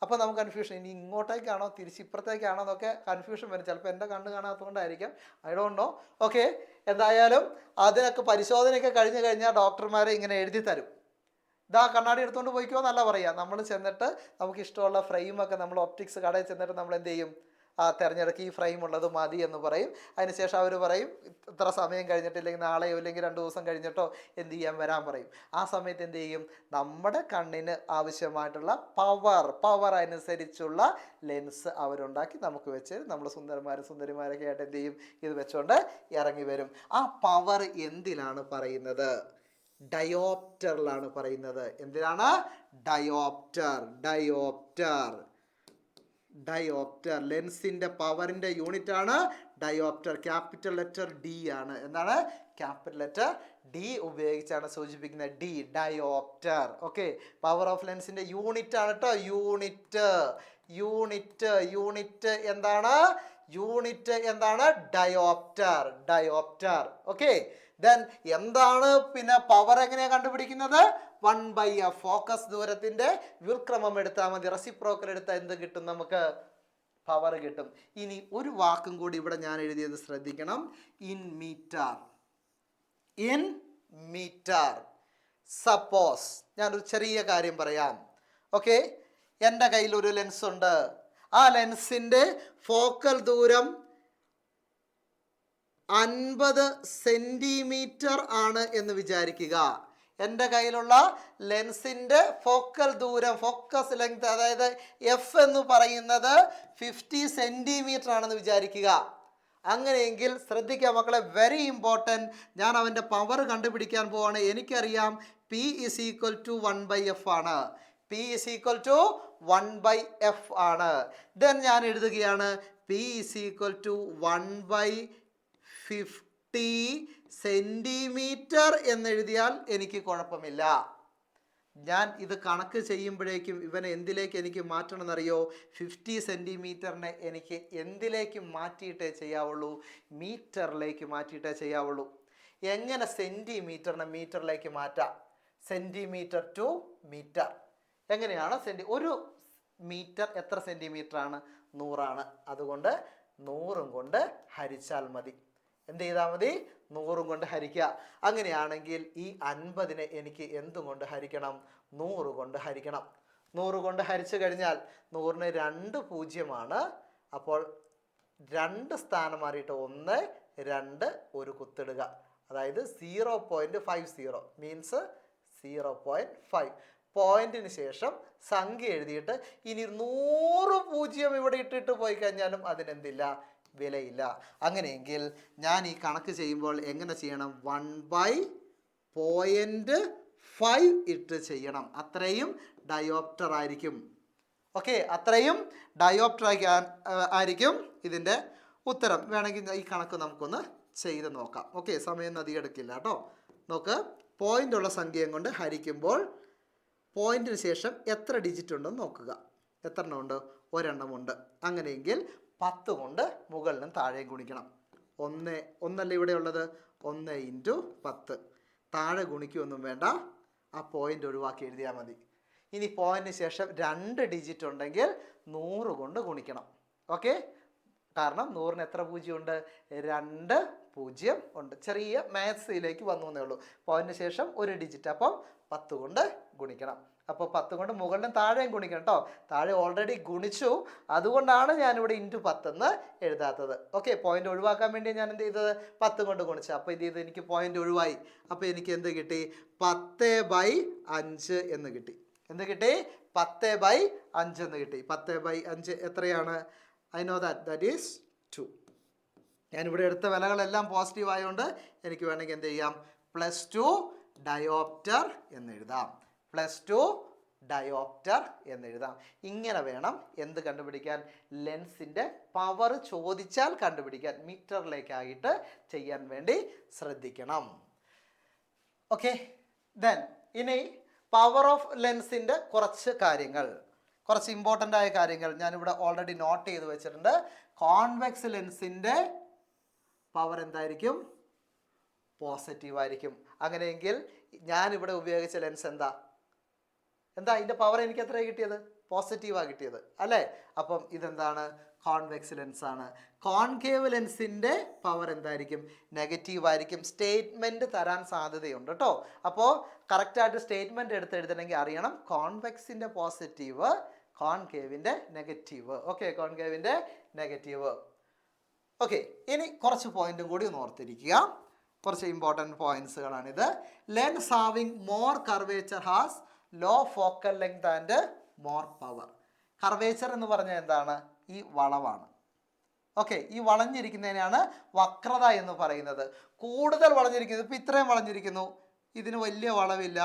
അപ്പോൾ നമുക്ക് കൺഫ്യൂഷൻ, ഇനി ഇങ്ങോട്ടേക്കാണോ തിരിച്ചിപ്പുറത്തേക്കാണോ എന്നൊക്കെ കൺഫ്യൂഷൻ വരും. ചിലപ്പോൾ എൻ്റെ കണ്ണ് കാണാത്തതുകൊണ്ടായിരിക്കാം, ഐ ഡോണ്ട് നോ. ഓക്കെ, എന്തായാലും അതിനൊക്കെ പരിശോധനയൊക്കെ കഴിഞ്ഞാൽ ഡോക്ടർമാരെ ഇങ്ങനെ എഴുതി തരും. ഇതാ കണ്ണാടി എടുത്തുകൊണ്ട് പോയിക്കോ എന്നല്ല പറയുക. നമ്മൾ ചെന്നിട്ട് നമുക്ക് ഇഷ്ടമുള്ള ഫ്രെയിമൊക്കെ നമ്മൾ ഒപ്റ്റിക്സ് കടയിൽ ചെന്നിട്ട് നമ്മൾ എന്ത് ചെയ്യും? തിരഞ്ഞെടുക്കുക, ഈ ഫ്രെയിം ഉള്ളത് മതി എന്ന് പറയും. അതിനുശേഷം അവർ പറയും ഇത്ര സമയം കഴിഞ്ഞിട്ടില്ലെങ്കിൽ നാളെയോ ഇല്ലെങ്കിൽ 2 ദിവസം കഴിഞ്ഞിട്ടോ എന്ത് ചെയ്യാൻ വരാൻ പറയും. ആ സമയത്ത് എന്ത് ചെയ്യും? നമ്മുടെ കണ്ണിന് ആവശ്യമായിട്ടുള്ള പവർ അനുസരിച്ചുള്ള ലെൻസ് അവരുണ്ടാക്കി നമുക്ക് വെച്ച് നമ്മൾ സുന്ദരിമാരൊക്കെ ആയിട്ട് എന്ത് ചെയ്യും? ഇത് വെച്ചുകൊണ്ട് ഇറങ്ങി വരും. ആ പവർ എന്തിലാണ് പറയുന്നത്? ഡയോപ്റ്ററിലാണ് പറയുന്നത്. എന്തിനാണ്? ഡയോപ്റ്റർ. ലെൻസിൻ്റെ പവറിൻ്റെ യൂണിറ്റ് ആണ് ഡയോപ്റ്റർ. ക്യാപിറ്റൽ ലെറ്റർ D ആണ്. എന്താണ്? ക്യാപിറ്റൽ ലെറ്റർ D ഉപയോഗിച്ചാണ് സൂചിപ്പിക്കുന്നത്. ഡയോപ്റ്റർ. ഓക്കെ, പവർ ഓഫ് ലെൻസിൻ്റെ യൂണിറ്റ് ആണ് കേട്ടോ. യൂണിറ്റ് എന്താണ്? ഡയോപ്റ്റർ. ഓക്കെ, ദെൻ എന്താണ് പിന്നെ പവർ എങ്ങനെയാണ് കണ്ടുപിടിക്കുന്നത്? 1/f. ഫോക്കസ് ദൂരത്തിൻ്റെ വ്യുൽക്രമം എടുത്താൽ മതി, റെസിപ്രോക്കൽ എടുത്താൽ എന്ത് കിട്ടും? നമുക്ക് പവർ കിട്ടും. ഇനി ഒരു വാക്കും കൂടി ഇവിടെ ഞാൻ എഴുതിയത് ശ്രദ്ധിക്കണം. In metre. സപ്പോസ് ഞാനൊരു ചെറിയ കാര്യം പറയാം. ഓക്കെ, എൻ്റെ കയ്യിൽ ഒരു ലെൻസ് ഉണ്ട്. ആ ലെൻസിൻ്റെ ഫോക്കൽ ദൂരം 50 സെൻറ്റിമീറ്റർ ആണ് എന്ന് വിചാരിക്കുക. എൻ്റെ കയ്യിലുള്ള ലെൻസിൻ്റെ ഫോക്കൽ ദൂരം, ഫോക്കസ് ലെങ്ത്, അതായത് എഫ് എന്ന് പറയുന്നത് 50 സെൻറ്റിമീറ്റർ ആണെന്ന് വിചാരിക്കുക. അങ്ങനെയെങ്കിൽ ശ്രദ്ധിക്കുക മക്കളെ, വെരി ഇമ്പോർട്ടൻറ്റ്. ഞാൻ അവൻ്റെ പവർ കണ്ടുപിടിക്കാൻ പോവാണ്. എനിക്കറിയാം P is equal to 1/f ആണ്. P is equal to 1/f ആണ്. ദെൻ ഞാൻ എഴുതുകയാണ് P is equal to 1/50 centimetre എന്നെഴുതിയാൽ എനിക്ക് കുഴപ്പമില്ല. ഞാൻ ഇത് കണക്ക് ചെയ്യുമ്പോഴേക്കും ഇവനെ എന്തിലേക്ക് എനിക്ക് മാറ്റണം എന്നറിയോ? 50 സെൻറ്റിമീറ്ററിനെ എനിക്ക് എന്തിലേക്ക് മാറ്റിയിട്ടേ ചെയ്യാവുള്ളൂ? മീറ്ററിലേക്ക് മാറ്റിയിട്ടേ ചെയ്യാവുള്ളൂ. എങ്ങനെ സെൻറ്റിമീറ്ററിനെ മീറ്ററിലേക്ക് മാറ്റാം? Centimetre to metre. എങ്ങനെയാണ്? ഒരു മീറ്റർ എത്ര സെൻറ്റിമീറ്റർ ആണ്? 100 ആണ്. അതുകൊണ്ട് 100 കൊണ്ട് ഹരിച്ചാൽ മതി. എന്ത് ചെയ്താൽ മതി? 100 കൊണ്ട് ഹരിക്കുക. അങ്ങനെയാണെങ്കിൽ ഈ 50നെ എനിക്ക് എന്തുകൊണ്ട് ഹരിക്കണം? 100 കൊണ്ട് ഹരിക്കണം. 100 കൊണ്ട് ഹരിച്ചു കഴിഞ്ഞാൽ 100ന് 2 0 അപ്പോൾ 2 സ്ഥാനം മാറിയിട്ട് 1 2 ഒരു കുത്തിടുക. അതായത് 0.50 മീൻസ് 0.5. പോയിന്റിന് ശേഷം സംഖ്യ എഴുതിയിട്ട് ഇനി 100 0 ഇവിടെ ഇട്ടിട്ട് പോയി കഴിഞ്ഞാലും അതിനെന്തില്ല? വിലയില്ല. അങ്ങനെയെങ്കിൽ ഞാൻ ഈ കണക്ക് ചെയ്യുമ്പോൾ എങ്ങനെ ചെയ്യണം? 1/0.5 ഇട്ട് ചെയ്യണം. അത്രയും ഡയോപ്റ്റർ ആയിരിക്കും. ഓക്കെ, അത്രയും ഡയോപ്റ്റർ ആയിരിക്കും ഇതിൻ്റെ ഉത്തരം. വേണമെങ്കിൽ ഈ കണക്ക് നമുക്കൊന്ന് ചെയ്ത് നോക്കാം. ഓക്കെ, സമയം അധികം എടുക്കില്ല കേട്ടോ. നോക്ക്, പോയിൻ്റ് ഉള്ള സംഖ്യയും കൊണ്ട് ഹരിക്കുമ്പോൾ പോയിന്റിന് ശേഷം എത്ര ഡിജിറ്റ് ഉണ്ടെന്ന് നോക്കുക. എത്ര എണ്ണം ഉണ്ട്? ഒരെണ്ണമുണ്ട്. അങ്ങനെയെങ്കിൽ 10 കൊണ്ട് മുകളിലും താഴെയും ഗുണിക്കണം. 1 ഇവിടെ ഉള്ളത്. 1 × 10. താഴെ ഗുണിക്കൊന്നും വേണ്ട, ആ പോയിന്റ് ഒഴിവാക്കി എഴുതിയാൽ മതി. ഇനി പോയിന്റിന് ശേഷം 2 ഡിജിറ്റ് ഉണ്ടെങ്കിൽ 100 കൊണ്ട് ഗുണിക്കണം. ഓക്കെ, കാരണം 100ന് എത്ര 0 ഉണ്ട്? 2 0 ഉണ്ട്. ചെറിയ മാത്സിലേക്ക് വന്നു എന്നേ ഉള്ളൂ. പോയിന്റിന് ശേഷം 1 ഡിജിറ്റ്, അപ്പം 10 കൊണ്ട് ഗുണിക്കണം. അപ്പോൾ 10 കൊണ്ട് മുകളിലും താഴെയും ഗുണിക്കണം കേട്ടോ. താഴെ ഓൾറെഡി ഗുണിച്ചു, അതുകൊണ്ടാണ് ഞാനിവിടെ × 10 എന്ന് എഴുതാത്തത്. ഓക്കെ, പോയിന്റ് ഒഴിവാക്കാൻ വേണ്ടി ഞാൻ എന്ത് ചെയ്തത്? 10 കൊണ്ട് ഗുണിച്ചു. അപ്പോൾ ഇത് ചെയ്ത് എനിക്ക് പോയിന്റ് ഒഴിവായി. അപ്പോൾ എനിക്ക് എന്ത് കിട്ടി? 10/5 എന്ന് കിട്ടി. എന്ത് കിട്ടി? 10/5 എന്ന് കിട്ടി. 10/5 എത്രയാണ്? I know that is 2. ഞാനിവിടെ എടുത്ത വിലകളെല്ലാം പോസിറ്റീവ് ആയതുകൊണ്ട് എനിക്ക് വേണമെങ്കിൽ എന്ത് ചെയ്യാം? +2 ഡയോപ്റ്റർ എന്നെഴുതാം. +2 ഡയോപ്റ്റർ എന്നെഴുതാം. ഇങ്ങനെ വേണം എന്ത് കണ്ടുപിടിക്കാൻ? ലെൻസിൻ്റെ പവർ ചോദിച്ചാൽ കണ്ടുപിടിക്കാൻ. മീറ്ററിലേക്കായിട്ട് ചെയ്യാൻ വേണ്ടി ശ്രദ്ധിക്കണം. ഓക്കെ, ദെൻ ഇനി പവർ ഓഫ് ലെൻസിൻ്റെ കുറച്ച് കാര്യങ്ങൾ, കുറച്ച് ഇമ്പോർട്ടൻ്റ് ആയ കാര്യങ്ങൾ ഞാനിവിടെ ഓൾറെഡി നോട്ട് ചെയ്ത് വെച്ചിട്ടുണ്ട്. കോൺവെക്സ് ലെൻസിൻ്റെ പവർ എന്തായിരിക്കും? പോസിറ്റീവ് ആയിരിക്കും. അങ്ങനെയെങ്കിൽ ഞാനിവിടെ ഉപയോഗിച്ച ലെൻസ് എന്താ ഇതിൻ്റെ പവർ എനിക്ക് എത്രയാണ് കിട്ടിയത്? പോസിറ്റീവാണ് കിട്ടിയത് അല്ലേ? അപ്പം ഇതെന്താണ്? കോൺവെക്സ് ലെൻസാണ്. കോൺകേവ് ലെൻസിൻ്റെ പവർ എന്തായിരിക്കും? നെഗറ്റീവ് ആയിരിക്കും. സ്റ്റേറ്റ്മെൻറ്റ് തരാൻ സാധ്യതയുണ്ട് കേട്ടോ. അപ്പോൾ കറക്റ്റായിട്ട് സ്റ്റേറ്റ്മെൻറ്റ് എടുത്ത് എഴുതണമെങ്കിൽ അറിയണം കോൺവെക്സിൻ്റെ പോസിറ്റീവ്, കോൺകേവിൻ്റെ നെഗറ്റീവ്. ഓക്കെ, കോൺകേവിൻ്റെ നെഗറ്റീവ്. ഓക്കെ, ഇനി കുറച്ച് പോയിന്റും കൂടി ഒന്ന് ഓർത്തിരിക്കുക. കുറച്ച് ഇമ്പോർട്ടൻറ്റ് പോയിന്റ്സുകളാണിത്. Lens having more curvature has low focal length and more power. Curvature എന്ന് പറഞ്ഞാൽ എന്താണ്? ഈ വളവാണ്. ഓക്കെ, ഈ വളഞ്ഞിരിക്കുന്നതിനാണ് വക്രത എന്ന് പറയുന്നത്. കൂടുതൽ വളഞ്ഞിരിക്കുന്നത്, ഇപ്പോൾ ഇത്രയും വളഞ്ഞിരിക്കുന്നു, ഇതിന് വലിയ വളവില്ല.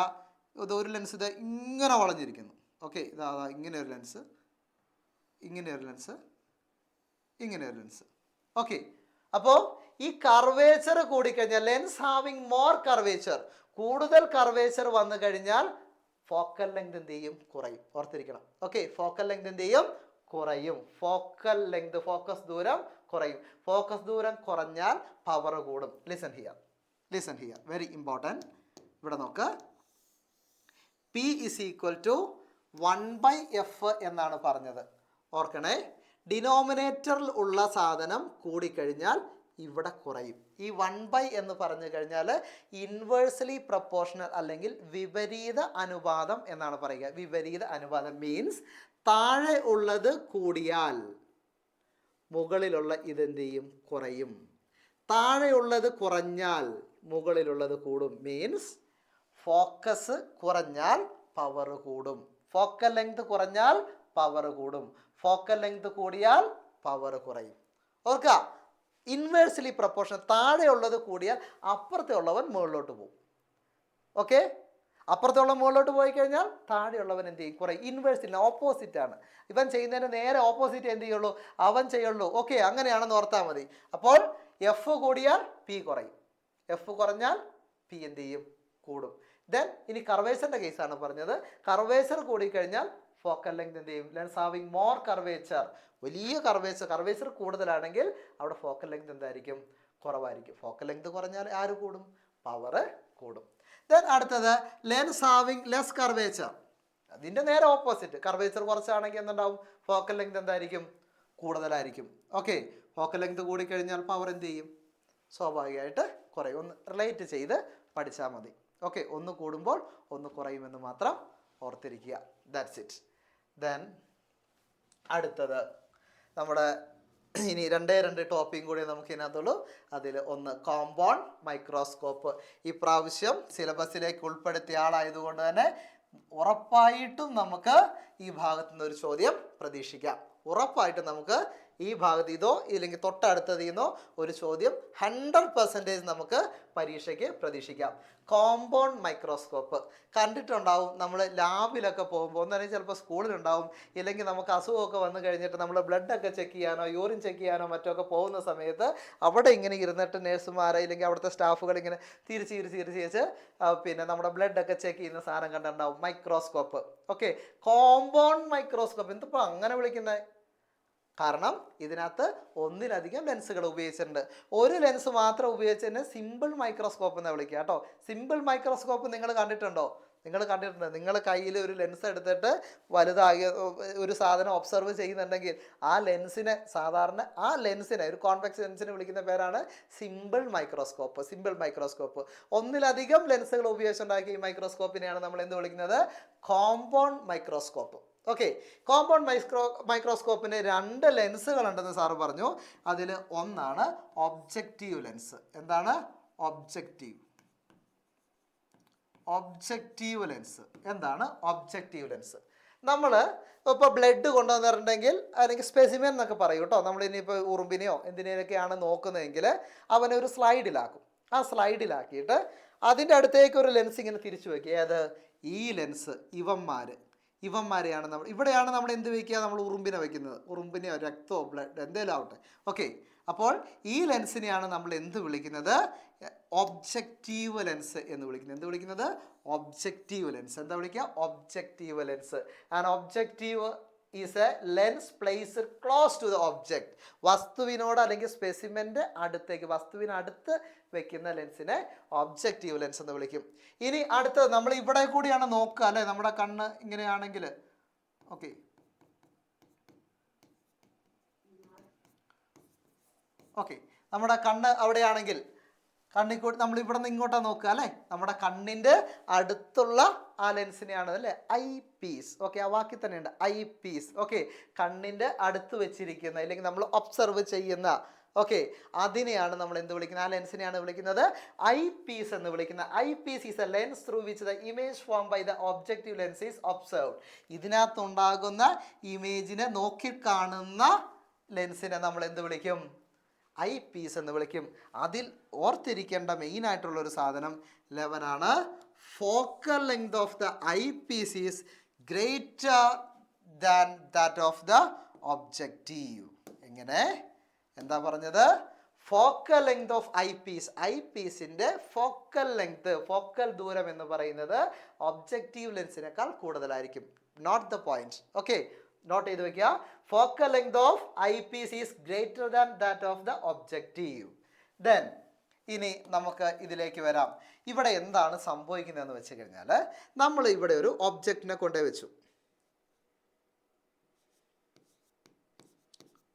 ഇത് ഒരു ലെൻസ് ഇത് ഇങ്ങനെ വളഞ്ഞിരിക്കുന്നു. ഓക്കെ, ഇതാ ഇങ്ങനെ ഒരു ലെൻസ്, ഇങ്ങനെ ഒരു ലെൻസ്, ഇങ്ങനെ ഒരു ലെൻസ്. ഓക്കെ, അപ്പോൾ ഈ കർവേച്ചർ കൂടിക്കഴിഞ്ഞാൽ ലെൻസ് ഹാവിങ് മോർ കർവേച്ചർ, കൂടുതൽ കർവേച്ചർ വന്നു കഴിഞ്ഞാൽ ഫോക്കൽ ലെങ്ത് എന്ത് ചെയ്യും? കുറയും. ഓർത്തിരിക്കണം. ഓക്കെ, ഫോക്കൽ ലെങ്ത് എന്ത് ചെയ്യും? കുറയും. ഫോക്കൽ ലെങ്ത്, ഫോക്കസ് ദൂരം കുറയും. ഫോക്കസ് ദൂരം കുറഞ്ഞാൽ പവർ കൂടും. Listen here, very important. ഇവിടെ നോക്ക്, P is equal to 1/f എന്നാണ് പറഞ്ഞത്. ഓർക്കണേ, ഡിനോമിനേറ്ററിൽ ഉള്ള സാധനം കൂടിക്കഴിഞ്ഞാൽ ഇവിടെ കുറയും. ഈ 1/ എന്ന് പറഞ്ഞു കഴിഞ്ഞാൽ ഇൻവേഴ്സ്ലി പ്രപ്പോർഷണൽ അല്ലെങ്കിൽ വിപരീത അനുപാതം എന്നാണ് പറയുക. വിപരീത അനുപാതം മീൻസ് താഴെ ഉള്ളത് കൂടിയാൽ മുകളിലുള്ള ഇതെന്ത് ചെയ്യും? കുറയും. താഴെയുള്ളത് കുറഞ്ഞാൽ മുകളിലുള്ളത് കൂടും. മീൻസ് ഫോക്കസ് കുറഞ്ഞാൽ പവർ കൂടും. ഫോക്കൽ ലെങ്ത് കുറഞ്ഞാൽ പവർ കൂടും. ഫോക്കൽ ലെങ്ത് കൂടിയാൽ പവർ കുറയും. ഓർക്കുക, ഇൻവേഴ്സ്ലി പ്രൊപ്പോർഷൻ. താഴെയുള്ളത് കൂടിയാൽ അപ്പുറത്തെ ഉള്ളവൻ മുകളിലോട്ട് പോകും. ഓക്കെ, അപ്പുറത്തുള്ള മുകളിലോട്ട് പോയി കഴിഞ്ഞാൽ താഴെയുള്ളവൻ എന്ത് ചെയ്യും? കുറയും. ഇൻവേഴ്സില്ല, ഓപ്പോസിറ്റ് ആണ്. ഇവൻ ചെയ്യുന്നതിന് നേരെ ഓപ്പോസിറ്റ് എന്ത് ചെയ്യുള്ളൂ? അവൻ ചെയ്യുള്ളൂ. ഓക്കെ, അങ്ങനെയാണെന്ന് ഓർത്താൽ മതി. അപ്പോൾ എഫ് കൂടിയാൽ പി കുറയും, എഫ് കുറഞ്ഞാൽ പി എന്ത് ചെയ്യും? കൂടും. ദെൻ ഇനി കർവേച്ചറിൻ്റെ കേസാണ് പറഞ്ഞത്. കർവേച്ചർ കൂടിക്കഴിഞ്ഞാൽ ഫോക്കൽ ലെങ്ത് എന്ത് ചെയ്യും? ലെൻസ് ഹാവിങ് മോർ കർവേച്ചർ, വലിയ കർവേച്ചർ കൂടുതലാണെങ്കിൽ അവിടെ ഫോക്കൽ ലെങ്ത് എന്തായിരിക്കും? കുറവായിരിക്കും. ഫോക്കൽ ലെങ്ത് കുറഞ്ഞാൽ ആര് കൂടും? പവർ കൂടും. ദെൻ അടുത്തത് ലെൻസ് ഹാവിങ് ലെസ് കർവേച്ചർ. അതിൻ്റെ നേരെ ഓപ്പോസിറ്റ്. കർവേച്ചർ കുറച്ചാണെങ്കിൽ എന്തുണ്ടാവും? ഫോക്കൽ ലെങ്ത് എന്തായിരിക്കും? കൂടുതലായിരിക്കും. ഓക്കെ, ഫോക്കൽ ലെങ്ത് കൂടിക്കഴിഞ്ഞാൽ പവർ എന്ത് ചെയ്യും? സ്വാഭാവികമായിട്ട് കുറയും. ഒന്ന് റിലേറ്റ് ചെയ്ത് പഠിച്ചാൽ മതി. ഓക്കെ, ഒന്ന് കൂടുമ്പോൾ ഒന്ന് കുറയുമെന്ന് മാത്രം ഓർത്തിരിക്കുക. That's it. ദെൻ അടുത്തത് നമ്മുടെ ഇനി രണ്ട് ടോപ്പിക്കും കൂടി നമുക്ക് ഇതിനകത്തുള്ളൂ. അതിൽ ഒന്ന് കോമ്പൗണ്ട് മൈക്രോസ്കോപ്പ്. ഈ പ്രാവശ്യം സിലബസിലേക്ക് ഉൾപ്പെടുത്തിയ ആളായതുകൊണ്ട് തന്നെ ഉറപ്പായിട്ടും നമുക്ക് ഈ ഭാഗത്തു നിന്ന് ഒരു ചോദ്യം പ്രതീക്ഷിക്കാം. ഉറപ്പായിട്ടും നമുക്ക് ഈ ഭാഗത്ത് ഇതോ ഇല്ലെങ്കിൽ തൊട്ടടുത്തതിൽ നിന്നോ ഒരു ചോദ്യം 100% നമുക്ക് പരീക്ഷയ്ക്ക് പ്രതീക്ഷിക്കാം. കോമ്പൗണ്ട് മൈക്രോസ്കോപ്പ് കണ്ടിട്ടുണ്ടാവും. നമ്മൾ ലാബിലൊക്കെ പോകുമ്പോൾ ഒന്നല്ലെങ്കിൽ ചിലപ്പോൾ സ്കൂളിലുണ്ടാവും, ഇല്ലെങ്കിൽ നമുക്ക് അസുഖമൊക്കെ വന്നു കഴിഞ്ഞിട്ട് നമ്മൾ ബ്ലഡൊക്കെ ചെക്ക് ചെയ്യാനോ യൂറിൻ ചെക്ക് ചെയ്യാനോ മറ്റൊക്കെ പോകുന്ന സമയത്ത് അവിടെ ഇങ്ങനെ ഇരുന്നിട്ട് നേഴ്സുമാരെ ഇല്ലെങ്കിൽ അവിടുത്തെ സ്റ്റാഫുകൾ ഇങ്ങനെ തിരിച്ച് പിന്നെ നമ്മുടെ ബ്ലഡൊക്കെ ചെക്ക് ചെയ്യുന്ന സാധനം കണ്ടിട്ടുണ്ടാവും, മൈക്രോസ്കോപ്പ്. Okay, compound microscope. എന്തിപ്പോൾ അങ്ങനെ വിളിക്കുന്നത്? കാരണം ഇതിനകത്ത് ഒന്നിലധികം ലെൻസുകൾ ഉപയോഗിച്ചിട്ടുണ്ട്. ഒരു ലെൻസ് മാത്രം ഉപയോഗിച്ചതിന് സിമ്പിൾ മൈക്രോസ്കോപ്പ് എന്നാണ് വിളിക്കുക കേട്ടോ. സിമ്പിൾ മൈക്രോസ്കോപ്പ് നിങ്ങൾ കണ്ടിട്ടുണ്ടോ? നിങ്ങൾ കയ്യിൽ ഒരു ലെൻസ് എടുത്തിട്ട് വലുതാകിയ ഒരു സാധനം ഒബ്സർവ് ചെയ്യുന്നുണ്ടെങ്കിൽ ആ ലെൻസിനെ ഒരു കോൺവെക്സ് ലെൻസിനെ വിളിക്കുന്ന പേരാണ് സിമ്പിൾ മൈക്രോസ്കോപ്പ്. ഒന്നിലധികം ലെൻസുകൾ ഉപയോഗിച്ചുണ്ടാക്കിയ ഈ മൈക്രോസ്കോപ്പിനെയാണ് നമ്മൾ എന്ത് വിളിക്കുന്നത്? Compound microscope. ഓക്കെ, കോമ്പൗണ്ട് മൈക്രോസ്കോപ്പിന് 2 ലെൻസുകളുണ്ടെന്ന് സാറ് പറഞ്ഞു. അതിൽ ഒന്നാണ് ഒബ്ജക്റ്റീവ് ലെൻസ്. എന്താണ് ഒബ്ജക്റ്റീവ് ലെൻസ്? എന്താണ് ഒബ്ജക്റ്റീവ് ലെൻസ്? നമ്മൾ ഇപ്പോൾ ബ്ലഡ് കൊണ്ടുവന്നിട്ടുണ്ടെങ്കിൽ അല്ലെങ്കിൽ സ്പെസിമെൻ എന്നൊക്കെ പറയും കേട്ടോ. നമ്മളിനിയിപ്പോൾ ഉറുമ്പിനെയോ എന്തിനേലൊക്കെയാണ് നോക്കുന്നതെങ്കിൽ അവനെ ഒരു സ്ലൈഡിലാക്കും. ആ സ്ലൈഡിലാക്കിയിട്ട് അതിൻ്റെ അടുത്തേക്ക് ഒരു ലെൻസ് ഇങ്ങനെ തിരിച്ചു വയ്ക്കുക. ഏത്? ഈ ലെൻസ്. ഇവന്മാരെയാണ് ഇവിടെയാണ് നമ്മൾ എന്ത് വയ്ക്കുക? നമ്മൾ ഉറുമ്പിനെ വയ്ക്കുന്നത്. ഉറുമ്പിനെയോ രക്തമോ ബ്ലഡ് എന്തെങ്കിലും ആവട്ടെ. ഓക്കെ, അപ്പോൾ ഈ ലെൻസിനെയാണ് നമ്മൾ എന്ത് വിളിക്കുന്നത്? ഒബ്ജക്റ്റീവ് ലെൻസ് എന്ന് വിളിക്കുന്നത്. Objective lens. എന്താ വിളിക്കുക? Objective lens. And objective is a lens placed close to the object. വസ്തുവിനോട് അല്ലെങ്കിൽ സ്പെസിമെൻ്റെ അടുത്തേക്ക്, വസ്തുവിനടുത്ത് വെക്കുന്ന ലെൻസിനെ ഒബ്ജക്റ്റീവ് ലെൻസ് എന്ന് വിളിക്കും. ഇനി അടുത്തത് നമ്മൾ ഇവിടെ കൂടിയാണ് നോക്കുക അല്ലേ? നമ്മുടെ കണ്ണ് ഇങ്ങനെയാണെങ്കിൽ ഓക്കെ നമ്മുടെ കണ്ണ് അവിടെയാണെങ്കിൽ കണ്ണിക്കൂടി നമ്മൾ ഇവിടെ നിന്ന് ഇങ്ങോട്ടാണ് നോക്കുക അല്ലേ? നമ്മുടെ കണ്ണിൻ്റെ അടുത്തുള്ള ആ ലെൻസിനെയാണ് അല്ലേ ഐ പീസ്. ഓക്കെ, ആ വാക്കിൽ തന്നെയുണ്ട് ഐ പീസ്. ഓക്കെ, കണ്ണിൻ്റെ അടുത്ത് വെച്ചിരിക്കുന്ന അല്ലെങ്കിൽ നമ്മൾ ഒബ്സർവ് ചെയ്യുന്ന അതിനെയാണ് നമ്മൾ എന്ത് വിളിക്കുന്നത്? ആ ലെൻസിനെയാണ് വിളിക്കുന്നത് ഐ പീസ് എന്ന് വിളിക്കുന്നത്. Eyepiece is a lens through which the image form by the objective lens is observed. ഇതിനകത്തുണ്ടാകുന്ന ഇമേജിനെ നോക്കിക്കാണുന്ന ലെൻസിനെ നമ്മൾ എന്ത് വിളിക്കും? ഐ പീസ് എന്ന് വിളിക്കും. അതിൽ ഓർത്തിരിക്കേണ്ട മെയിനായിട്ടുള്ളൊരു സാധനം 11 ആണ്. Focal length of the eyepiece is greater than that of the objective. എങ്ങനെ? എന്താ പറഞ്ഞത്? ഫോക്കൽ ലെങ്ത് ഓഫ് ഐ പീസിൻ്റെ ഫോക്കൽ ലെങ്ത്, ഫോക്കൽ ദൂരം എന്ന് പറയുന്നത് ഒബ്ജക്റ്റീവ് ലെൻസിനേക്കാൾ കൂടുതലായിരിക്കും. Note the point. Okay, note ചെയ്ത് വെക്കുക. Focal length of eyepiece is greater than that of the objective. Then ഇനി നമുക്ക് ഇതിലേക്ക് വരാം. ഇവിടെ എന്താണ് സംഭവിക്കുന്നതെന്ന് വെച്ച് കഴിഞ്ഞാൽ നമ്മൾ ഇവിടെ ഒരു ഒബ്ജക്റ്റിനെ കൊണ്ടേ വെച്ചു,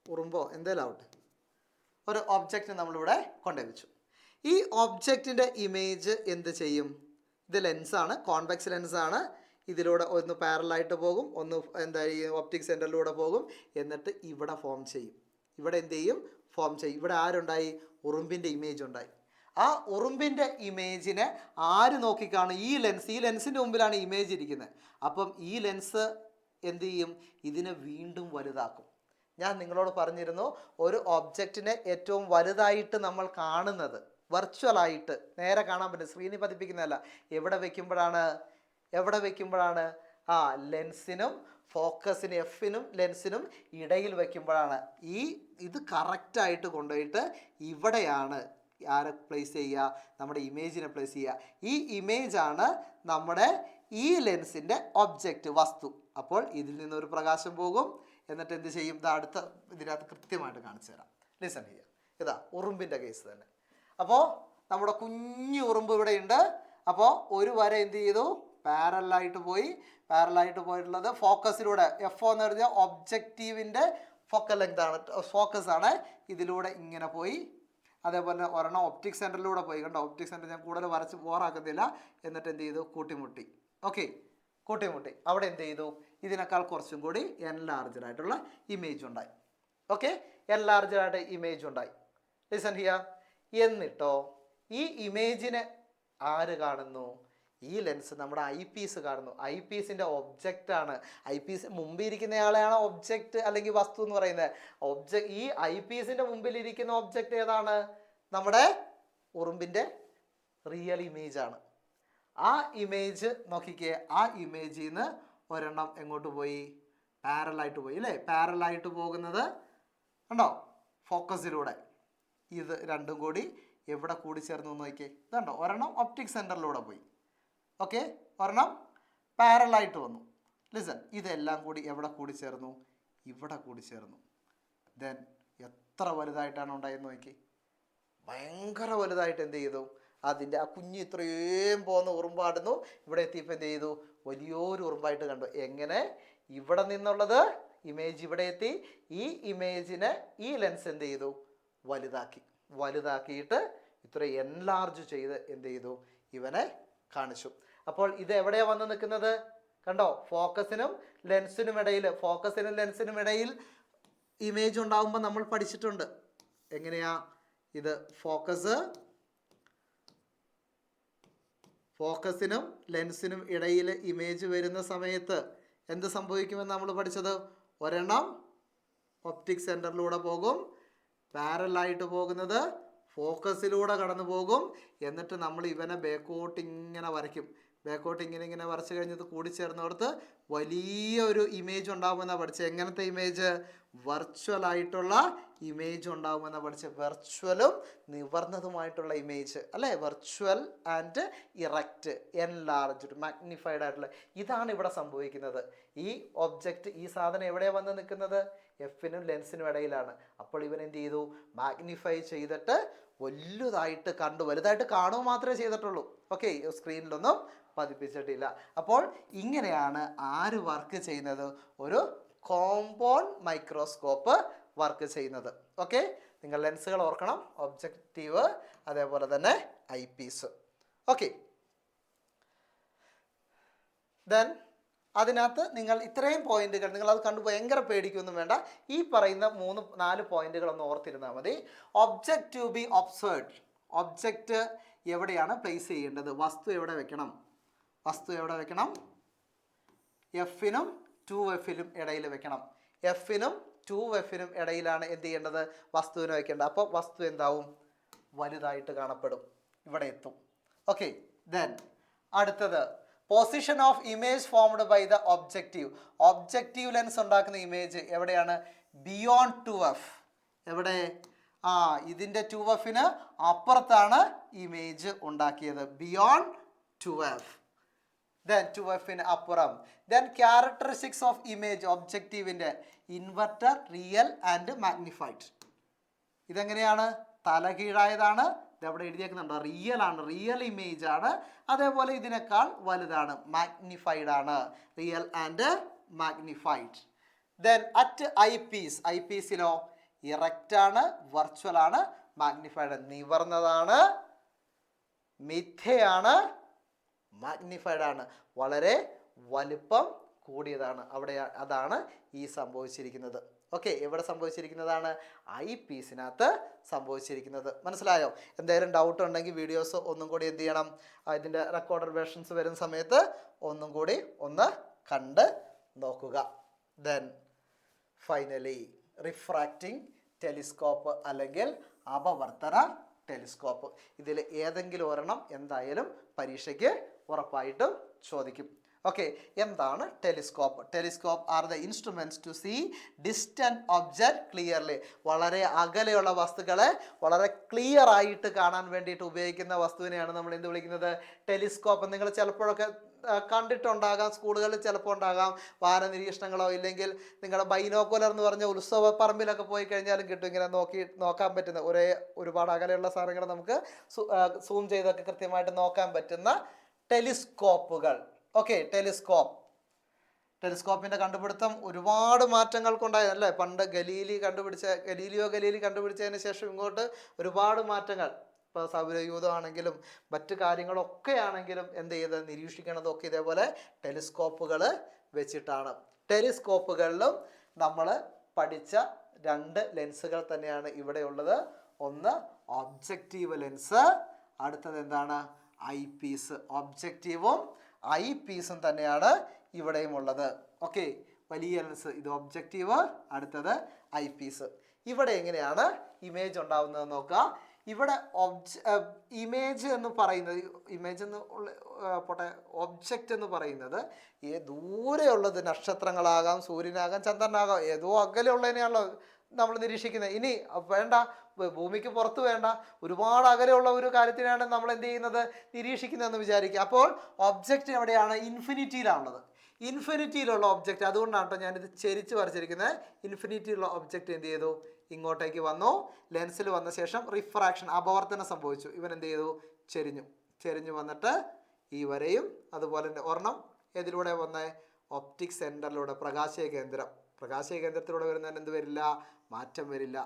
ഉറുമ്പോ എന്തേലും ആവട്ടെ, ഒരു ഒബ്ജക്റ്റ് നമ്മളിവിടെ കൊണ്ടേ വെച്ചു. ഈ ഒബ്ജക്റ്റിൻ്റെ ഇമേജ് എന്ത് ചെയ്യും? ഇത് ലെൻസാണ്, കോൺവെക്സ് ലെൻസാണ്. ഇതിലൂടെ ഒന്ന് പാരലായിട്ട് പോകും, ഒന്ന് ഒപ്റ്റിക് സെൻറ്ററിലൂടെ പോകും, എന്നിട്ട് ഇവിടെ ഫോം ചെയ്യും. ഇവിടെ എന്ത് ചെയ്യും? ഫോം ചെയ്യും. ഇവിടെ ആരുണ്ടായി? ഉറുമ്പിൻ്റെ ഇമേജ് ഉണ്ടായി. ആ ഉറുമ്പിൻ്റെ ഇമേജിനെ ആര് നോക്കിക്കാണും? ഈ ലെൻസിൻ്റെ മുമ്പിലാണ് ഇമേജ് ഇരിക്കുന്നത്. അപ്പം ഈ ലെൻസ് എന്ത് ചെയ്യും? ഇതിനെ വീണ്ടും വലുതാക്കും. ഞാൻ നിങ്ങളോട് പറഞ്ഞിരുന്നു, ഒരു ഒബ്ജക്റ്റിനെ ഏറ്റവും വലുതായിട്ട് നമ്മൾ കാണുന്നത് വെർച്വലായിട്ട് നേരെ കാണാൻ പറ്റും, സ്ക്രീനിൽ പതിപ്പിക്കുന്നതല്ല. എവിടെ വയ്ക്കുമ്പോഴാണ്? ലെൻസിനും ഫോക്കസിന് എഫിനും ലെൻസിനും ഇടയിൽ വയ്ക്കുമ്പോഴാണ്. ഇത് കറക്റ്റായിട്ട് കൊണ്ടുപോയിട്ട് ഇവിടെയാണ് ആരെ പ്ലേസ് ചെയ്യുക? നമ്മുടെ ഇമേജിനെ പ്ലേസ് ചെയ്യുക. ഈ ഇമേജാണ് നമ്മുടെ ഈ ലെൻസിൻ്റെ ഒബ്ജക്റ്റ്, വസ്തു. അപ്പോൾ ഇതിൽ നിന്നൊരു പ്രകാശം പോകും. എന്നിട്ട് എന്ത് ചെയ്യും? അടുത്ത ഇതിനകത്ത് കൃത്യമായിട്ട് കാണിച്ചു തരാം. ലിസൺ ചെയ്യുക. ഇതാ ഉറുമ്പിൻ്റെ കേസ് തന്നെ. അപ്പോൾ നമ്മുടെ കുഞ്ഞു ഉറുമ്പ് ഇവിടെയുണ്ട്. അപ്പോൾ ഒരു വര എന്ത് ചെയ്തു? പാരലായിട്ട് പോയിട്ടുള്ളത് ഫോക്കസിലൂടെ. എഫ് എന്ന് പറഞ്ഞാൽ ഒബ്ജക്റ്റീവിൻ്റെ ഫോക്കൽ ലെങ്ത് ആണ്, ഫോക്കസ് ആണ്. ഇതിലൂടെ ഇങ്ങനെ പോയി. അതേപോലെ ഒരെണ്ണം ഒപ്റ്റിക് സെൻറ്ററിലൂടെ പോയി. കണ്ടോ? ഒപ്റ്റിക് സെൻറ്റർ ഞാൻ കൂടുതൽ വരച്ച് ബോറാക്കുന്നില്ല. എന്നിട്ട് എന്ത് ചെയ്തു? കൂട്ടിമുട്ടി. ഓക്കെ, കൂട്ടിമുട്ടി. അവിടെ എന്ത് ചെയ്തു? ഇതിനേക്കാൾ കുറച്ചും കൂടി എൻലാർജ്ഡ് ആയിട്ടുള്ള ഇമേജ് ഉണ്ടായി. ഓക്കെ, എൻലാർജ്ഡ് ആയിട്ട് ഇമേജ് ഉണ്ടായി. Listen here. എന്നിട്ടോ ഈ ഇമേജിനെ ആര് കാണുന്നു? ഈ ലെൻസ് നമ്മുടെ ഐ പീസ് കാണുന്നു. ഐ പീസിൻ്റെ ഒബ്ജക്റ്റാണ്. ഐ പീസ് മുമ്പിൽ ഇരിക്കുന്നയാളെയാണ് ഒബ്ജക്റ്റ് അല്ലെങ്കിൽ വസ്തു എന്ന് പറയുന്നത്. ഈ ഐ പീസിൻ്റെ മുമ്പിലിരിക്കുന്ന ഒബ്ജക്റ്റ് ഏതാണ്? നമ്മുടെ ഉറുമ്പിൻ്റെ റിയൽ ഇമേജാണ്. ആ ഇമേജ് നോക്കിക്കേ. ആ ഇമേജിൽ നിന്ന് ഒരെണ്ണം എങ്ങോട്ട് പോയി? പാരലായിട്ട് പോയി അല്ലേ? പാരലായിട്ട് പോകുന്നത് കണ്ടോ? ഫോക്കസിലൂടെ. ഇത് രണ്ടും കൂടി എവിടെ കൂടിച്ചേർന്നു നോക്കിയേ. ഇതുണ്ടോ? ഒരെണ്ണം ഒപ്റ്റിക് സെൻറ്ററിലൂടെ പോയി. ഓക്കെ, ഒരെണ്ണം പാരലായിട്ട് വന്നു. ലിസൺ, ഇതെല്ലാം കൂടി എവിടെ കൂടിച്ചേർന്നു? ഇവിടെ കൂടിച്ചേർന്നു. ദെൻ എത്ര വലുതായിട്ടാണ് ഉണ്ടായെന്ന് നോക്കി. ഭയങ്കര വലുതായിട്ട് എന്ത് ചെയ്തു? അതിൻ്റെ ആ കുഞ്ഞ് ഇത്രയും പോകുന്ന ഉറുമ്പാടുന്നു. ഇവിടെ എത്തിയപ്പോൾ എന്ത് ചെയ്തു? വലിയൊരു ഉറുമ്പായിട്ട് കണ്ടു. എങ്ങനെ? ഇവിടെ നിന്നുള്ളത് ഇമേജ് ഇവിടെ എത്തി. ഈ ഇമേജിനെ ഈ ലെൻസ് എന്ത് ചെയ്തു? വലുതാക്കിയിട്ട് ഇത്ര എൻലാർജ് ചെയ്ത് എന്ത് ചെയ്തു? ഇവനെ കാണിച്ചു. അപ്പോൾ ഇത് എവിടെയാണ് വന്ന് നിൽക്കുന്നത്? കണ്ടോ? ഫോക്കസിനും ലെൻസിനും ഇടയിൽ ഇമേജ് ഉണ്ടാകുമ്പോൾ നമ്മൾ പഠിച്ചിട്ടുണ്ട്. എങ്ങനെയാ ഇത്? ഫോക്കസിനും ലെൻസിനും ഇടയിൽ ഇമേജ് വരുന്ന സമയത്ത് എന്ത് സംഭവിക്കുമെന്ന് നമ്മൾ പഠിച്ചത്? ഒരെണ്ണം ഒപ്റ്റിക് സെൻറ്ററിലൂടെ പോകും. പാരലായിട്ട് പോകുന്നത് ഫോക്കസിലൂടെ കടന്നു പോകും. എന്നിട്ട് നമ്മൾ ഇവനെ ബാക്കോട്ട് ഇങ്ങനെ വരയ്ക്കും. ബാക്കോട്ട് ഇങ്ങനെ വരച്ച് കഴിഞ്ഞത് കൂടിച്ചേർന്നിടത്ത് വലിയൊരു ഇമേജ് ഉണ്ടാകുമെന്നാണ് പഠിച്ചത്. എങ്ങനത്തെ ഇമേജ്? വെർച്വലായിട്ടുള്ള ഇമേജ് ഉണ്ടാകുമെന്നാണ് പഠിച്ചത്. വെർച്വലും നിവർന്നതുമായിട്ടുള്ള ഇമേജ് അല്ലേ? Virtual and erect, enlarged, magnified ആയിട്ടുള്ള. ഇതാണ് ഇവിടെ സംഭവിക്കുന്നത്. ഈ ഒബ്ജക്റ്റ്, ഈ സാധനം എവിടെയാണ് വന്ന് നിൽക്കുന്നത്? എഫിനും ലെൻസിനും ഇടയിലാണ്. അപ്പോൾ ഇവൻ എന്ത് ചെയ്തു? മാഗ്നിഫൈ ചെയ്തിട്ട് വലുതായിട്ട് കാണുക മാത്രമേ ചെയ്തിട്ടുള്ളൂ. ഓക്കെ, സ്ക്രീനിലൊന്നും പതിപ്പിച്ചിട്ടില്ല. അപ്പോൾ ഇങ്ങനെയാണ് ആര് വർക്ക് ചെയ്യുന്നത്? ഒരു കോമ്പൗണ്ട് മൈക്രോസ്കോപ്പ് വർക്ക് ചെയ്യുന്നത്. ഓക്കെ, നിങ്ങൾ ലെൻസുകൾ ഓർക്കണം. ഒബ്ജക്റ്റീവ്, അതേപോലെ തന്നെ ഐ പീസ്. ഓക്കെ, ദെൻ അതിനകത്ത് നിങ്ങൾ ഇത്രയും പോയിന്റുകൾ നിങ്ങളത് കണ്ടു ഭയങ്കര പേടിക്കൊന്നും വേണ്ട. ഈ പറയുന്ന 3-4 പോയിന്റുകളൊന്ന് ഓർത്തിരുന്നാൽ മതി. Object to be observed. Object എവിടെയാണ് പ്ലേസ് ചെയ്യേണ്ടത്? വസ്തു എവിടെ വെക്കണം? എഫിനും 2Fനും ഇടയിൽ വെക്കണം. എഫിനും 2Fനും ഇടയിലാണ് എന്ത് ചെയ്യേണ്ടത്? വസ്തുവിനെ വെക്കേണ്ടത്. അപ്പോൾ വസ്തു എന്താവും? വലുതായിട്ട് കാണപ്പെടും, ഇവിടെ എത്തും. ഓക്കെ, ദെൻ അടുത്തത് position of image formed by the objective lens ഉണ്ടാക്കുന്ന ഇമേജ് എവിടെയാണ്? Beyond 2F. എവിടെ? ഇതിൻ്റെ 2Fന് അപ്പുറത്താണ് ഇമേജ് ഉണ്ടാക്കിയത്. Beyond 2F. ദെൻ 2Fന് അപ്പുറം. ദെൻ ക്യാരക്ടറിസ്റ്റിക്സ് ഓഫ് ഇമേജ് ഒബ്ജക്റ്റീവിൻ്റെ ഇൻവെർട്ടർ, റിയൽ ആൻഡ് മാഗ്നിഫൈഡ്. ഇതെങ്ങനെയാണ്? തലകീഴായതാണ്. ഇതവിടെ എഴുതിയേക്കുന്നുണ്ടോ? റിയൽ ആണ്, റിയൽ ഇമേജ് ആണ്. അതേപോലെ ഇതിനേക്കാൾ വലുതാണ്, മാഗ്നിഫൈഡ് ആണ്. Real and magnified. Then at ഐ പീസിലോ ഇറക്റ്റ് ആണ്, വെർച്വൽ ആണ്, മാഗ്നിഫൈഡ്. നിവർന്നതാണ്, മിഥ്യയാണ്, മാഗ്നിഫൈഡ് ആണ്. വളരെ വലുപ്പം കൂടിയതാണ്. അവിടെ അതാണ് ഈ സംഭവിച്ചിരിക്കുന്നത്. ഓക്കെ, എവിടെ സംഭവിച്ചിരിക്കുന്നതാണ്? ഐ പീസിനകത്ത് സംഭവിച്ചിരിക്കുന്നത്. മനസ്സിലായോ? എന്തെങ്കിലും ഡൗട്ട് ഉണ്ടെങ്കിൽ വീഡിയോസ് ഒന്നും കൂടി എന്ത് ചെയ്യണം, ഇതിൻ്റെ റെക്കോർഡഡ് വേർഷൻസ് വരുന്ന സമയത്ത് ഒന്നും കൂടി ഒന്ന് കണ്ട് നോക്കുക. ദെൻ ഫൈനലി റിഫ്രാക്റ്റിംഗ് ടെലിസ്കോപ്പ് അല്ലെങ്കിൽ അപവർത്തന ടെലിസ്കോപ്പ്. ഇതിൽ ഏതെങ്കിലും ഒരെണ്ണം എന്തായാലും പരീക്ഷയ്ക്ക് ഉറപ്പായിട്ടും ചോദിക്കും. ഓക്കെ, എന്താണ് telescope? Telescope are the instruments to see distant object clearly. വളരെ അകലെയുള്ള വസ്തുക്കളെ വളരെ ക്ലിയർ ആയിട്ട് കാണാൻ വേണ്ടിയിട്ട് ഉപയോഗിക്കുന്ന വസ്തുവിനെയാണ് നമ്മൾ എന്ത് വിളിക്കുന്നത്? ടെലിസ്കോപ്പ്. നിങ്ങൾ ചിലപ്പോഴൊക്കെ കണ്ടിട്ടുണ്ടാകാം, സ്കൂളുകളിൽ ചിലപ്പോൾ ഉണ്ടാകാം, വാന നിരീക്ഷണങ്ങളോ ഇല്ലെങ്കിൽ നിങ്ങളുടെ ബൈനോക്കുലർ എന്ന് പറഞ്ഞ ഉത്സവ പറമ്പിലൊക്കെ പോയി കഴിഞ്ഞാലും കിട്ടും. ഇങ്ങനെ നോക്കാൻ പറ്റുന്ന ഒരുപാട് അകലെയുള്ള സാധനങ്ങൾ നമുക്ക് സൂം ചെയ്തൊക്കെ കൃത്യമായിട്ട് നോക്കാൻ പറ്റുന്ന ടെലിസ്കോപ്പുകൾ. ഓക്കെ, ടെലിസ്കോപ്പിൻ്റെ കണ്ടുപിടുത്തം ഒരുപാട് മാറ്റങ്ങൾക്കുണ്ടായതല്ലേ. പണ്ട് ഗലീലിയോ കണ്ടുപിടിച്ചതിന് ശേഷം ഇങ്ങോട്ട് ഒരുപാട് മാറ്റങ്ങൾ. ഇപ്പോൾ സൗരയൂഥമാണെങ്കിലും മറ്റു കാര്യങ്ങളൊക്കെ ആണെങ്കിലും എന്ത് ചെയ്ത് നിരീക്ഷിക്കണതൊക്കെ ഇതേപോലെ ടെലിസ്കോപ്പുകൾ വെച്ചിട്ടാണ്. ടെലിസ്കോപ്പുകളിലും നമ്മൾ പഠിച്ച 2 ലെൻസുകൾ തന്നെയാണ് ഇവിടെ ഉള്ളത്. ഒന്ന് ഒബ്ജക്റ്റീവ് ലെൻസ്, അടുത്തത് എന്താണ്? I Ps. ഒബ്ജക്റ്റീവും ഐ പീസും തന്നെയാണ് ഇവിടെയും ഉള്ളത്. ഓക്കെ, വലിയ ലെൻസ് ഇത് ഒബ്ജക്റ്റീവ്, അടുത്തത് ഐ പീസ്. ഇവിടെ എങ്ങനെയാണ് ഇമേജ് ഉണ്ടാവുന്നത് നോക്കുക. ഇവിടെ ഇമേജ് എന്ന് പറയുന്നത്, ഒബ്ജക്റ്റ് എന്ന് പറയുന്നത് ദൂരെയുള്ളത് നക്ഷത്രങ്ങളാകാം, സൂര്യനാകാം, ചന്ദ്രനാകാം, ഏതോ അകലെയുള്ളതിനെയാണല്ലോ നമ്മൾ നിരീക്ഷിക്കുന്നത്. ഇനി വേണ്ട, ഭൂമിക്ക് പുറത്ത് വേണ്ട, ഒരുപാട് അകലെയുള്ള ഒരു കാര്യത്തിനാണ് നമ്മൾ എന്ത് ചെയ്യുന്നത്? നിരീക്ഷിക്കുന്നതെന്ന് വിചാരിക്കുക. അപ്പോൾ ഒബ്ജക്റ്റ് എവിടെയാണ്? ഇൻഫിനിറ്റിയിലാണുള്ളത്. ഇൻഫിനിറ്റിയിലുള്ള ഒബ്ജക്റ്റ്, അതുകൊണ്ടാണ് കേട്ടോ ഞാനിത് ചെരിച്ച് വരച്ചിരിക്കുന്നത്. ഇൻഫിനിറ്റിയിലുള്ള ഒബ്ജക്റ്റ് എന്ത് ചെയ്തു? ഇങ്ങോട്ടേക്ക് വന്നു. ലെൻസിൽ വന്ന ശേഷം റിഫ്രാക്ഷൻ, അപവർത്തനം സംഭവിച്ചു. ഇവൻ എന്ത് ചെയ്തു? ചെരിഞ്ഞു വന്നിട്ട് ഈ വരെയും അതുപോലെ തന്നെ ഒരെണ്ണം ഏതിലൂടെ വന്നേ? ഒപ്റ്റിക് സെൻറ്ററിലൂടെ, പ്രകാശീയ കേന്ദ്രത്തിലൂടെ വരുന്നതിന് എന്ത് വരില്ല? മാറ്റം വരില്ല.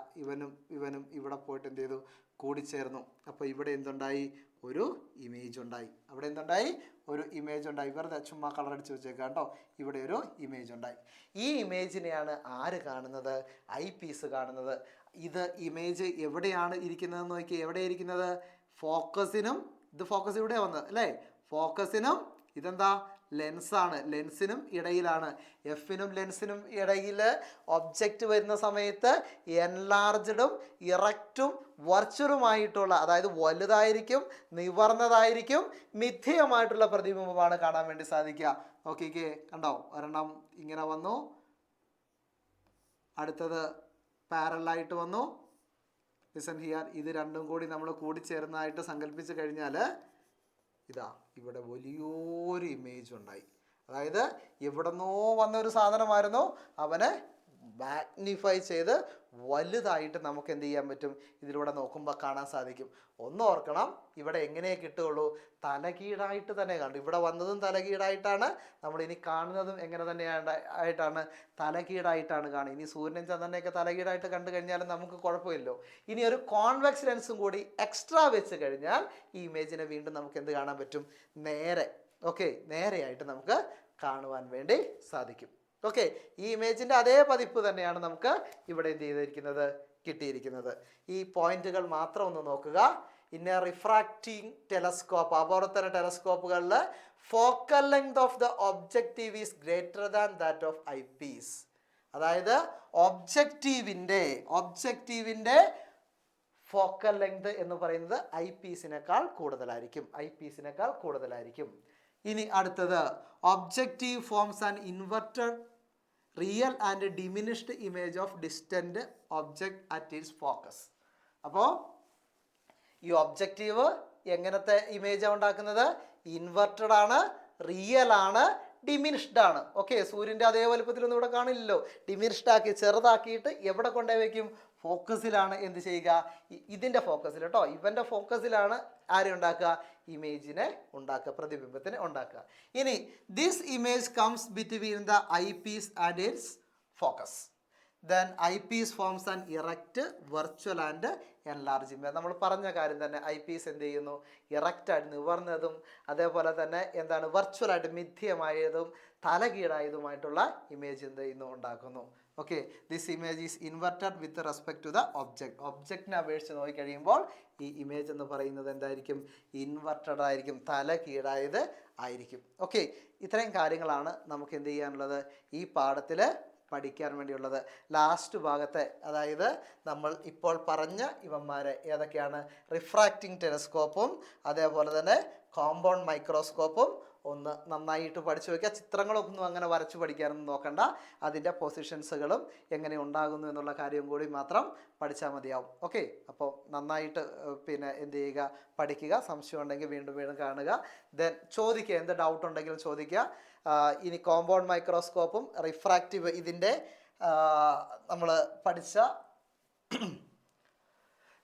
ഇവനും ഇവിടെ പോയിട്ട് എന്ത് ചെയ്തു? കൂടിച്ചേർന്നു. അപ്പോൾ ഇവിടെ എന്തുണ്ടായി? ഒരു ഇമേജ് ഉണ്ടായി. അവിടെ എന്തുണ്ടായി? ഒരു ഇമേജ് ഉണ്ടായി. വെറുതെ ചുമ്മാ കളർ അടിച്ച് വെച്ചേക്കാം കേട്ടോ. ഇവിടെ ഒരു ഇമേജ് ഉണ്ടായി. ഈ ഇമേജിനെയാണ് ആര് കാണുന്നത്? ഐ പീസ് കാണുന്നത്. ഇത് ഇമേജ് എവിടെയാണ് ഇരിക്കുന്നതെന്ന് നോക്കി. എവിടെയാണ് ഇരിക്കുന്നത്? ഫോക്കസിനും, ഇത് ഫോക്കസ് ഇവിടെ വന്നത് അല്ലേ? ഫോക്കസിനും ഇതെന്താ? ലെൻസാണ്. ലെൻസിനും ഇടയിലാണ്. എഫിനും ലെൻസിനും ഇടയിൽ ഒബ്ജക്റ്റ് വരുന്ന സമയത്ത് എൻലാർജ്ഡും ഇറക്റ്റും വെർച്വലുമായിട്ടുള്ള, അതായത് വലുതായിരിക്കും, നിവർന്നതായിരിക്കും, മിഥ്യമായിട്ടുള്ള പ്രതിബിംബമാണ് കാണാൻ വേണ്ടി സാധിക്കുക. ഓക്കെ, കണ്ടോ? ഒരെണ്ണം ഇങ്ങനെ വന്നു, അടുത്തത് പാരലായിട്ട് വന്നു. Listen here. ഇത് രണ്ടും കൂടി നമ്മൾ കൂടിച്ചേർന്നതായിട്ട് സങ്കല്പിച്ച് കഴിഞ്ഞാൽ ഇതാ ഇവിടെ വലിയൊരു ഇമേജ് ഉണ്ടായി. അതായത് എവിടെന്നോ വന്നൊരു സാധനമായിരുന്നു, അവനെ മാഗ്നിഫൈ ചെയ്ത് വലുതായിട്ട് നമുക്ക് എന്ത് ചെയ്യാൻ പറ്റും? ഇതിലൂടെ നോക്കുമ്പോൾ കാണാൻ സാധിക്കും. ഒന്ന് ഓർക്കണം, ഇവിടെ എങ്ങനെ കിട്ടുകയുള്ളൂ? തലകീഴായിട്ട് തന്നെ കണ്ടു. ഇവിടെ വന്നതും തലകീഴായിട്ടാണ്, നമ്മൾ ഇനി കാണുന്നതും എങ്ങനെ തന്നെയാണ് ആയിട്ടാണ്? തലകീഴായിട്ടാണ് കാണുക. ഇനി സൂര്യനും ചന്ദ്രനെയൊക്കെ തലകീഴായിട്ട് കണ്ടു കഴിഞ്ഞാലും നമുക്ക് കുഴപ്പമില്ലല്ലോ. ഇനി ഒരു കോൺവെക്സ് ലെൻസും കൂടി എക്സ്ട്രാ വെച്ച് കഴിഞ്ഞാൽ ഈ ഇമേജിനെ വീണ്ടും നമുക്ക് എന്ത് കാണാൻ പറ്റും? നേരെ. ഓക്കെ, നേരെയായിട്ട് നമുക്ക് കാണുവാൻ വേണ്ടി സാധിക്കും. ഓക്കെ, ഈ ഇമേജിൻ്റെ അതേ പതിപ്പ് തന്നെയാണ് നമുക്ക് ഇവിടെ എന്ത് ചെയ്തിരിക്കുന്നത്? കിട്ടിയിരിക്കുന്നത്. ഈ പോയിന്റുകൾ മാത്രം ഒന്ന് നോക്കുക. ഇൻ എ റിഫ്രാക്റ്റിംഗ് ടെലസ്കോപ്പ്, അപവർത്തന ടെലസ്കോപ്പുകളിൽ focal length of the objective is greater than that of eyepiece. അതായത് ഒബ്ജക്റ്റീവിൻ്റെ ഫോക്കൽ ലെങ്ത് എന്ന് പറയുന്നത് ഐ പീസിനേക്കാൾ കൂടുതലായിരിക്കും. ഇനി അടുത്തത്, objective forms an inverted real and diminished image of distant object at its focus. അപ്പോൾ ഈ ഒബ്ജക്റ്റീവ് എങ്ങനത്തെ ഇമേജാണ് ഉണ്ടാക്കുന്നത്? ഇൻവെർട്ടഡ് ആണ്, റിയൽ ആണ്, ഡിമിനിഷ്ഡ് ആണ്. ഓക്കെ, സൂര്യൻ്റെ അതേ വലുപ്പത്തിലൊന്നും ഇവിടെ കാണില്ലല്ലോ. ഡിമിനിഷ്ഡ് ആക്കി, ചെറുതാക്കിയിട്ട് എവിടെ കൊണ്ടുപോയി വയ്ക്കും? ഫോക്കസിലാണ് എന്ത് ചെയ്യുക? ഇതിൻ്റെ ഫോക്കസിൽ കേട്ടോ, ഇവൻ്റെ ഫോക്കസിലാണ് ആരെ ഉണ്ടാക്കുക? ഇമേജിനെ ഉണ്ടാക്കുക, പ്രതിബിംബത്തിനെ ഉണ്ടാക്കുക. ഇനി this image comes between the eyepiece and its focus. Then eyepiece forms and erect virtual and enlarging. നമ്മൾ പറഞ്ഞ കാര്യം തന്നെ, ഐ പീസ് എന്ത് ചെയ്യുന്നു, ഇറക്റ്റായിട്ട് നിവർന്നതും അതേപോലെ തന്നെ എന്താണ് വെർച്വലായിട്ട് മിഥ്യമായതും തലകീഴായതുമായിട്ടുള്ള ഇമേജ് എന്ത് ചെയ്യുന്നു, ഉണ്ടാക്കുന്നു. Okay, this image is inverted with respect to the object. ഒബ്ജക്റ്റിനെ അപേക്ഷിച്ച് നോക്കിക്കഴിയുമ്പോൾ ഈ ഇമേജ് എന്ന് പറയുന്നത് എന്തായിരിക്കും, ഇൻവെർട്ടഡ് ആയിരിക്കും, തല കീഴായത് ആയിരിക്കും. ഓക്കെ, ഇത്രയും കാര്യങ്ങളാണ് നമുക്ക് എന്ത് ചെയ്യാനുള്ളത്, ഈ പാഠത്തിൽ പഠിക്കാൻ വേണ്ടിയുള്ളത്. ലാസ്റ്റ് ഭാഗത്തെ, അതായത് നമ്മൾ ഇപ്പോൾ പറഞ്ഞ ഇവന്മാരെ ഏതൊക്കെയാണ്, റിഫ്രാക്റ്റിംഗ് ടെലസ്കോപ്പും അതേപോലെ തന്നെ കോമ്പൗണ്ട് മൈക്രോസ്കോപ്പും ഒന്ന് നന്നായിട്ട് പഠിച്ചു വയ്ക്കുക. ചിത്രങ്ങളൊന്നും അങ്ങനെ വരച്ചു പഠിക്കാനൊന്നും നോക്കണ്ട, അതിൻ്റെ പൊസിഷൻസുകളും എങ്ങനെ ഉണ്ടാകുന്നു എന്നുള്ള കാര്യം കൂടി മാത്രം പഠിച്ചാൽ മതിയാവും. ഓക്കെ, അപ്പോൾ നന്നായിട്ട് പിന്നെ എന്ത് ചെയ്യുക, പഠിക്കുക. സംശയം ഉണ്ടെങ്കിൽ വീണ്ടും വീണ്ടും കാണുക. ദെൻ ചോദിക്കുക, എന്ത് ഡൗട്ട് ഉണ്ടെങ്കിലും ചോദിക്കുക. ഇനി കോമ്പൗണ്ട് മൈക്രോസ്കോപ്പും റിഫ്രാക്റ്റീവ്, ഇതിൻ്റെ നമ്മൾ പഠിച്ച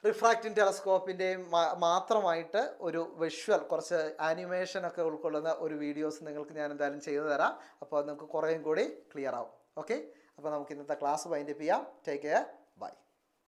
റിഫ്രാക്റ്റിംഗ് ടെലസ്കോപ്പിൻ്റെയും മാത്രമായിട്ട് ഒരു വിഷ്വൽ, കുറച്ച് ആനിമേഷനൊക്കെ ഉൾക്കൊള്ളുന്ന ഒരു വീഡിയോസ് നിങ്ങൾക്ക് ഞാൻ എന്തായാലും ചെയ്തു തരാം. അപ്പോൾ നിങ്ങൾക്ക് കുറേയും കൂടി ക്ലിയർ ആവും. ഓക്കെ, അപ്പോൾ നമുക്ക് ഇന്നത്തെ ക്ലാസ് വൈൻഡപ്പ് ചെയ്യാം. Take care, by.